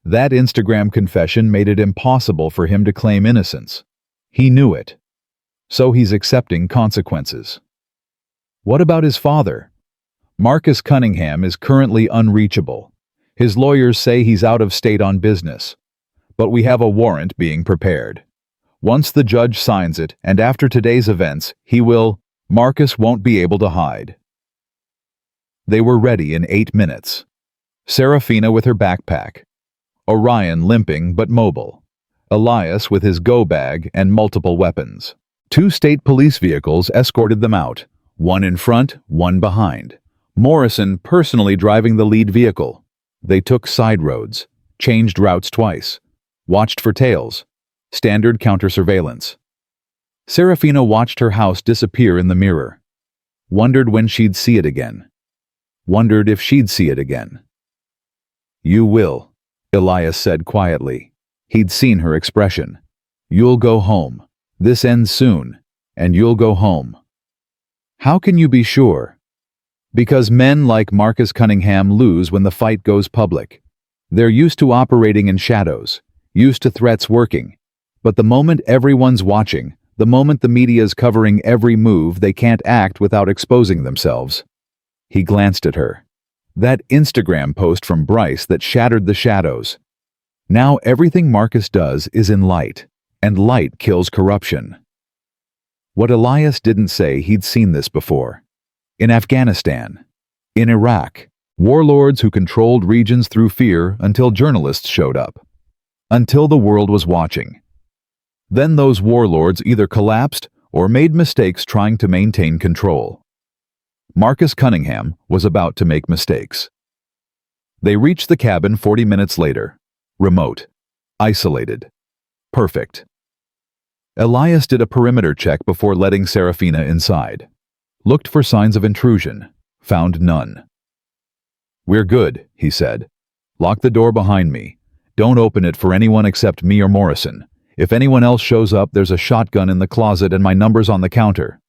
That Instagram confession made it impossible for him to claim innocence. He knew it. So he's accepting consequences. What about his father? Marcus Cunningham is currently unreachable. His lawyers say he's out of state on business. But we have a warrant being prepared. Once the judge signs it, and after today's events, Marcus won't be able to hide. They were ready in 8 minutes. Serafina with her backpack. Orion limping but mobile. Elias with his go bag and multiple weapons. 2 state police vehicles escorted them out, one in front, one behind. Morrison personally driving the lead vehicle. They took side roads, changed routes twice, watched for tails, standard counter-surveillance. Serafina watched her house disappear in the mirror. Wondered when she'd see it again. Wondered if she'd see it again. You will, Elias said quietly. He'd seen her expression. You'll go home. This ends soon, and you'll go home. How can you be sure? Because men like Marcus Cunningham lose when the fight goes public. They're used to operating in shadows, used to threats working. But the moment everyone's watching, the moment the media's covering every move, they can't act without exposing themselves. He glanced at her. That Instagram post from Bryce that shattered the shadows. Now everything Marcus does is in light, and light kills corruption. What Elias didn't say, he'd seen this before. In Afghanistan. In Iraq. Warlords who controlled regions through fear until journalists showed up. Until the world was watching. Then those warlords either collapsed or made mistakes trying to maintain control. Marcus Cunningham was about to make mistakes. They reached the cabin 40 minutes later. Remote. Isolated. Perfect. Elias did a perimeter check before letting Serafina inside. Looked for signs of intrusion. Found none. We're good, he said. Lock the door behind me. Don't open it for anyone except me or Morrison. If anyone else shows up, there's a shotgun in the closet and my number's on the counter.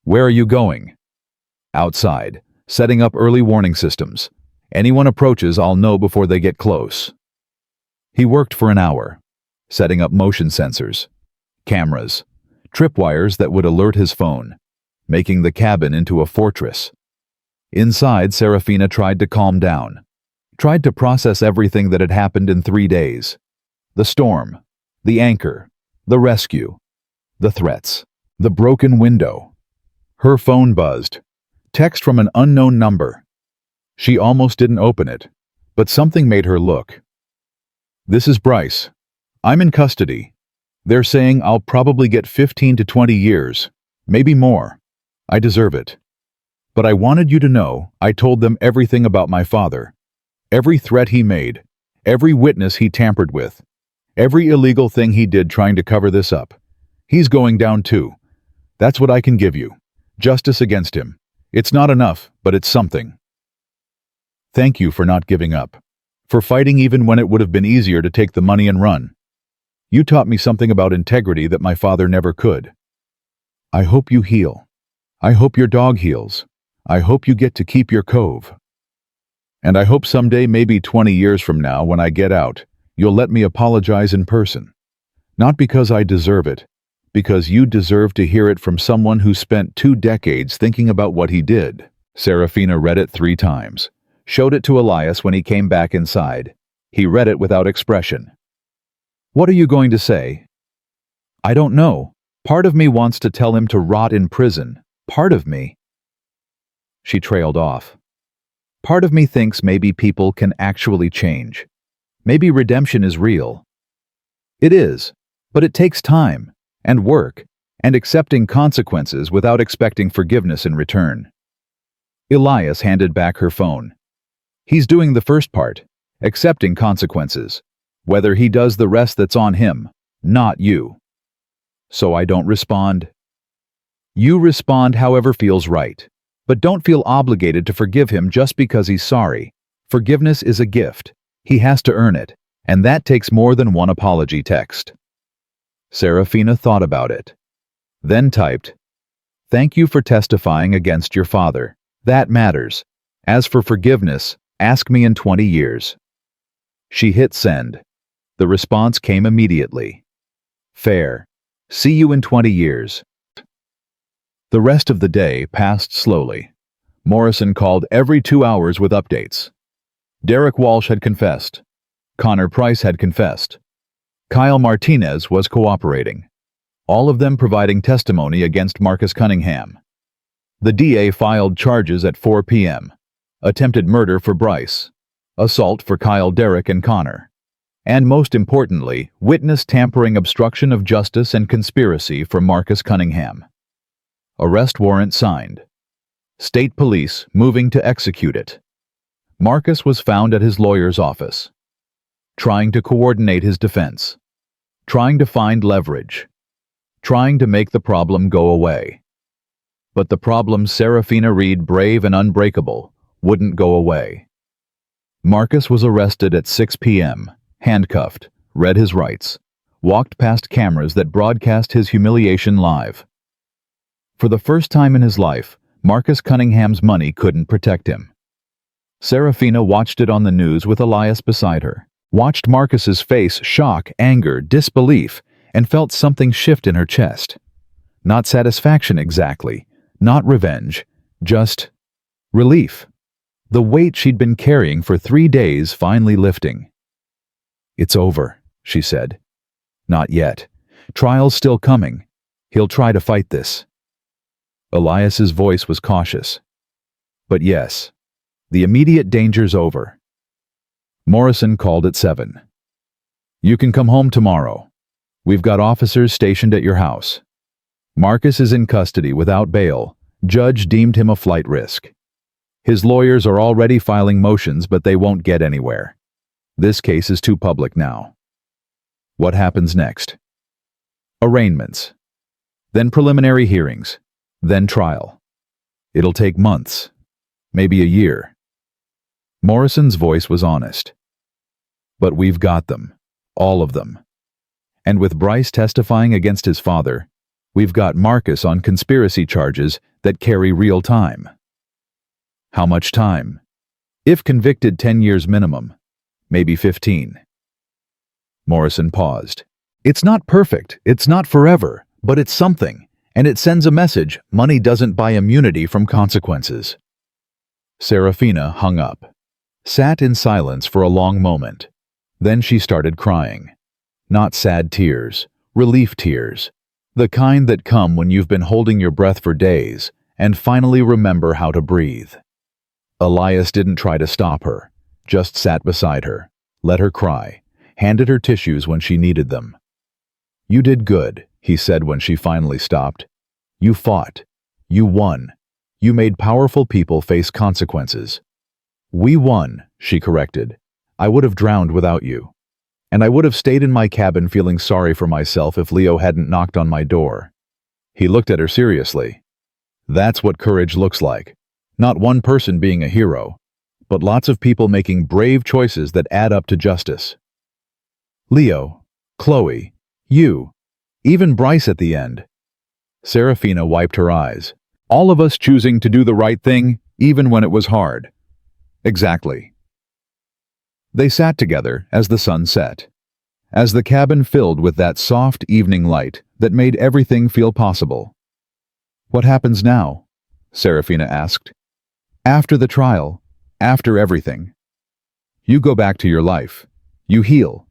Where are you going? Outside. Setting up early warning systems. Anyone approaches, I'll know before they get close. He worked for an hour. Setting up motion sensors. Cameras. Tripwires that would alert his phone. Making the cabin into a fortress. Inside, Serafina tried to calm down. Tried to process everything that had happened in 3 days. The storm. The anchor. The rescue. The threats. The broken window. Her phone buzzed. Text from an unknown number. She almost didn't open it, but something made her look. This is Bryce. I'm in custody. They're saying I'll probably get 15 to 20 years, maybe more. I deserve it. But I wanted you to know I told them everything about my father. Every threat he made, every witness he tampered with, every illegal thing he did trying to cover this up. He's going down too. That's what I can give you. Justice against him. It's not enough, but it's something. Thank you for not giving up. For fighting even when it would have been easier to take the money and run. You taught me something about integrity that my father never could. I hope you heal. I hope your dog heals. I hope you get to keep your cove. And I hope someday, maybe 20 years from now, when I get out, you'll let me apologize in person. Not because I deserve it, because you deserve to hear it from someone who spent 2 decades thinking about what he did. Serafina read it 3 times, showed it to Elias when he came back inside. He read it without expression. What are you going to say? I don't know. Part of me wants to tell him to rot in prison. Part of me. She trailed off. Part of me thinks maybe people can actually change. Maybe redemption is real. It is, but it takes time, and work, and accepting consequences without expecting forgiveness in return. Elias handed back her phone. He's doing the first part, accepting consequences. Whether he does the rest, that's on him, not you. So I don't respond. You respond however feels right. But don't feel obligated to forgive him just because he's sorry. Forgiveness is a gift. He has to earn it, and that takes more than one apology text. Serafina thought about it. Then typed, "Thank you for testifying against your father. That matters. As for forgiveness, ask me in 20 years. She hit send. The response came immediately. Fair. See you in 20 years. The rest of the day passed slowly. Morrison called every 2 hours with updates. Derek Walsh had confessed. Connor Price had confessed. Kyle Martinez was cooperating. All of them providing testimony against Marcus Cunningham. The DA filed charges at 4 p.m. Attempted murder for Bryce. Assault for Kyle, Derek, and Connor. And most importantly, witness tampering, obstruction of justice, and conspiracy for Marcus Cunningham. Arrest warrant signed. State police moving to execute it. Marcus was found at his lawyer's office, trying to coordinate his defense, trying to find leverage, trying to make the problem go away. But the problem, Serafina Reed, brave and unbreakable, wouldn't go away. Marcus was arrested at 6 p.m., handcuffed, read his rights, walked past cameras that broadcast his humiliation live. For the first time in his life, Marcus Cunningham's money couldn't protect him. Serafina watched it on the news with Elias beside her, watched Marcus's face, shock, anger, disbelief, and felt something shift in her chest. Not satisfaction exactly, not revenge, just relief. The weight she'd been carrying for 3 days finally lifting. It's over, she said. Not yet. Trial's still coming. He'll try to fight this. Elias's voice was cautious. But yes, the immediate danger's over. Morrison called at 7. You can come home tomorrow. We've got officers stationed at your house. Marcus is in custody without bail. Judge deemed him a flight risk. His lawyers are already filing motions, but they won't get anywhere. This case is too public now. What happens next? Arraignments. Then preliminary hearings. Then trial. It'll take months. Maybe a year. Morrison's voice was honest. But we've got them. All of them. And with Bryce testifying against his father, we've got Marcus on conspiracy charges that carry real time. How much time? If convicted, 10 years minimum. Maybe 15. Morrison paused. It's not perfect, it's not forever, but it's something, and it sends a message. Money doesn't buy immunity from consequences. Serafina hung up, sat in silence for a long moment. Then she started crying. Not sad tears, relief tears. The kind that come when you've been holding your breath for days and finally remember how to breathe. Elias didn't try to stop her, just sat beside her, let her cry, handed her tissues when she needed them. You did good, he said when she finally stopped. You fought. You won. You made powerful people face consequences. We won, she corrected. I would have drowned without you. And I would have stayed in my cabin feeling sorry for myself if Leo hadn't knocked on my door. He looked at her seriously. That's what courage looks like. Not one person being a hero, but lots of people making brave choices that add up to justice. Leo, Chloe, you, even Bryce at the end. Serafina wiped her eyes, All of us choosing to do the right thing, even when it was hard. Exactly. They sat together as the sun set, as the cabin filled with that soft evening light that made everything feel possible. "What happens now?" Serafina asked. "After the trial, after everything." "You go back to your life. You heal.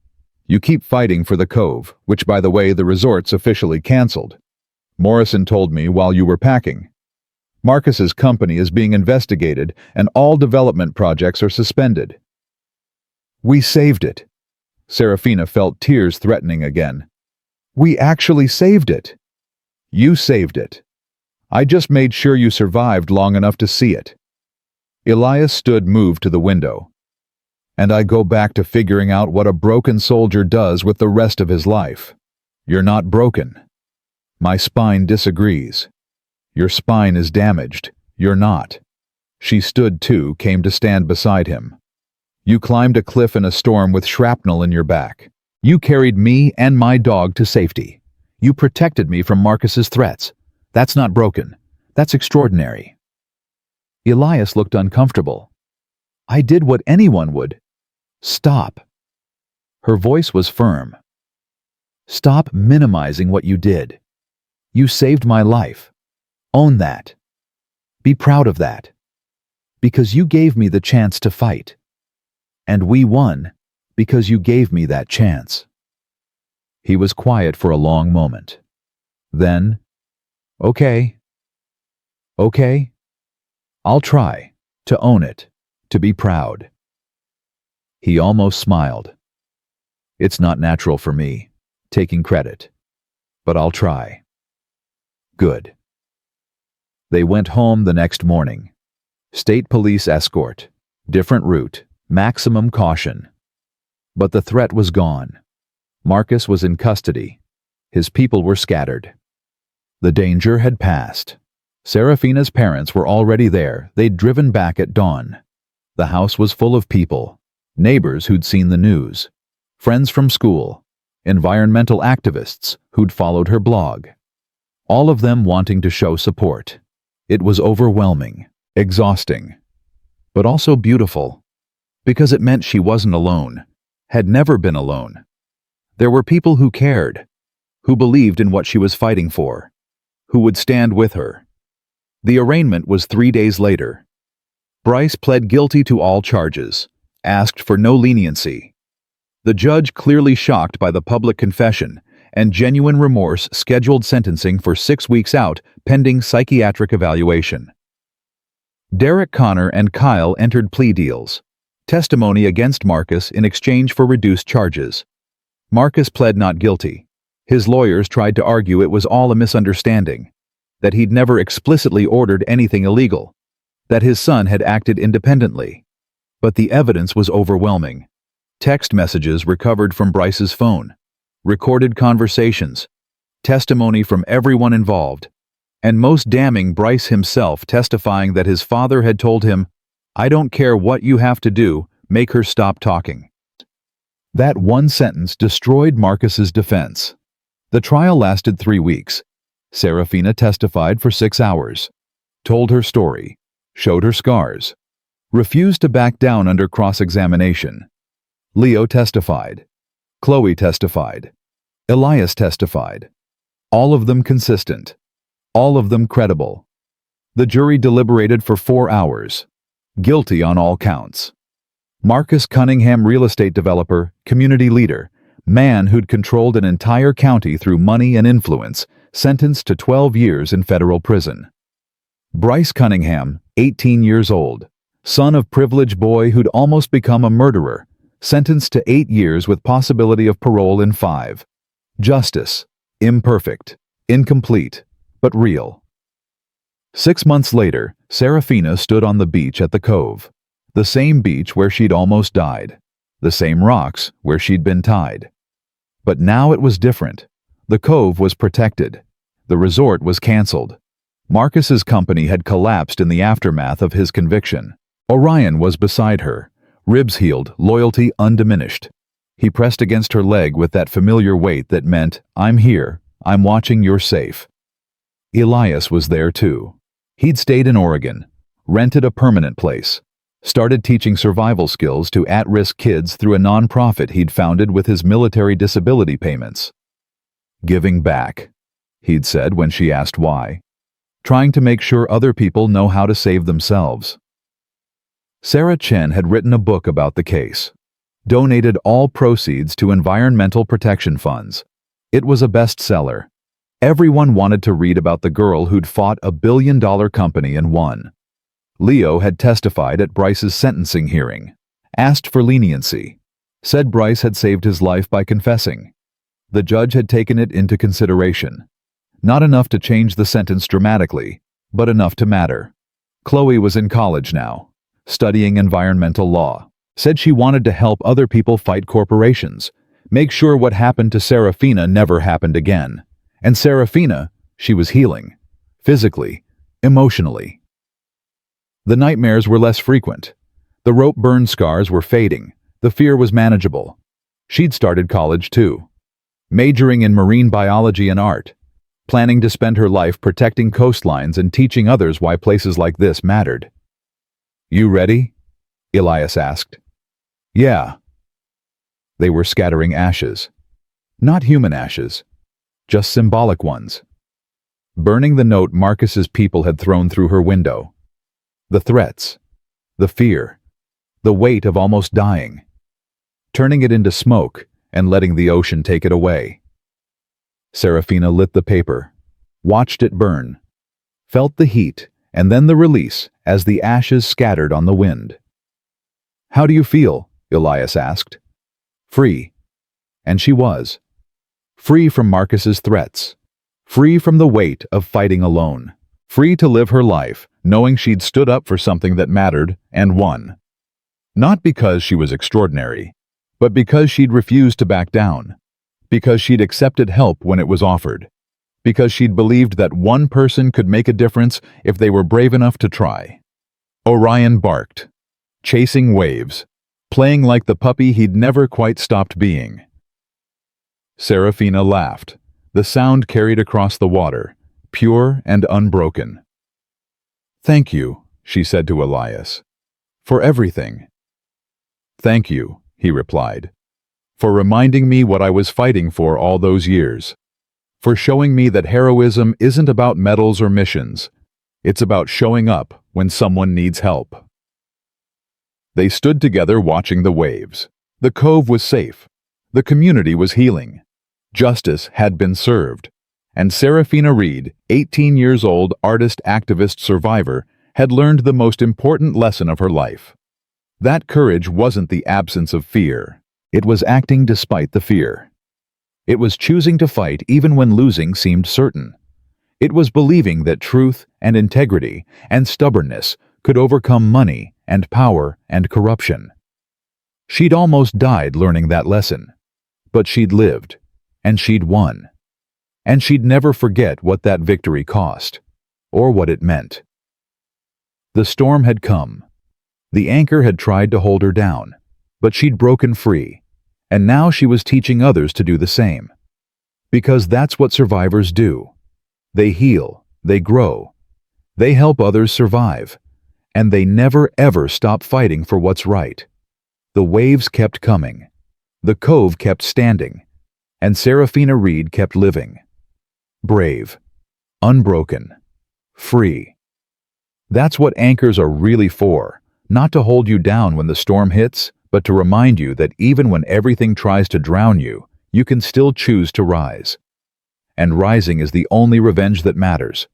You keep fighting for the Cove, which, by the way, the resort's officially canceled. Morrison told me while you were packing. Marcus's company is being investigated and all development projects are suspended." "We saved it." Serafina felt tears threatening again. "We actually saved it." "You saved it. I just made sure you survived long enough to see it." Elias stood moved to the window. "And I go back to figuring out what a broken soldier does with the rest of his life. You're not broken. My spine disagrees. Your spine is damaged. You're not." She stood too, came to stand beside him. "You climbed a cliff in a storm with shrapnel in your back. You carried me and my dog to safety. You protected me from Marcus's threats. That's not broken. That's extraordinary." Elias looked uncomfortable. "I did what anyone would." "Stop." Her voice was firm. "Stop minimizing what you did. You saved my life. Own that. Be proud of that. Because you gave me the chance to fight. And we won because you gave me that chance." He was quiet for a long moment. Then, "Okay. Okay. I'll try to own it, to be proud." He almost smiled. "It's not natural for me, taking credit. But I'll try." "Good." They went home the next morning. State police escort, different route, maximum caution. But the threat was gone. Marcus was in custody. His people were scattered. The danger had passed. Serafina's parents were already there. They'd driven back at dawn. The house was full of people, neighbors who'd seen the news, friends from school, environmental activists who'd followed her blog. All of them wanting to show support. It was overwhelming, exhausting, but also beautiful, because it meant she wasn't alone, had never been alone. There were people who cared, who believed in what she was fighting for, who would stand with her. The arraignment was 3 days later. Bryce pled guilty to all charges, asked for no leniency. The judge, clearly shocked by the public confession and genuine remorse, scheduled sentencing for 6 weeks out, pending psychiatric evaluation. Derek Connor and Kyle entered plea deals, testimony against Marcus in exchange for reduced charges. Marcus pled not guilty. His lawyers tried to argue it was all a misunderstanding, that he'd never explicitly ordered anything illegal, that his son had acted independently. But the evidence was overwhelming. Text messages recovered from Bryce's phone, recorded conversations, testimony from everyone involved, and most damning, Bryce himself testifying that his father had told him, "I don't care what you have to do, make her stop talking." That one sentence destroyed Marcus's defense. The trial lasted 3 weeks. Serafina testified for 6 hours, told her story, showed her scars, refused to back down under cross-examination. Leo testified. Chloe testified. Elias testified. All of them consistent. All of them credible. The jury deliberated for 4 hours. Guilty on all counts. Marcus Cunningham, real estate developer, community leader, man who'd controlled an entire county through money and influence, sentenced to 12 years in federal prison. Bryce Cunningham, 18 years old, son of privileged boy who'd almost become a murderer, sentenced to 8 years with possibility of parole in 5. Justice, imperfect, incomplete, but real. 6 months later, Serafina stood on the beach at the Cove, the same beach where she'd almost died, the same rocks where she'd been tied. But now it was different. The Cove was protected. The resort was canceled. Marcus's company had collapsed in the aftermath of his conviction. Orion was beside her, ribs healed, loyalty undiminished. He pressed against her leg with that familiar weight that meant, "I'm here, I'm watching, you're safe." Elias was there too. He'd stayed in Oregon, rented a permanent place, started teaching survival skills to at-risk kids through a nonprofit he'd founded with his military disability payments. Giving back, he'd said when she asked why. Trying to make sure other people know how to save themselves. Sarah Chen had written a book about the case, donated all proceeds to environmental protection funds. It was a bestseller. Everyone wanted to read about the girl who'd fought a billion-dollar company and won. Leo had testified at Bryce's sentencing hearing, asked for leniency, said Bryce had saved his life by confessing. The judge had taken it into consideration. Not enough to change the sentence dramatically, but enough to matter. Chloe was in college now, studying environmental law. Said she wanted to help other people fight corporations, make sure what happened to Serafina never happened again. And Serafina, she was healing, physically, emotionally. The nightmares were less frequent. The rope burn scars were fading. The fear was manageable. She'd started college too, majoring in marine biology and art, planning to spend her life protecting coastlines and teaching others why places like this mattered. "You ready?" Elias asked. "Yeah." They were scattering ashes. Not human ashes, just symbolic ones. Burning the note Marcus's people had thrown through her window. The threats, the fear, the weight of almost dying. Turning it into smoke and letting the ocean take it away. Serafina lit the paper, watched it burn, felt the heat and then the release as the ashes scattered on the wind. "How do you feel?" Elias asked. "Free." And she was. Free from Marcus's threats. Free from the weight of fighting alone. Free to live her life, knowing she'd stood up for something that mattered and won. Not because she was extraordinary, but because she'd refused to back down. Because she'd accepted help when it was offered. Because she'd believed that one person could make a difference if they were brave enough to try. Orion barked, chasing waves, playing like the puppy he'd never quite stopped being. Serafina laughed. The sound carried across the water, pure and unbroken. "Thank you," she said to Elias, "for everything." "Thank you," he replied, "for reminding me what I was fighting for all those years. For showing me that heroism isn't about medals or missions. It's about showing up when someone needs help." They stood together watching the waves. The cove was safe. The community was healing. Justice had been served. And Serafina Reed, 18 years old, artist, activist, survivor, had learned the most important lesson of her life. That courage wasn't the absence of fear. It was acting despite the fear. It was choosing to fight even when losing seemed certain. It was believing that truth and integrity and stubbornness could overcome money and power and corruption. She'd almost died learning that lesson. But she'd lived, and she'd won. And she'd never forget what that victory cost, or what it meant. The storm had come. The anchor had tried to hold her down, but she'd broken free, and now she was teaching others to do the same. Because that's what survivors do. They heal, they grow, they help others survive, and they never ever stop fighting for what's right. The waves kept coming, the cove kept standing, and Serafina Reed kept living. Brave, unbroken, free. That's what anchors are really for, not to hold you down when the storm hits, but to remind you that even when everything tries to drown you, you can still choose to rise. And rising is the only revenge that matters.